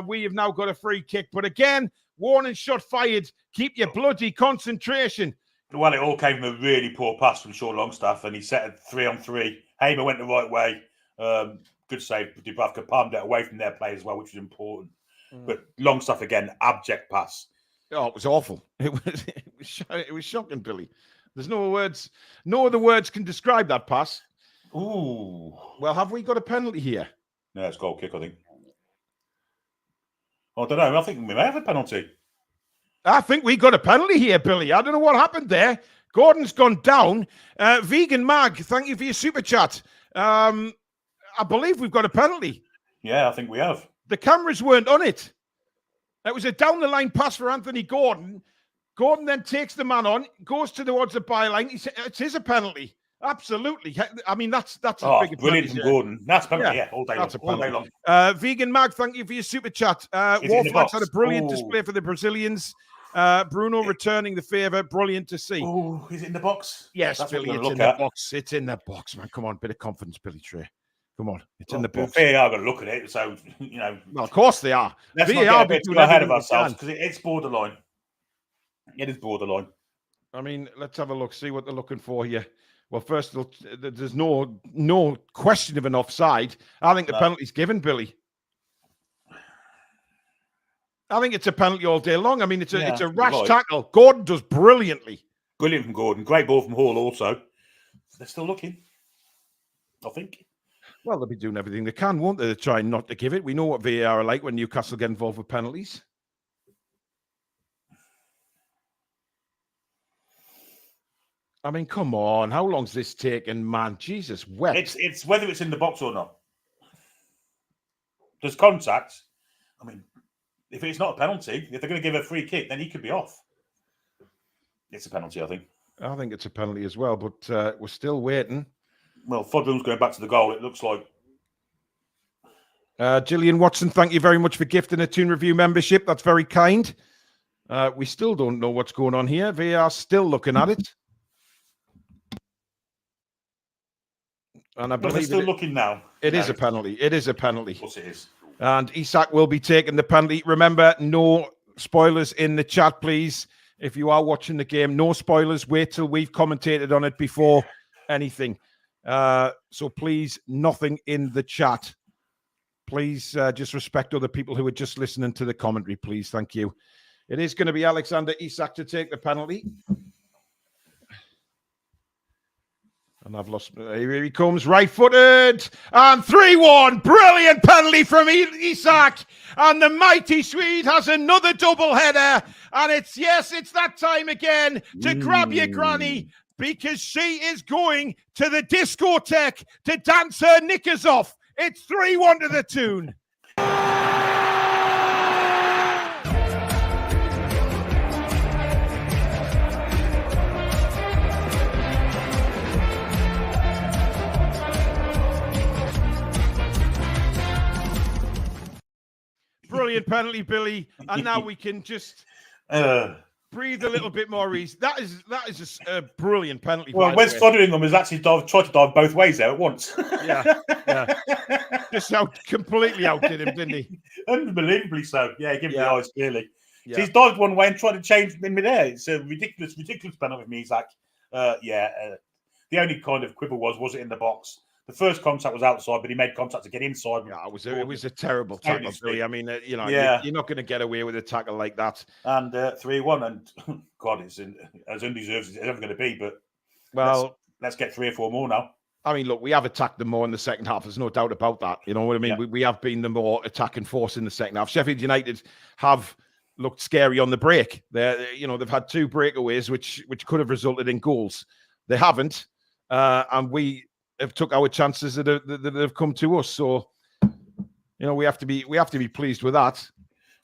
We have now got a free kick. But again, warning shot fired. Keep your bloody concentration. Well, it all came from a really poor pass from Sean Longstaff, and he set a 3-on-3. Hamer went the right way. Good save. Dubravka palmed it away from their play as well, which was important. But Longstaff, again, abject pass. Oh, it was awful. It was shocking, Billy. There's no words. No other words can describe that pass. Ooh. Well, have we got a penalty here? No, it's goal kick, I think. I don't know. I think we may have a penalty. I think we got a penalty here, Billy. I don't know what happened there. Gordon's gone down. Vegan Mag, thank you for your super chat. I believe we've got a penalty. Yeah, I think we have. The cameras weren't on it. It was a down-the-line pass for Anthony Gordon. Gordon then takes the man on, goes towards the byline. It is a penalty. Absolutely. I mean, that's a big brilliant from Gordon. That's penalty, all day long. Vegan Mag, thank you for your super chat. Wolfmax had a brilliant display for the Brazilians. Bruno returning the favour. Brilliant to see. Oh, is it in the box? Yes, that's Billy, it's in the box. It's in the box, man. Come on, bit of confidence, Billy Trey. Come on, it's in the box. VAR are going to look at it, so, you know. Well, of course they are. Let's not get ahead of ourselves, because it's borderline. It is borderline. I mean, let's have a look, see what they're looking for here. Well, first, there's no question of an offside. I think the penalty's given, Billy. I think it's a penalty all day long. I mean, it's a rash tackle. Gordon does brilliantly. Brilliant from Gordon. Great ball from Hall also. They're still looking, I think. Well, they'll be doing everything they can, won't they? They're trying not to give it. We know what VAR are like when Newcastle get involved with penalties. I mean, come on. How long's this taking, man? Jesus, wet. It's whether it's in the box or not. There's contact. I mean, if it's not a penalty, if they're going to give a free kick, then he could be off. It's a penalty, I think. I think it's a penalty as well, but we're still waiting. Well, Fodlum's going back to the goal, it looks like. Gillian Watson, thank you very much for gifting a Toon Review membership. That's very kind. We still don't know what's going on here. They are still looking at it. And I believe they're still looking now. It is a penalty. It is a penalty. Of course it is. And Isak will be taking the penalty. Remember, no spoilers in the chat, please. If you are watching the game, no spoilers. Wait till we've commentated on it before anything. So please, nothing in the chat. Please just respect other people who are just listening to the commentary, please. Thank you. It is going to be Alexander Isak to take the penalty. And I've lost. Here he comes, right-footed, and 3-1. Brilliant penalty from Isak, and the mighty Swede has another double header. And it's that time again to grab your granny, because she is going to the discotheque to dance her knickers off. It's 3-1 to the Toon. Brilliant penalty, Billy, and now we can just breathe a little bit more easy. That is a brilliant penalty. Well, Wes Fotheringham has actually tried to dive both ways there at once. Yeah. Just completely outdid him, didn't he? Unbelievably so. Yeah, he gave him the eyes clearly. Yeah. So he's dived one way and tried to change in midair. It's a ridiculous penalty from Isak. The only kind of quibble was it in the box? The first contact was outside, but he made contact to get inside. Yeah, it was a terrible tackle, Billy. I mean, you're not going to get away with a tackle like that. And 3-1, and God, it's as undeserved as it's ever going to be. But let's get 3 or 4 more now. I mean, look, we have attacked them more in the second half. There's no doubt about that. You know what I mean? Yeah. We have been the more attacking force in the second half. Sheffield United have looked scary on the break. They've had 2 breakaways which could have resulted in goals. They haven't, and we have took our chances that have come to us. So, we have to be pleased with that.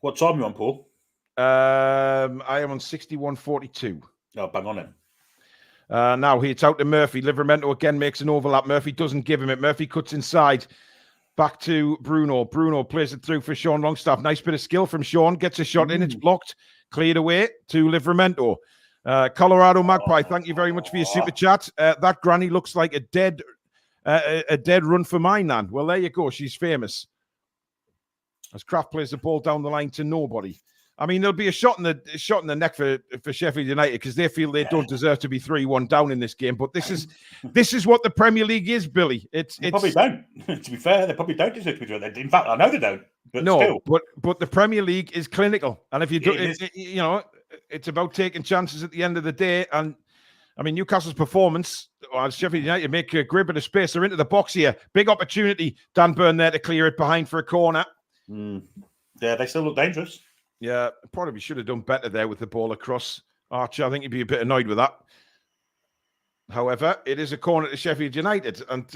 What time are you on, Paul? I am on 61:42. Oh, bang on him. Now it's out to Murphy. Livramento again makes an overlap. Murphy doesn't give him it. Murphy cuts inside. Back to Bruno. Bruno plays it through for Sean Longstaff. Nice bit of skill from Sean. Gets a shot in. It's blocked. Cleared away to Livramento. Colorado Magpie, thank you very much for your super chat. That granny looks like a dead run for mine, Nan. Well, there you go. She's famous. As Kraft plays the ball down the line to nobody. I mean, there'll be a shot in the neck for Sheffield United because they feel they don't deserve to be 3-1 down in this game. But this is what the Premier League is, Billy. They probably don't. To be fair, they probably don't deserve to be doing that. In fact, I know they don't. But no, still. but the Premier League is clinical, and if you do, it's about taking chances at the end of the day. And I mean, Newcastle's performance, as Sheffield United make a great bit of space. They're into the box here. Big opportunity. Dan Burn there to clear it behind for a corner. Yeah, they still look dangerous. Yeah, probably should have done better there with the ball across. Archer, I think you'd be a bit annoyed with that. However, it is a corner to Sheffield United. And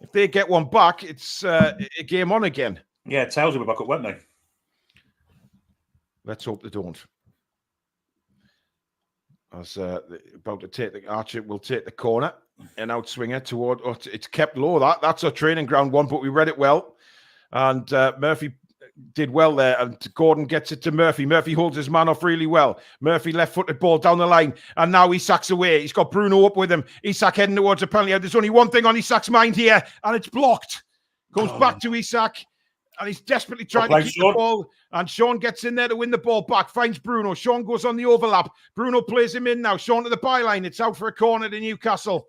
if they get one back, it's a game on again. Yeah, Tails will be back up, won't they? Let's hope they don't. As about to take the Archer will take the corner, an outswinger toward. It's kept low. That's our training ground one, but we read it well, and Murphy did well there. And Gordon gets it to Murphy. Murphy holds his man off really well. Murphy left-footed ball down the line, and now Isak's away. He's got Bruno up with him. Isak heading towards a penalty. There's only one thing on Isak's mind here, and it's blocked. Goes back to Isak. And he's desperately trying to keep the ball. And Sean gets in there to win the ball back. Finds Bruno. Sean goes on the overlap. Bruno plays him in now. Sean to the byline. It's out for a corner to Newcastle.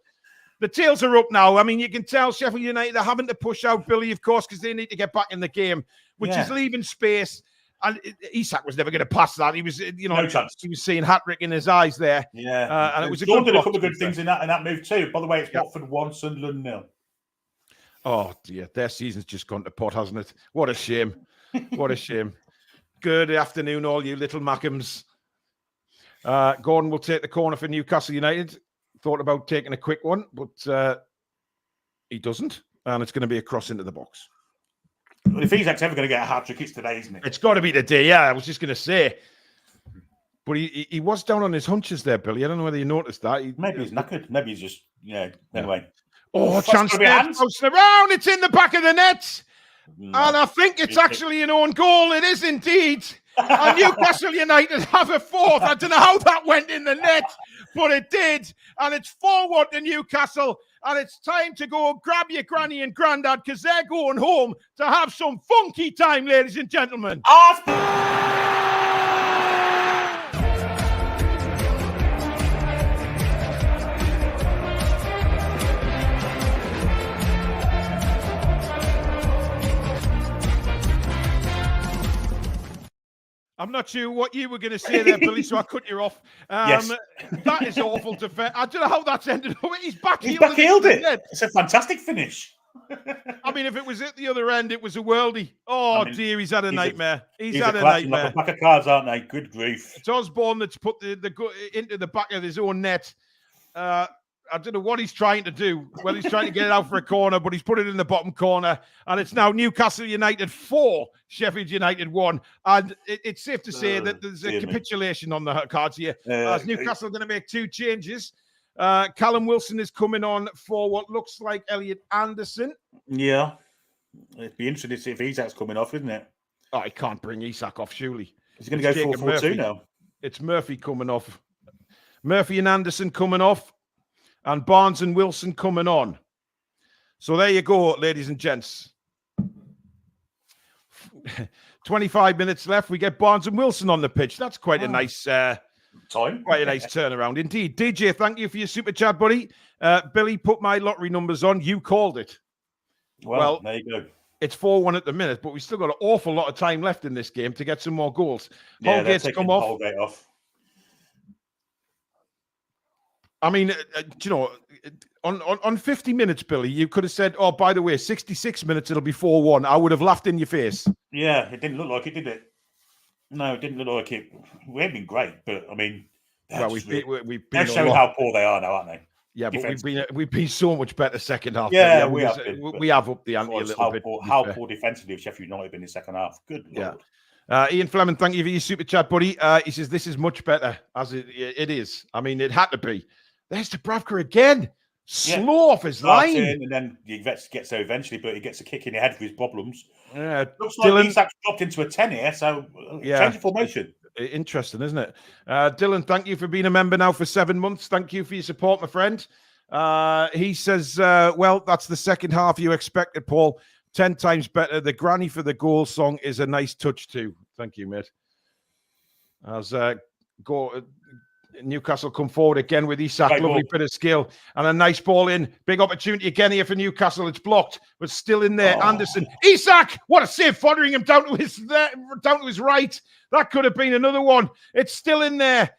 The tails are up now. I mean, you can tell Sheffield United are having to push out Billy, of course, because they need to get back in the game, which is leaving space. And Isak was never going to pass that. He was, no chance. He was seeing hat-trick in his eyes there. Yeah. And it was a Sean good did a couple of good things in that move too. By the way, it's Watford 1, Sunderland 0. Oh, dear. Their season's just gone to pot, hasn't it? What a shame. What a shame. Good afternoon, all you little Mackhams. Gordon will take the corner for Newcastle United. Thought about taking a quick one, but he doesn't. And it's going to be a cross into the box. Well, if Isak's ever going to get a hat-trick, it's today, isn't it? It's got to be today, yeah. I was just going to say. But he was down on his hunches there, Billy. I don't know whether you noticed that. Maybe he's knackered. Maybe he's just, anyway. Oh, chance there. Bouncing around. It's in the back of the net. And I think it's actually an own goal. It is indeed. And Newcastle United have a fourth. I don't know how that went in the net, but it did. And it's 4-1 to Newcastle. And it's time to go grab your granny and granddad because they're going home to have some funky time, ladies and gentlemen. I'm not sure what you were going to say there, Billy, so I cut you off. Yes. That is awful to fair. I don't know how that's ended up. He's He's backheeled it. Net. It's a fantastic finish. I mean, if it was at the other end, it was a worldie. Oh, dear, he's had a nightmare. He's had a nightmare. Like a pack of cards, aren't they? Good grief. It's Osborne that's put the into the back of his own net. I don't know what he's trying to do. Well, he's trying to get it out for a corner, but he's put it in the bottom corner. And it's now Newcastle United 4, Sheffield United 1. And it's safe to say that there's a capitulation on the cards here. As Newcastle are going to make 2 changes. Callum Wilson is coming on for what looks like Elliot Anderson. Yeah. It'd be interesting to see if Isak's coming off, isn't it? Oh, he can't bring Isak off, surely. He's going to go 4-4-2 now. It's Murphy coming off. Murphy and Anderson coming off. And Barnes and Wilson coming on. So there you go, ladies and gents. 25 minutes left. We get Barnes and Wilson on the pitch. That's quite a nice time. Quite a nice turnaround indeed. DJ, thank you for your super chat, buddy. Billy, put my lottery numbers on. You called it. Well, there you go. It's 4-1 at the minute, but we've still got an awful lot of time left in this game to get some more goals. Yeah, Holgate's come off. Holgate off. I mean, you know, on 50 minutes, Billy, you could have said, oh, by the way, 66 minutes, it'll be 4-1. I would have laughed in your face. Yeah, it didn't look like it, did it? No, it didn't look like it. We haven't been great, but I mean, well, we've been they're showing how poor they are now, aren't they? Yeah, but we've been so much better second half. Yeah, we have upped the ante a little bit. How poor defensively have Sheffield United been in the second half? Good Lord. Yeah. Ian Fleming, thank you for your super chat, buddy. He says this is much better, as it is. I mean, it had to be. There's Dubravka again. Slow off his line. And then he gets there eventually, but he gets a kick in the head for his problems. Yeah, looks like Isak's dropped into a 10 here, so change of formation. Interesting, isn't it? Dylan, thank you for being a member now for 7 months. Thank you for your support, my friend. He says, well, that's the second half you expected, Paul. 10 times better. The Granny for the Goal song is a nice touch too. Thank you, mate. As Newcastle come forward again with Isak. Lovely bit of skill and a nice ball in. Big opportunity again here for Newcastle. It's blocked, but still in there. Anderson. Isak! What a save, foddering him down to his right. That could have been another one. It's still in there.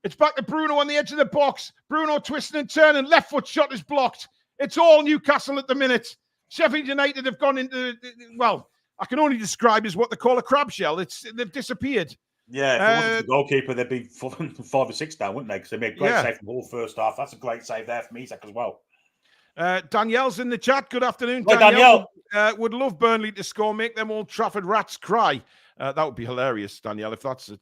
It's back to Bruno on the edge of the box. Bruno twisting and turning. Left foot shot is blocked. It's all Newcastle at the minute. Sheffield United have gone into, well, I can only describe as what they call a crab shell. They've disappeared. Yeah, if it wasn't the goalkeeper, they'd be 5 or 6 down, wouldn't they? Because they made a great save from the whole first half. That's a great save there from Isak as well. Danielle's in the chat. Good afternoon, Danielle. Would love Burnley to score, make them Old Trafford rats cry. That would be hilarious, Danielle, if that's it.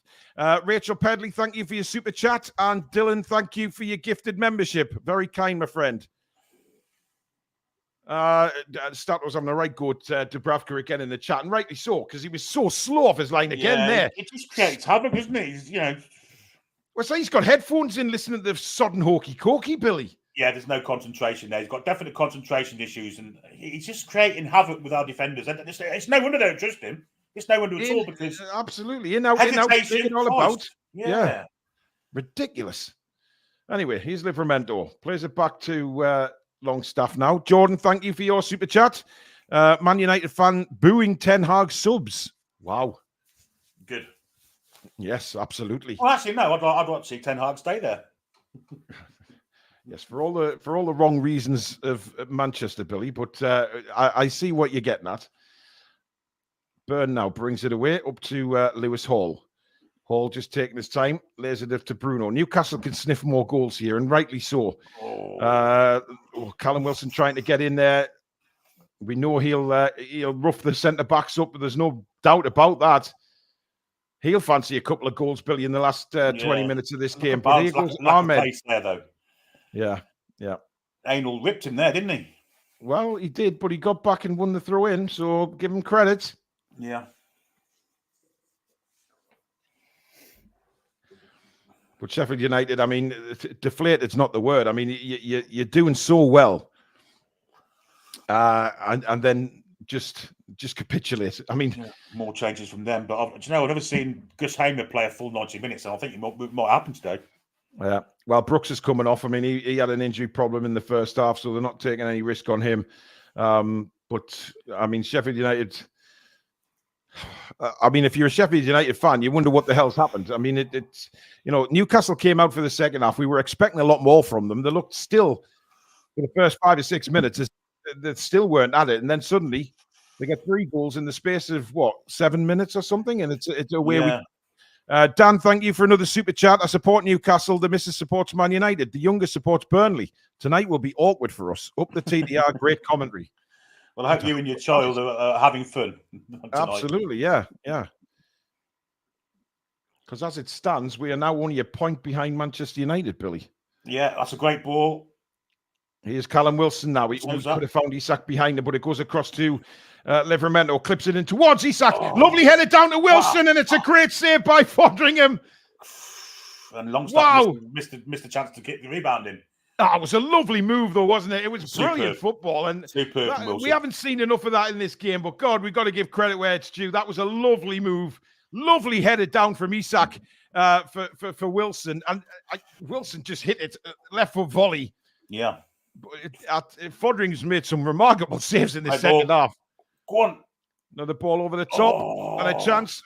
Rachel Pedley, thank you for your super chat. And Dylan, thank you for your gifted membership. Very kind, my friend. Stat was having a right go at Dubravka again in the chat, and rightly so, because he was so slow off his line again there. It just creates havoc, doesn't it? Well, so he's got headphones in listening to the sodden hokey-cokey, Billy. Yeah, there's no concentration there. He's got definite concentration issues, and he's just creating havoc with our defenders. And it's no wonder they don't trust him. It's no wonder at all, because absolutely in out all about. Yeah. Ridiculous. Anyway, here's Livramento. Plays it back to Longstaff now. Jordan, thank you for your super chat. Man United fan booing Ten Hag subs. Wow. Good. Yes, absolutely. Well, actually, no. I'd like to see Ten Hag stay there. Yes, for all the wrong reasons of Manchester, Billy. But I see what you're getting at. Burn now brings it away up to Lewis Hall. Hall just taking his time, lays it up to Bruno. Newcastle can sniff more goals here, and rightly so. Callum Wilson trying to get in there. We know he'll rough the centre backs up, but there's no doubt about that. He'll fancy a couple of goals, Billy, in the last 20 minutes of this game. But here goes Ahmed. There, though. Yeah. Anal ripped him there, didn't he? Well, he did, but he got back and won the throw in, so give him credit. Yeah. But Sheffield United, I mean, deflated's not the word. I mean, you're doing so well, and then just capitulate. I mean, more changes from them. But I've never seen Gus Hamer play a full 90 minutes, and I think it might happen today. Yeah. Well, Brooks is coming off. I mean, he had an injury problem in the first half, so they're not taking any risk on him. But I mean, Sheffield United. I mean, if you're a Sheffield United fan, you wonder what the hell's happened. I mean, it's Newcastle came out for the second half. We were expecting a lot more from them. They looked still for the first 5 or 6 minutes. They still weren't at it, and then suddenly they get 3 goals in the space of 7 minutes or something, and it's a way we. Dan, thank you for another super chat. I support Newcastle. The missus supports Man United. The youngest supports Burnley. Tonight will be awkward for us. Up the TDR, great commentary. Well, I hope you and your child are having fun tonight. Absolutely, yeah. Because as it stands, we are now only a point behind Manchester United, Billy. Yeah, that's a great ball. Here's Callum Wilson now. We could have found Isak behind him, but it goes across to Livramento, clips it in towards Isak. Lovely headed down to Wilson, and it's a great save by Fodringham. And Longstaff missed the chance to get the rebound in. It was a lovely move, though, wasn't it? It was brilliant football, and we haven't seen enough of that in this game. But God, we've got to give credit where it's due. That was a lovely move, lovely headed down from Isak for Wilson, and Wilson just hit it left foot volley. Yeah. Fodringham's made some remarkable saves in the second half. Go on. Another ball over the top and a chance.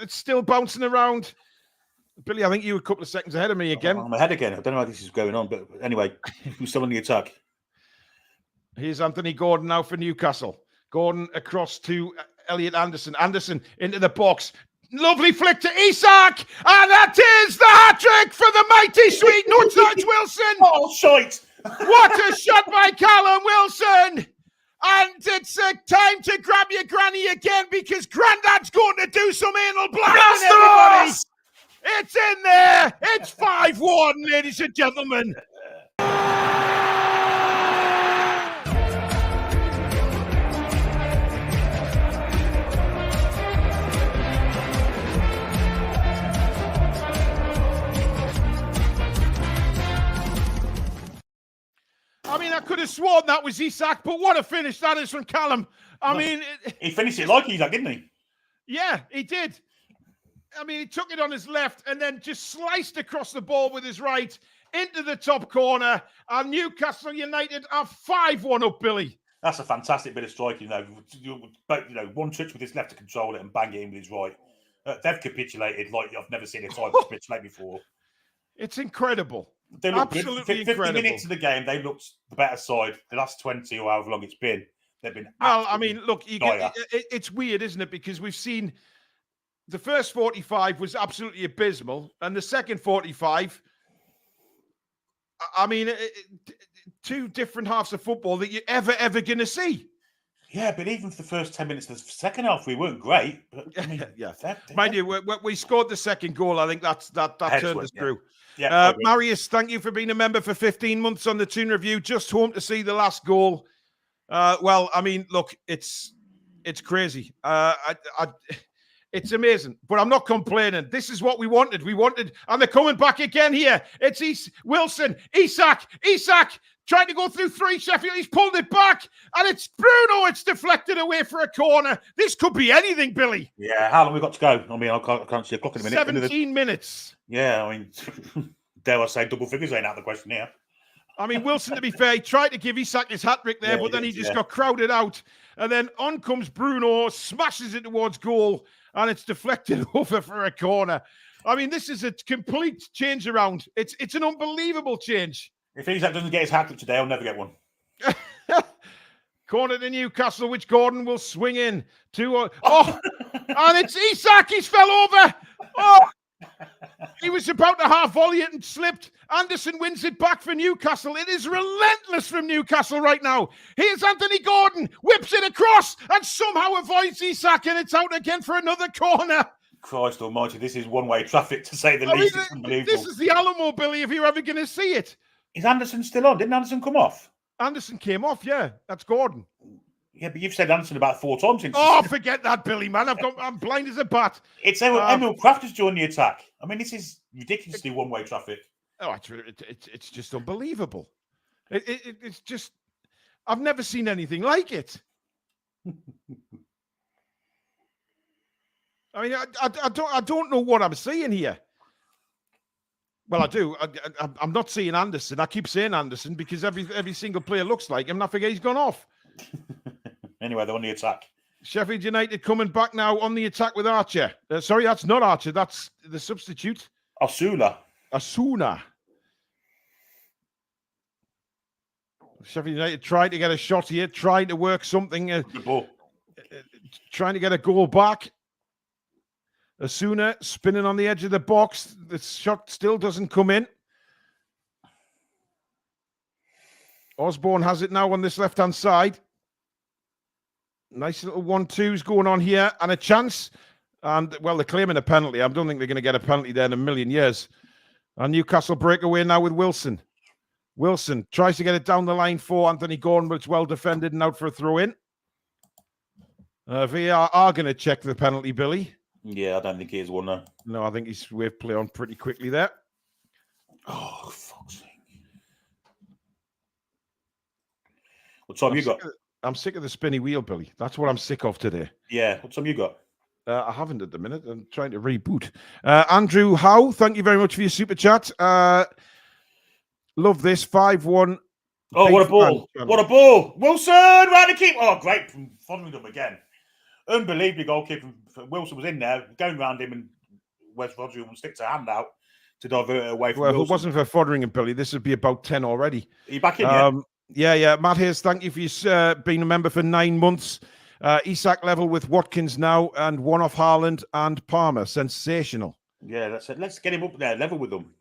It's still bouncing around. Billy, I think you were a couple of seconds ahead of me again. I'm ahead again. I don't know how this is going on, but anyway, we're still on the attack. Here's Anthony Gordon now for Newcastle. Gordon across to Elliot Anderson. Anderson into the box. Lovely flick to Isak, and that is the hat-trick for the mighty sweet. No, it's not. It's Wilson. Oh, shite. What a shot by Callum Wilson. And it's time to grab your granny again, because Grandad's going to do some anal blasting, everybody. It's in there. It's 5-1, ladies and gentlemen. I mean, I could have sworn that was Isak, but what a finish that is from Callum. He finished it like Isak, didn't he? Yeah, he did. I mean, he took it on his left and then just sliced across the ball with his right into the top corner. And Newcastle United are 5-1 up, Billy. That's a fantastic bit of striking, though. One touch with his left to control it and bang it in with his right. They've capitulated like I've never seen a side capitulate before. It's incredible. They look absolutely good. 50 incredible. Minutes of the game, they looked the better side. The last 20 or however long it's been, they've been. Well, I mean, look, it's weird, isn't it? Because we've seen the first 45 was absolutely abysmal, and the second 45, I mean, 2 different halves of football that you're ever going to see. Yeah, but even for the first 10 minutes of the second half, we weren't great. But, I mean, Mind you, we scored the second goal. I think that turned us through. Yeah, Marius, thank you for being a member for 15 months on the Toon Review. Just home to see the last goal. Well, I mean, look, it's crazy. It's amazing, but I'm not complaining. This is what we wanted. And they're coming back again here. It's Wilson, Isak trying to go through 3. Sheffield, he's pulled it back, and it's Bruno. It's deflected away for a corner. This could be anything, Billy. Yeah, how long we got to go? I mean, I can't see a clock in a minute. 17 minutes. Yeah, I mean, dare I say double figures ain't out of the question here. I mean, Wilson, to be fair, he tried to give Isak his hat-trick there, but then he just got crowded out. And then on comes Bruno, smashes it towards goal, and it's deflected over for a corner. I mean, this is a complete change around. It's an unbelievable change. If Isak doesn't get his hat-trick today, I'll never get one. Corner to Newcastle, which Gordon will swing in to. And it's Isak. He's fell over. He was about to half volley it and slipped. Anderson wins it back for Newcastle. It is relentless from Newcastle right now. Here's Anthony Gordon, whips it across and somehow avoids Isak, and it's out again for another corner. Christ almighty, this is one-way traffic, to say the least. It's unbelievable. This is the Alamo, Billy, if you're ever going to see it. Is Anderson still on? Didn't Anderson come off? Anderson came off, yeah. That's Gordon. Yeah, but you've said Anderson about 4 times since. Oh, forget that, Billy, man. I'm blind as a bat. It's Emil Kraft has joined the attack. I mean, this is ridiculously one-way traffic. Oh, it's just unbelievable. It's just, I've never seen anything like it. I mean, I don't know what I'm seeing here. Well, I do. I'm not seeing Anderson. I keep saying Anderson because every single player looks like him. And I forget he's gone off. Anyway, they're on the attack. Sheffield United coming back now on the attack with Archer. Sorry, that's not Archer. That's the substitute. Asuna. Sheffield United trying to get a shot here, trying to work something. Good ball. Trying to get a goal back. Asuna spinning on the edge of the box. The shot still doesn't come in. Osborne has it now on this left-hand side. Nice little 1-2s going on here, and a chance. And, well, they're claiming a penalty. I don't think they're going to get a penalty there in a million years. And Newcastle breakaway now with Wilson. Wilson tries to get it down the line for Anthony Gordon, but it's well defended and out for a throw-in. VAR are going to check the penalty, Billy. Yeah, I don't think he is one, no. No, I think he's waved play on pretty quickly there. Oh, fuck's sake. What time you got? I'm sick of the spinny wheel, Billy. That's what I'm sick of today. Yeah, what time you got? I haven't at the minute. I'm trying to reboot. Andrew Howe, thank you very much for your super chat. Love this. 5-1. Oh, what a ball. What a ball. Wilson, round the keep. Oh, great from Fotheringham again. Unbelievably goalkeeper. Wilson was in there, going round him, and Wes Fotheringham sticks a hand out to divert it away from Wilson. If it wasn't for Fotheringham, Billy, this would be about 10 already. Are you back in yet? Yeah. Matt Hayes, thank you for being a member for 9 months. Isak level with Watkins now, and one off Haaland and Palmer. Sensational. Yeah, that's it. Let's get him up there, level with them.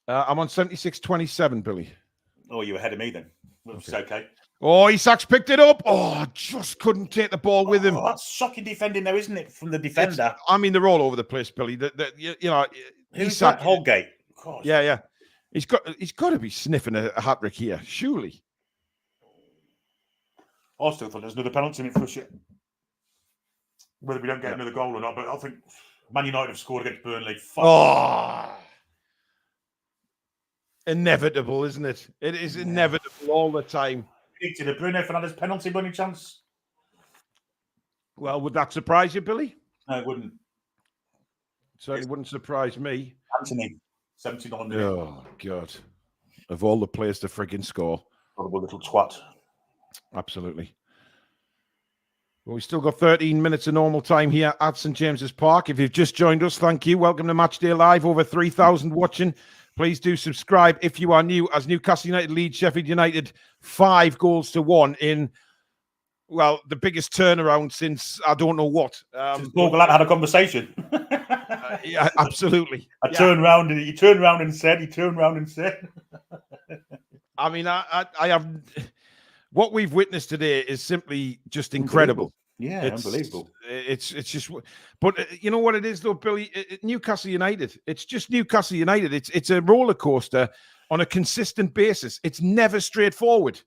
I'm on 76-27, Billy. Oh, you're ahead of me then. It's okay. Oh, Isak's picked it up. Oh, just couldn't take the ball with him. That's shocking defending, though, isn't it, from the defender? They're all over the place, Billy. Who's Isak, that? Holgate. Gosh. Yeah. He's got to be sniffing a hat trick here, surely. I still thought there's another penalty in it for us yet. Whether we don't get another goal or not, but I think Man United have scored against Burnley. Inevitable, isn't it? It is inevitable all the time. Did a Bruno Fernandes penalty by any chance? Well, would that surprise you, Billy? No, it wouldn't. Certainly wouldn't surprise me. Anthony, 79 minutes. Oh, God. Of all the players to frigging score. Horrible little twat. Absolutely. Well, we've still got 13 minutes of normal time here at St. James's Park. If you've just joined us, thank you. Welcome to Matchday Live. Over 3,000 watching. Please do subscribe if you are new, as Newcastle United lead Sheffield United 5-1 in, well, the biggest turnaround since I don't know what. Since Borgalat had a conversation. Yeah, absolutely. He turned round and said. I mean, I have... What we've witnessed today is simply just incredible. Yeah, unbelievable. It's just, but you know what it is though, Billy? Newcastle United. It's just Newcastle United. It's a roller coaster on a consistent basis. It's never straightforward.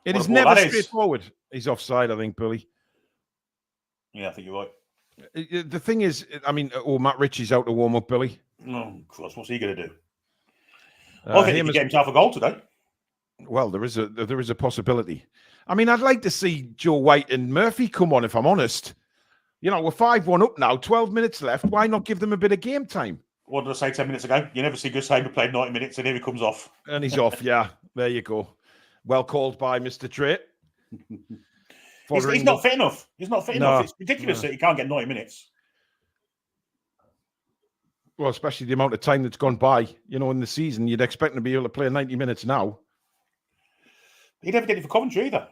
It is never straightforward. He's offside, I think, Billy. Yeah, I think you're right. The thing is, I mean, Matt Ritchie's out to warm up, Billy. Oh, Christ, what's he going to do? I think he can get himself a goal today. Well, there is a possibility. I mean, I'd like to see Joe White and Murphy come on, if I'm honest. You know, we're 5-1 up now, 12 minutes left. Why not give them a bit of game time? What did I say 10 minutes ago? You never see Gus Hamer play 90 minutes, and here he comes off. And he's off, yeah. There you go. Well called by Mr. Trait. He's not fit enough. He's not fit enough. It's ridiculous that he can't get 90 minutes. Well, especially the amount of time that's gone by. You know, in the season, you'd expect him to be able to play 90 minutes now. He never did it for Coventry either.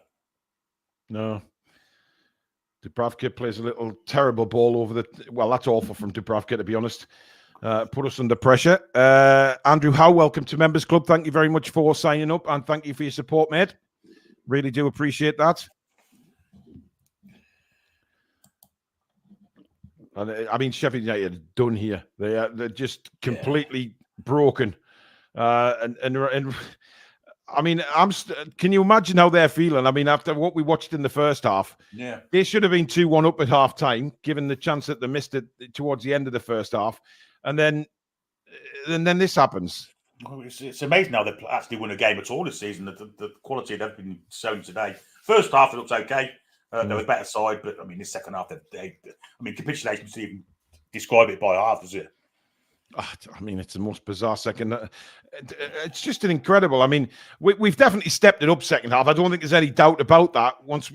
No. Dubravka plays a little terrible ball over the... Well, that's awful from Dubravka, to be honest. Put us under pressure. Andrew Howe, welcome to Members Club. Thank you very much for signing up, and thank you for your support, mate. Really do appreciate that. And I mean, Sheffield United are done here. They're just completely broken. And I mean, can you imagine how they're feeling? I mean, after what we watched in the first half, they should have been 2-1 up at half time, given the chance that they missed it towards the end of the first half. And then this happens. It's amazing how they've actually won a game at all this season. The quality they've been shown today. First half, it looked okay. They were a better side, but I mean, this second half, capitulation to even describe it by half, is it? I mean, it's the most bizarre second. It's just an incredible. I mean, we've definitely stepped it up second half. I don't think there's any doubt about that. Once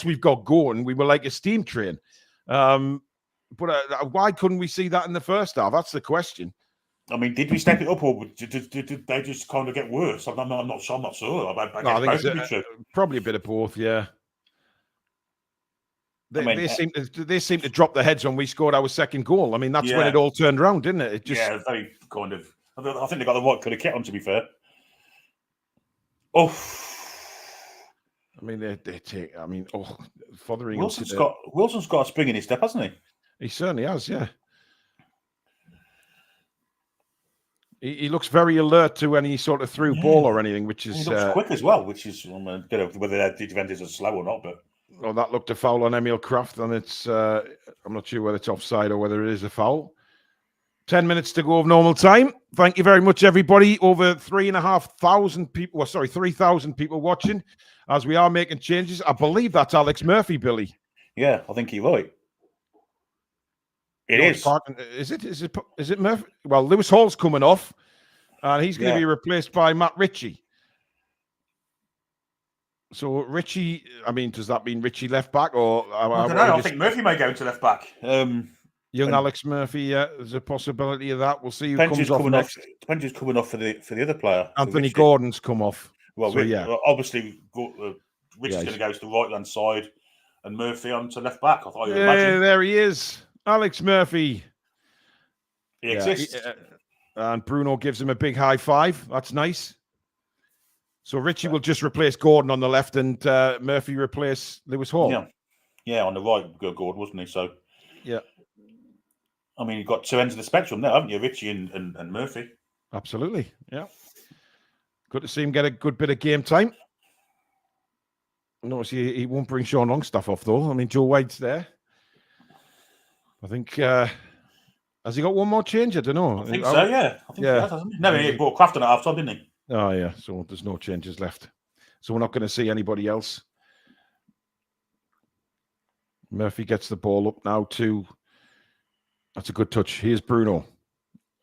we've got going, we were like a steam train. But why couldn't we see that in the first half? That's the question. I mean, did we step it up, or did they just kind of get worse? I'm not sure. I think it's probably a bit of both. Yeah. They seem to drop their heads when we scored our second goal. I mean, that's when it all turned around, didn't it? Very kind of. I think they got the right kind of kit on. To be fair. Oh. I mean, they take. I mean, Fotheringham. Wilson's got a spring in his step, hasn't he? He certainly has. Yeah. He looks very alert to any sort of through ball or anything, which is he looks quick as well. Which is a bit of whether the defenders are slow or not, but. Well, that looked a foul on Emil Kraft, and it's I'm not sure whether it's offside or whether it is a foul. 10 minutes to go of normal time. Thank you very much, everybody. Over 3,500 people. Well, sorry, 3,000 people watching as we are making changes. I believe that's Alex Murphy, Billy. Yeah, I think you're right. It is. Is it Murphy? Well, Lewis Hall's coming off, and he's going to be replaced by Matt Ritchie. So Richie, I mean, does that mean Richie left back, or I don't know? I think Murphy may go into left back. Young Alex Murphy, there's a possibility of that. We'll see who comes off next. Depends who's coming off for the other player. Anthony Gordon's come off. Well, so, obviously, Richie's going to go to the right hand side, and Murphy onto left back. I thought you imagine. There he is, Alex Murphy. He exists, and Bruno gives him a big high five. That's nice. So Richie will just replace Gordon on the left, and Murphy replace Lewis Hall. Yeah, on the right, Gordon, wasn't he? So, yeah. I mean, you've got two ends of the spectrum there, haven't you? Richie and Murphy. Absolutely, yeah. Good to see him get a good bit of game time. Notice he won't bring Sean Longstaff off, though. I mean, Joe White's there. I think, has he got one more change? I don't know. I think so, yeah. I think he has, hasn't he? No, he brought Crafton at half time, didn't he? Oh, yeah. So there's no changes left. So we're not going to see anybody else. Murphy gets the ball up now to... That's a good touch. Here's Bruno.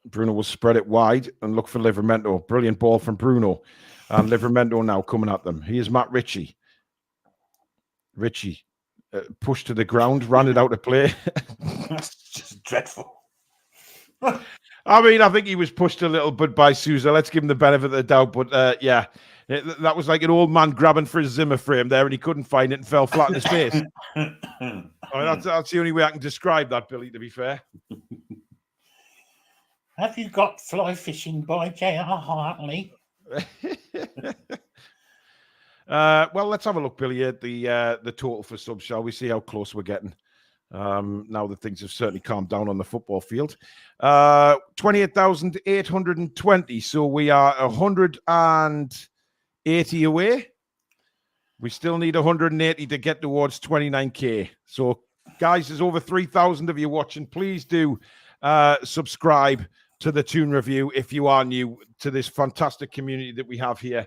Bruno will spread it wide and look for Livramento. Brilliant ball from Bruno. And Livramento now coming at them. Here's Matt Ritchie. Ritchie pushed to the ground, ran it out of play. That's just dreadful. I mean, I think he was pushed a little bit by Sousa. Let's give him the benefit of the doubt. But that was like an old man grabbing for his Zimmer frame there, and he couldn't find it and fell flat in his face. I mean, that's the only way I can describe that, Billy, to be fair. Have you got Fly Fishing by J.R. Hartley? Well, let's have a look, Billy, at the total for subs, shall we? See how close we're getting. Now that things have certainly calmed down on the football field. 28,820. So we are 180 away. We still need 180 to get towards 29k. So, guys, there's over 3,000 of you watching. Please do subscribe to the Toon Review if you are new to this fantastic community that we have here.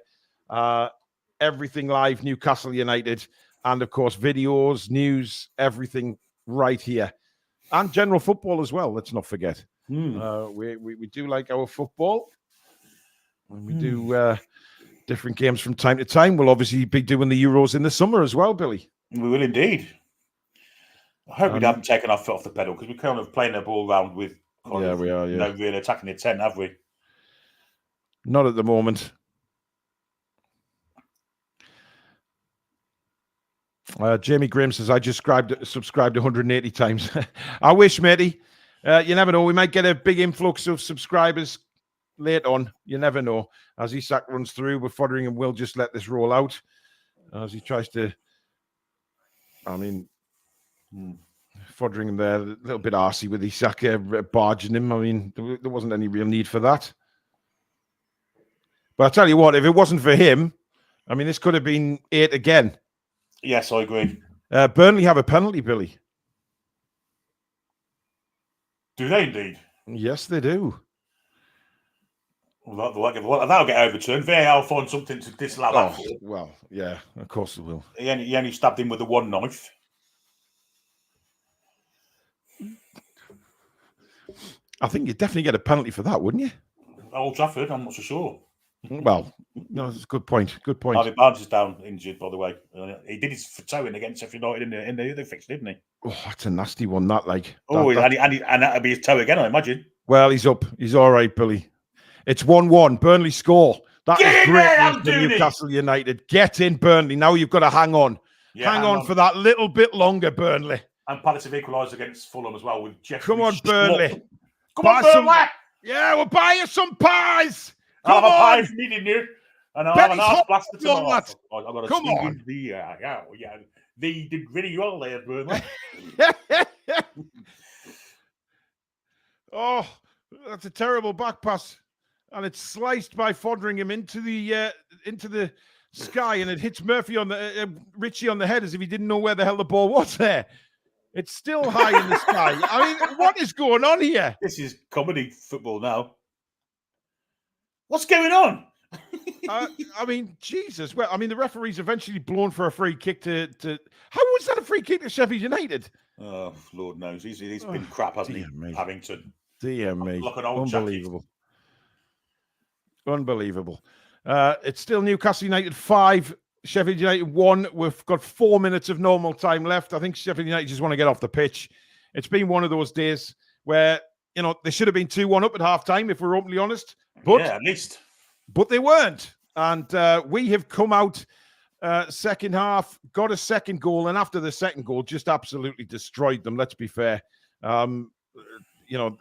Everything live, Newcastle United, and of course, videos, news, everything right here, and general football as well. Let's not forget. We do like our football, and we do different games from time to time. We'll obviously be doing the Euros in the summer as well, Billy. We will indeed. I hope we haven't taken our foot off the pedal, because we're kind of playing the ball around with we are. No real attacking intent, have we? Not at the moment. Jamie Graham says, I just subscribed 180 times. I wish, matey. You never know. We might get a big influx of subscribers late on. You never know. As Isak runs through, but Fotheringham will just let this roll out as he tries to. I mean, Fotheringham there, a little bit arsey with Isak barging him. I mean, there wasn't any real need for that. But I tell you what, if it wasn't for him, I mean, this could have been 8 again. Yes, I agree. Burnley have a penalty, Billy. Do they indeed? Yes, they do. Well, that'll get overturned. VAR will find something to disallow that for. Well, yeah, of course it will. He only stabbed him with the one knife. I think you'd definitely get a penalty for that, wouldn't you? Old Trafford, I'm not so sure. Well, no, that's a good point. Good point. Harvey Barnes is down injured, by the way. He did his toe-in against Sheffield United in the other fix, didn't he? Oh, that's a nasty one, that, like. Oh, and that'll be his toe again, I imagine. Well, he's up. He's all right, Billy. It's 1-1. Burnley score. That is great for Newcastle United. Get in, Burnley. Now you've got to hang on. Yeah, hang on for that little bit longer, Burnley. And Palace have equalised against Fulham as well with Jeff. Come on, Burnley. Come on, Burnley. Yeah, we'll buy you some pies. I'll have a pie for me, didn't you? And I'll have an arse blaster tomorrow. Come on. Yeah. They did really well there, Burnley. Oh, that's a terrible back pass. And it's sliced by Foderingham into the sky, and it hits Murphy on the Richie on the head as if he didn't know where the hell the ball was there. It's still high in the sky. I mean, what is going on here? This is comedy football now. What's going on? I mean, Jesus. Well, I mean, the referee's eventually blown for a free kick to. How was that a free kick to Sheffield United? Oh, Lord knows. He's been crap, hasn't he? Me. Havington. Dear me. Like an old Unbelievable. Unbelievable. It's still Newcastle United 5, Sheffield United 1. We've got 4 minutes of normal time left. I think Sheffield United just want to get off the pitch. It's been one of those days where, you know, they should have been 2-1 up at half-time, if we're openly honest. But, yeah, at least. But they weren't. And we have come out second half, got a second goal, and after the second goal, just absolutely destroyed them, let's be fair. You know,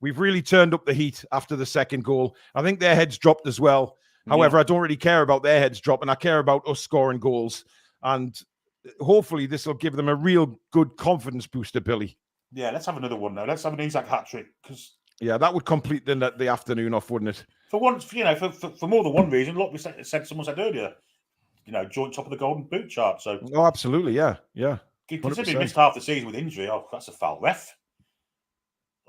we've really turned up the heat after the second goal. I think their heads dropped as well. However, I don't really care about their heads dropping. I care about us scoring goals. And hopefully this will give them a real good confidence booster, Billy. Yeah, let's have another one now. Let's have an Isak hat-trick. Yeah, that would complete the afternoon off, wouldn't it? For once, you know, for more than one reason. Look, someone said earlier, you know, joint top of the Golden Boot chart. So, oh, absolutely, yeah. Considering he missed half the season with injury, that's a foul ref.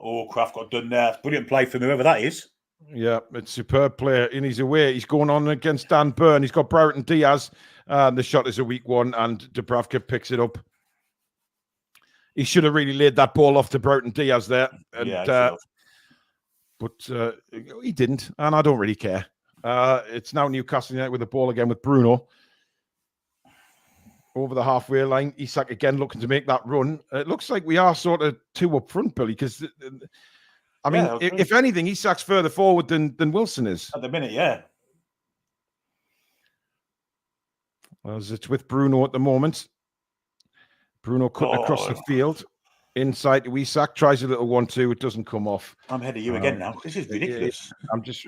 Oh, Kraft got done there. Brilliant play from whoever that is. Yeah, it's superb player in his away. He's going on against Dan Burn. He's got Brereton Diaz. The shot is a weak one, and Dubravka picks it up. He should have really laid that ball off to Brereton Diaz there. And, yeah, but he didn't, and I don't really care. It's now Newcastle United with the ball again with Bruno. Over the halfway line, Isak again looking to make that run. It looks like we are sort of two up front, Billy, because, I mean, if anything, Isak's further forward than Wilson is. At the minute, yeah. As it's with Bruno at the moment. Bruno cutting across the field. Inside to Isak, tries a little 1-2. It doesn't come off. I'm ahead of you again now. This is ridiculous. I'm just...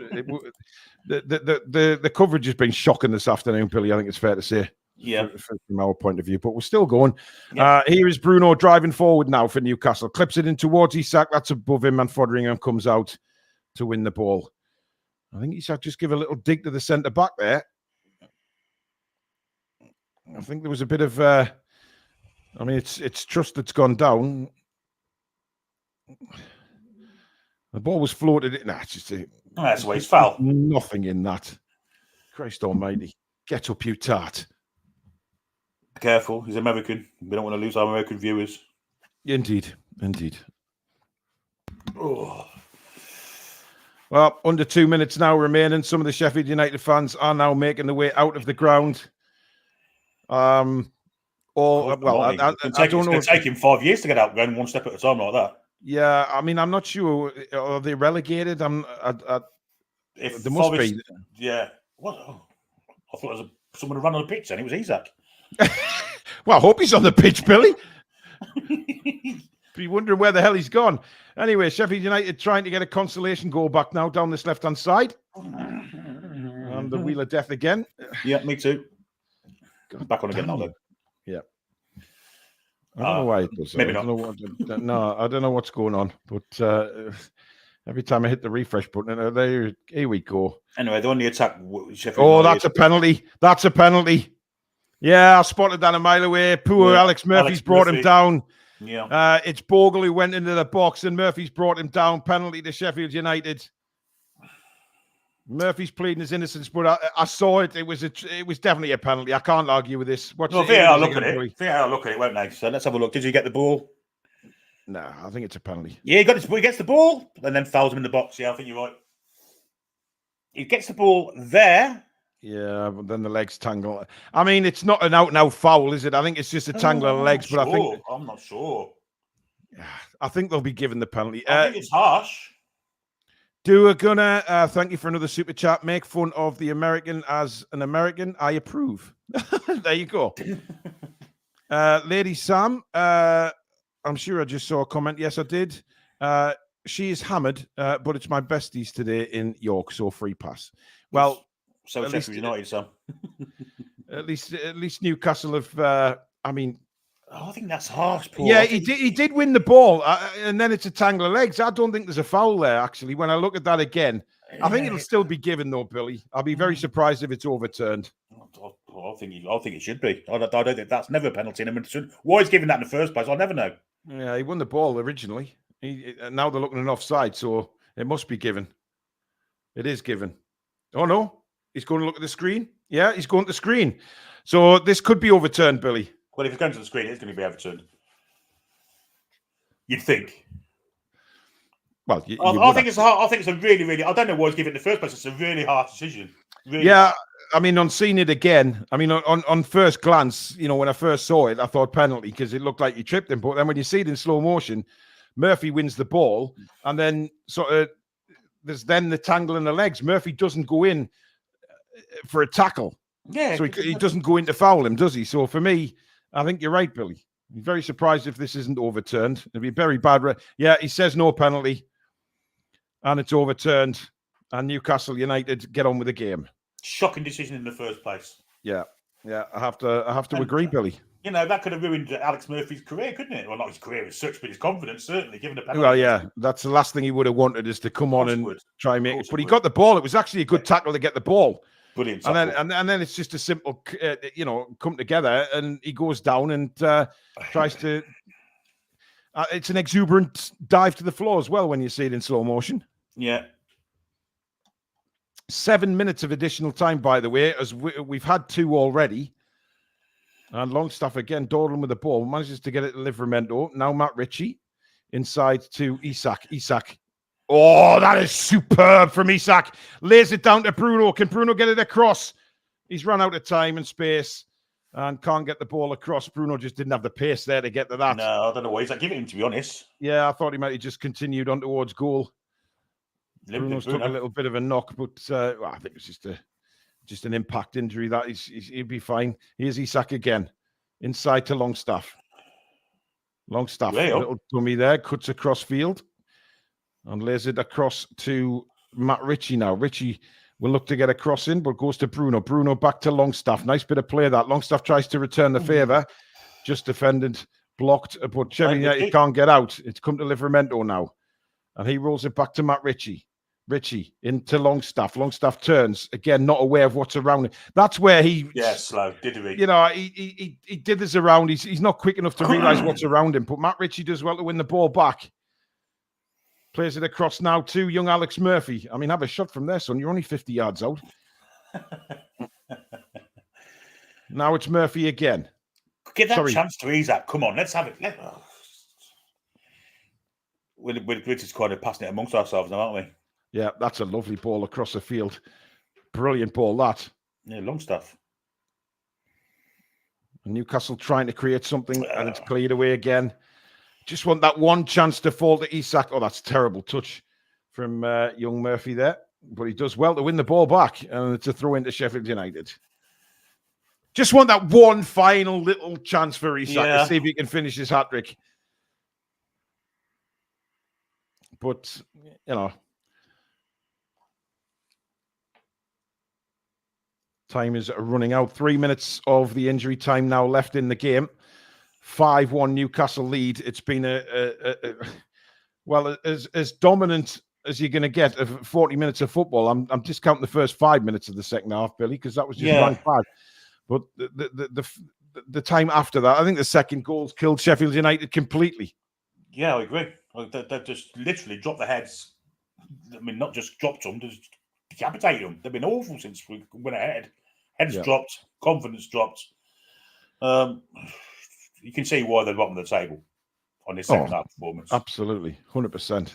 the coverage has been shocking this afternoon, Billy, I think it's fair to say. Yeah, from our point of view, but we're still going. Yeah. Here is Bruno driving forward now for Newcastle. Clips it in towards Isak. That's above him, and Foderingham comes out to win the ball. I think Isak just give a little dig to the centre back there. I think there was a bit of. I mean, it's Trust that's gone down. The ball was floated. Nah, it's just that's where he's foul. Nothing in that. Christ Almighty! Get up, you tart. Careful, he's American. We don't want to lose our American viewers. Indeed. Oh. Well, under 2 minutes now remaining. Some of the Sheffield United fans are now making their way out of the ground. I don't know. It's take him 5 years to get out, going one step at a time like that. Yeah, I mean, I'm not sure. Are they relegated? There must be. Yeah. What? Oh, I thought it was someone who ran on the pitch, and it was Isak. Well, I hope he's on the pitch, Billy. Be wondering where the hell he's gone. Anyway, Sheffield United trying to get a consolation goal back now down this left-hand side. And the wheel of death again. Yeah, me too. Back on again now, though. Yeah. I don't know why it does. Maybe not. No, I don't know what's going on. But every time I hit the refresh button, here we go. Anyway, the only attack. That's a penalty. That's a penalty. Yeah, I spotted that a mile away. Poor Alex Murphy's brought him down. Yeah. It's Bogle who went into the box and Murphy's brought him down. Penalty to Sheffield United. Murphy's pleading his innocence, but I saw it. It was definitely a penalty. I can't argue with this. VAR look at it. VAR look at it, won't they? So let's have a look. Did you get the ball? No, I think it's a penalty. Yeah, he gets the ball and then fouls him in the box. Yeah, I think you're right. He gets the ball there. Yeah, but then the legs tangle. I mean, it's not an out-and-out foul, is it? I think it's just a tangle of legs. But I'm not sure. I think they'll be given the penalty. I think it's harsh. Do Gunner, thank you for another super chat. Make fun of the American as an American. I approve. There you go. Lady Sam, I'm sure I just saw a comment. Yes, I did. She is hammered, but it's my besties today in York, so free pass. Well, so Sheffield United, Sam. At least Newcastle have. I think that's harsh, Paul. Yeah, he did win the ball, and then it's a tangle of legs. I don't think there's a foul there, actually. When I look at that again, I think it'll still be given, though, Billy. I'll be very surprised if it's overturned. I think it should be. I don't think that's never a penalty. Why he's giving that in the first place, I'll never know. Yeah, he won the ball originally. Now they're looking at an offside, so it must be given. It is given. Oh, no. He's going to look at the screen. Yeah, he's going to the screen. So this could be overturned, Billy. Well, if it's going to the screen, it's going to be overturned. You'd think. Well, I think it's a really, really. I don't know why he's given it in the first place. It's a really harsh decision. Really harsh. I mean, on seeing it again, I mean, on first glance, when I first saw it, I thought penalty because it looked like he tripped him. But then when you see it in slow motion, Murphy wins the ball, and then there's then the tangle in the legs. Murphy doesn't go in for a tackle. Yeah. So he doesn't go in to foul him, does he? So for me, I think you're right, Billy. I'm very surprised if this isn't overturned. It'd be very bad. Yeah, he says no penalty, and it's overturned, and Newcastle United get on with the game. Shocking decision in the first place. Yeah. I have to agree, Billy. That could have ruined Alex Murphy's career, couldn't it? Well, not his career as such, but his confidence, certainly, given a penalty. Well, yeah, that's the last thing he would have wanted is to come on and try and make it. But he got the ball. It was actually a good tackle to get the ball. Brilliant. And then it's just a simple, come together, and he goes down and tries to. It's an exuberant dive to the floor as well when you see it in slow motion. Yeah. 7 minutes of additional time, by the way, as we've had 2 already. And Longstaff again, dawdling with the ball, manages to get it to Livramento. Now Matt Ritchie inside to Isak. Isak. Oh, that is superb from Isak. Lays it down to Bruno. Can Bruno get it across? He's run out of time and space and can't get the ball across. Bruno just didn't have the pace there to get to that. No, I don't know why he's not giving him, to be honest. Yeah, I thought he might have just continued on towards goal. Bruno's took a little bit of a knock, but I think it's just an impact injury. That he'll be fine. Here's Isak again, inside to Longstaff. Longstaff, a little dummy there, cuts across field and lays it across to Matt Ritchie now. Ritchie will look to get a cross in, but goes to Bruno. Bruno back to Longstaff. Nice bit of play that. Longstaff tries to return the favour. Just defended, blocked, but Sheffield United can't get out. It's come to Livramento now. And he rolls it back to Matt Ritchie. Ritchie into Longstaff. Longstaff turns again, not aware of what's around him. That's where he, slow, did he? He did this around. He's not quick enough to realise what's around him. But Matt Ritchie does well to win the ball back. Plays it across now to young Alex Murphy. I mean, have a shot from there, son. You're only 50 yards out. Now it's Murphy again. Give that chance to Isak. Come on, let's have it. We're just kind of passing it amongst ourselves now, aren't we? Yeah, that's a lovely ball across the field. Brilliant ball, that. Yeah, long stuff. Newcastle trying to create something, and it's cleared away again. Just want that one chance to fall to Isak. Oh, that's a terrible touch from young Murphy there. But he does well to win the ball back, and it's a throw into Sheffield United. Just want that one final little chance for Isak to see if he can finish his hat-trick. But, time is running out. 3 minutes of the injury time now left in the game. 5-1 Newcastle lead. It's been as dominant as you're going to get of 40 minutes of football. I'm discounting the first 5 minutes of the second half, Billy, because that was just rank bad. But the time after that, I think the second goals killed Sheffield United completely. Yeah, I agree. They've just literally dropped their heads. I mean, not just dropped them, just decapitated them. They've been awful since we went ahead. Heads dropped, confidence dropped. You can see why they're bottom of the table. on his second half performance. Absolutely, 100%.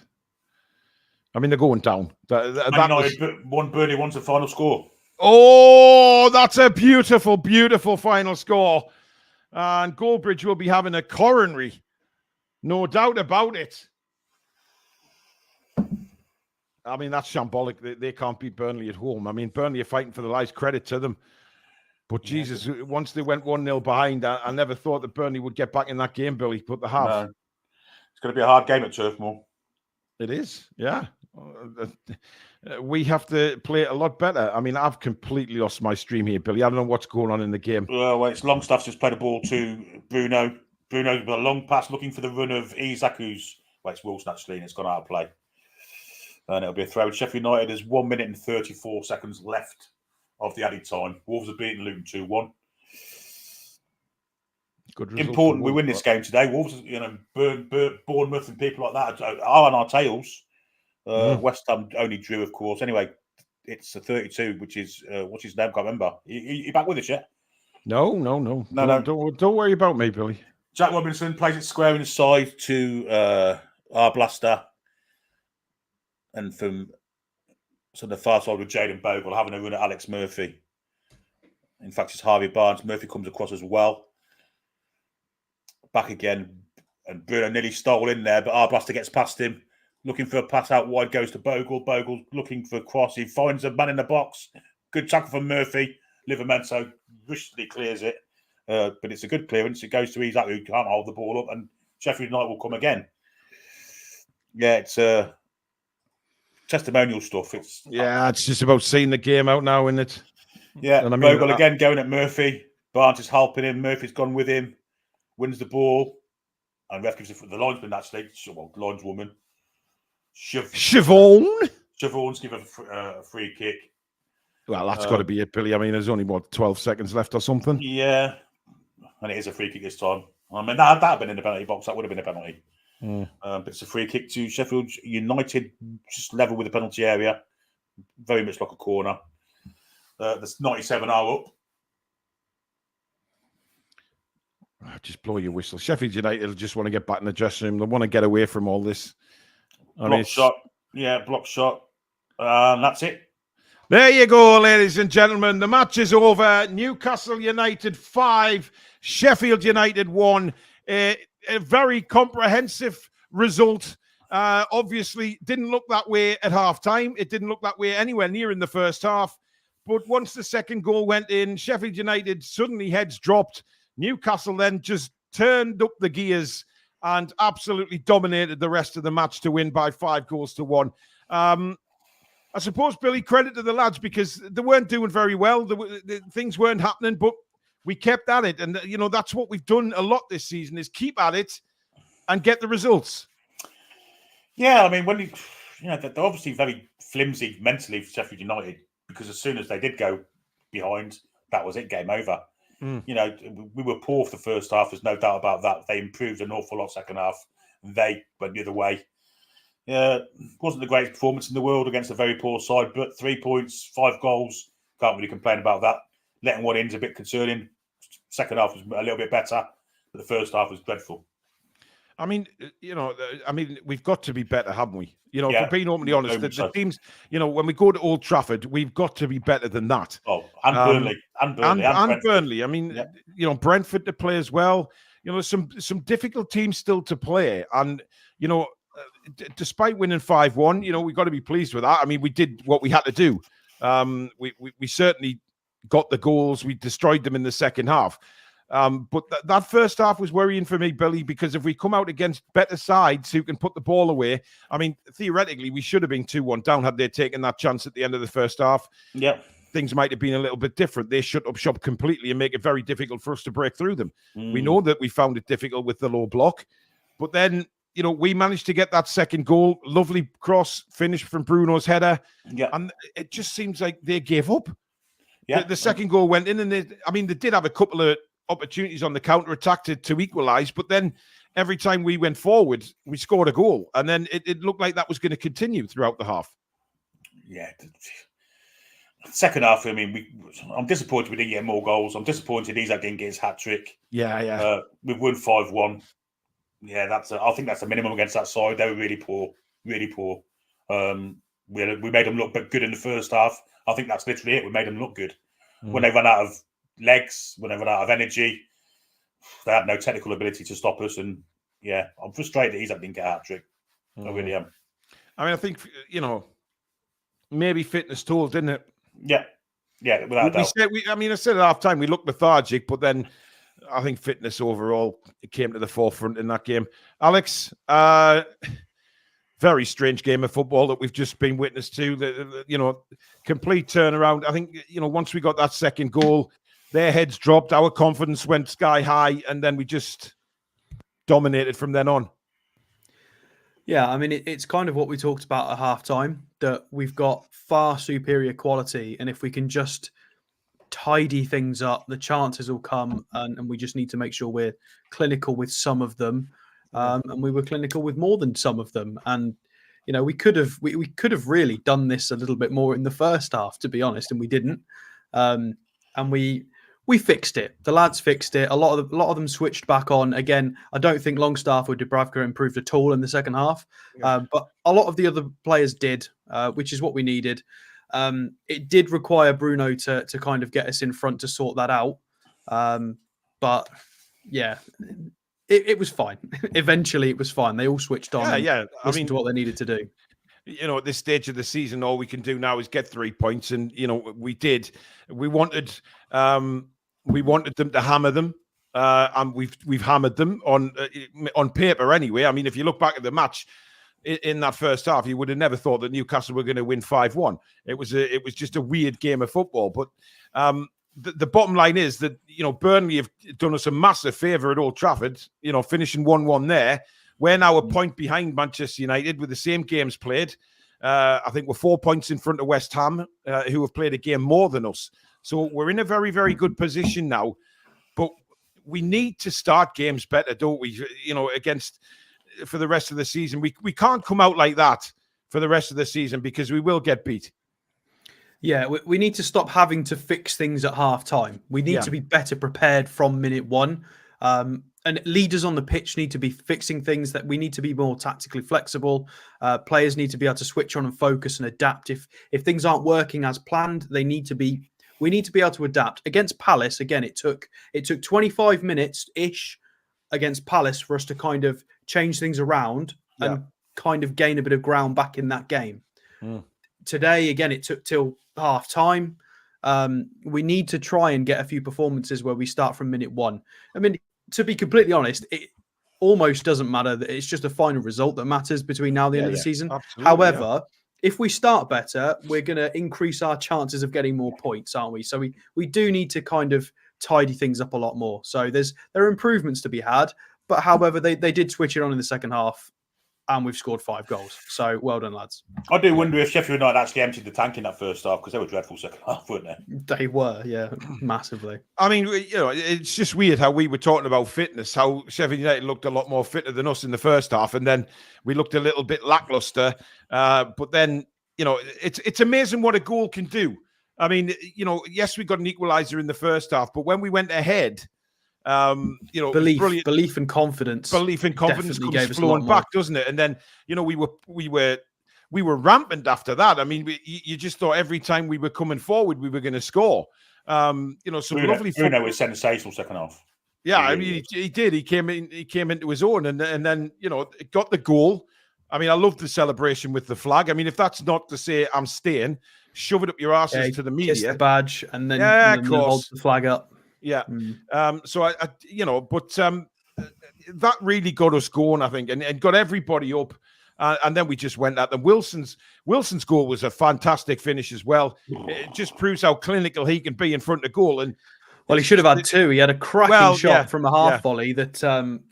I mean, they're going down. One Burnley wants a final score. Oh, that's a beautiful, beautiful final score. And Goldbridge will be having a coronary. No doubt about it. I mean, that's shambolic. They can't beat Burnley at home. I mean, Burnley are fighting for the lives. Credit to them. But Jesus, once they went 1-0 behind, I never thought that Burnley would get back in that game, Billy. But they have. No. It's going to be a hard game at Turf Moor. It is, yeah. We have to play it a lot better. I mean, I've completely lost my stream here, Billy. I don't know what's going on in the game. Well, it's Longstaff's just played a ball to Bruno. Bruno's got a long pass looking for the run of Isak, it's Wilson actually, and it's gone out of play. And it'll be a throw. Sheffield United has 1 minute and 34 seconds left of the added time. Wolves have beaten Luton 2-1. Good result. Important we win this game today. Wolves, Bournemouth and people like that are on our tails. West Ham only drew, of course. Anyway, it's a 32, which is what's his name? Can't remember. You back with us yet? No. Don't worry about me, Billy. Jack Robinson plays it square inside to our blaster, and from the far side with Jaden Bogle having a run at Alex Murphy. In fact, it's Harvey Barnes. Murphy comes across as well. Back again, and Bruno nearly stole in there, but our blaster gets past him. Looking for a pass out wide, goes to Bogle. Bogle looking for a cross. He finds a man in the box. Good tackle from Murphy. Livramento viciously clears it. But it's a good clearance. It goes to Isak, who can't hold the ball up, and Sheffield United will come again. Yeah, it's testimonial stuff. It's just about seeing the game out now, isn't it? Yeah, and Bogle again going at Murphy. Barnes is helping him. Murphy's gone with him. Wins the ball. And ref gives it for the linesman, actually. Well, lineswoman. Siobhan's given a free kick. Well, that's got to be it, Billy. I mean, there's only, 12 seconds left or something? Yeah. And it is a free kick this time. I mean, that had been in the penalty box. That would have been a penalty. But it's a free kick to Sheffield United, just level with the penalty area. Very much like a corner. There's 97 are up. Just blow your whistle. Sheffield United just want to get back in the dressing room. They want to get away from all this. Block shot. Yeah, block shot. And that's it. There you go, ladies and gentlemen. The match is over. Newcastle United 5, Sheffield United 1. A very comprehensive result. Obviously, didn't look that way at half-time. It didn't look that way anywhere near in the first half. But once the second goal went in, Sheffield United suddenly heads dropped. Newcastle then just turned up the gears and absolutely dominated the rest of the match to win by 5-1. I suppose, Billy, credit to the lads because they weren't doing very well. Things weren't happening, but we kept at it. And, that's what we've done a lot this season is keep at it and get the results. Yeah, I mean, when they're obviously very flimsy mentally for Sheffield United because as soon as they did go behind, that was it, game over. We were poor for the first half. There's no doubt about that. They improved an awful lot second half. They went the other way. Wasn't the greatest performance in the world against a very poor side, but 3 points, 5 goals. Can't really complain about that. Letting one in is a bit concerning. Second half was a little bit better, but the first half was dreadful. I mean, we've got to be better, haven't we? If we're being openly honest, the teams, when we go to Old Trafford, we've got to be better than that. Oh, and Burnley. And Burnley. I mean, Brentford to play as well. Some difficult teams still to play. And, despite winning 5-1, we've got to be pleased with that. I mean, we did what we had to do. We certainly got the goals. We destroyed them in the second half. But that first half was worrying for me, Billy, because if we come out against better sides who can put the ball away, I mean, theoretically, we should have been 2-1 down had they taken that chance at the end of the first half. Yeah. Things might have been a little bit different. They shut up shop completely and make it very difficult for us to break through them. We know that we found it difficult with the low block. But then, we managed to get that second goal. Lovely cross finish from Bruno's header. Yeah. And it just seems like they gave up. Yeah. The second goal went in and they did have a couple of opportunities on the counter-attack to equalise, but then every time we went forward, we scored a goal. And then it looked like that was going to continue throughout the half. Yeah. Second half, I'm disappointed we didn't get more goals. I'm disappointed Isak didn't get his hat-trick. Yeah. We've won 5-1. Yeah, I think that's a minimum against that side. They were really poor, really poor. We made them look good in the first half. I think that's literally it. We made them look good. When they ran out of legs, when they ran out of energy, they had no technical ability to stop us. And yeah, I'm frustrated that didn't get a hat-trick. I really am. I mean, I think, maybe fitness told, didn't it? Yeah, without doubt. I said at half time we looked lethargic, but then I think fitness overall came to the forefront in that game. Alex, very strange game of football that we've just been witness to. Complete turnaround. I think, once we got that second goal, their heads dropped, our confidence went sky high, and then we just dominated from then on. Yeah, I mean, it's kind of what we talked about at halftime, that we've got far superior quality. And if we can just tidy things up, the chances will come. And we just need to make sure we're clinical with some of them. And we were clinical with more than some of them. And, we could have really done this a little bit more in the first half, to be honest, and we didn't. And we fixed it. The lads fixed it. A lot of them switched back on. Again, I don't think Longstaff or Dubravka improved at all in the second half, but a lot of the other players did, which is what we needed. It did require Bruno to kind of get us in front to sort that out. But yeah, it was fine. Eventually, it was fine. They all switched on. Listened to what they needed to do. At this stage of the season, all we can do now is get 3 points, and we did. We wanted them to hammer them, and we've hammered them on paper anyway. I mean, if you look back at the match in that first half, you would have never thought that Newcastle were going to win 5-1. It was just a weird game of football. But the bottom line is that Burnley have done us a massive favour at Old Trafford. Finishing 1-1 there. We're now a point behind Manchester United with the same games played. I think we're 4 points in front of West Ham, who have played a game more than us. So we're in a very, very good position now. But we need to start games better, don't we? For the rest of the season. We can't come out like that for the rest of the season because we will get beat. Yeah, we need to stop having to fix things at half time. We need to be better prepared from minute one. And leaders on the pitch need to be fixing things, that we need to be more tactically flexible. Players need to be able to switch on and focus and adapt. If things aren't working as planned, we need to be able to adapt. Against Palace, again, it took 25 minutes-ish against Palace for us to kind of change things around and kind of gain a bit of ground back in that game. Today, again, it took till half time. We need to try and get a few performances where we start from minute one. I mean, to be completely honest, it almost doesn't matter. That it's just a final result that matters between now and the end of the season. However, if we start better, we're going to increase our chances of getting more points, aren't we? So we do need to kind of tidy things up a lot more. So there are improvements to be had. But however, they did switch it on in the second half, and we've scored 5 goals. So well done, lads. I do wonder if Sheffield United actually emptied the tank in that first half, because they were dreadful second half, weren't they? They were, yeah, massively. I mean, it's just weird how we were talking about fitness, how Sheffield United looked a lot more fitter than us in the first half, and then we looked a little bit lackluster. But then, it's amazing what a goal can do. I mean, yes, we got an equalizer in the first half, but when we went ahead, belief and confidence comes flowing back, doesn't it? And then we were rampant after that. I mean, you just thought every time we were coming forward we were going to score. Some lovely Bruno was sensational second half. Yeah, I mean, he did. He came into his own, and then got the goal. I mean, I love the celebration with the flag. I mean, if that's not to say I'm staying, shove it up your asses to the media. Kiss the badge and then hold the flag up. Yeah. That really got us going, I think, and got everybody up. And then we just went at them. Wilson's goal was a fantastic finish as well. It just proves how clinical he can be in front of goal. And he should have had 2. He had a cracking shot from a half volley that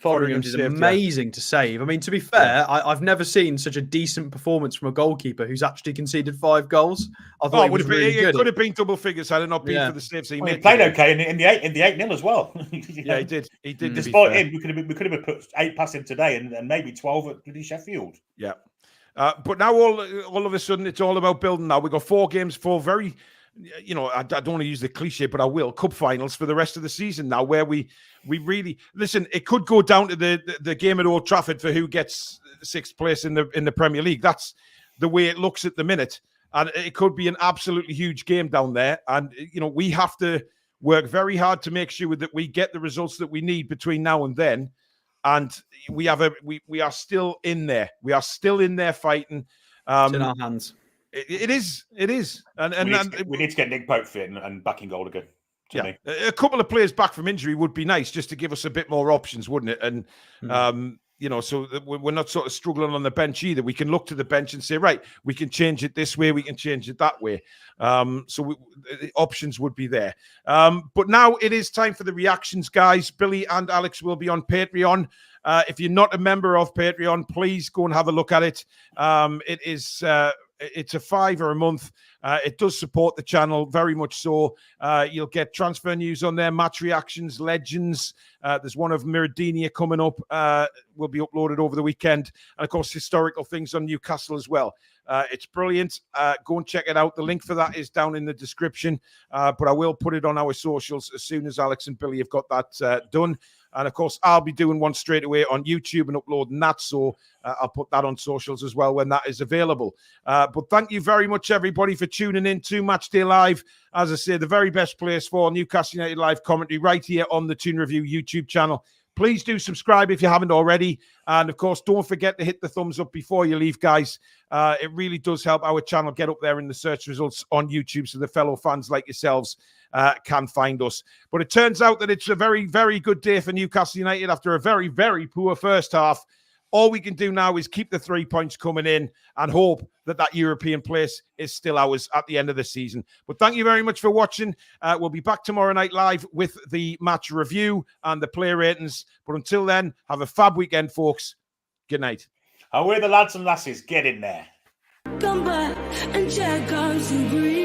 Fotheringham did amazing to save. I mean, to be fair, I've never seen such a decent performance from a goalkeeper who's actually conceded 5 goals. I thought it could have been double figures had it not been for the saves he made. He played okay in the 8-0 as well. Yeah, he did. He did. Despite him, we could have put 8 past him today and maybe 12 at bloody Sheffield. Yeah. But now all of a sudden it's all about building. Now we've got 4 games, 4 very I don't want to use the cliche, but I will, cup finals for the rest of the season now, where we really listen. It could go down to the game at Old Trafford for who gets sixth place in the Premier League. That's the way it looks at the minute, and it could be an absolutely huge game down there. And we have to work very hard to make sure that we get the results that we need between now and then. And we are still in there. We are still in there fighting. It's in our hands. It is. And we need to get Nick Pope fit and back in goal again. Me. A couple of players back from injury would be nice, just to give us a bit more options, wouldn't it? And so that we're not sort of struggling on the bench either. We can look to the bench and say, right, we can change it this way, we can change it that way. The options would be there. But now it is time for the reactions, guys. Billy and Alex will be on Patreon. If you're not a member of Patreon, please go and have a look at it. It's a $5 a month. It does support the channel very much so. You'll get transfer news on there, match reactions, legends. There's one of Meridinia coming up. Will be uploaded over the weekend. And, of course, historical things on Newcastle as well. It's brilliant. Go and check it out. The link for that is down in the description. But I will put it on our socials as soon as Alex and Billy have got that done. And, of course, I'll be doing one straight away on YouTube and uploading that. So I'll put that on socials as well when that is available. But thank you very much, everybody, for tuning in to Matchday Live. As I say, the very best place for Newcastle United live commentary right here on the Toon Review YouTube channel. Please do subscribe if you haven't already. And, of course, don't forget to hit the thumbs up before you leave, guys. It really does help our channel get up there in the search results on YouTube so the fellow fans like yourselves can find us. But it turns out that it's a very, very good day for Newcastle United after a very, very poor first half. All we can do now is keep the 3 points coming in and hope that European place is still ours at the end of the season. But thank you very much for watching. We'll be back tomorrow night live with the match review and the player ratings. But until then, have a fab weekend, folks. Good night. And we're the lads and lasses. Get in there. Come back and check out some green.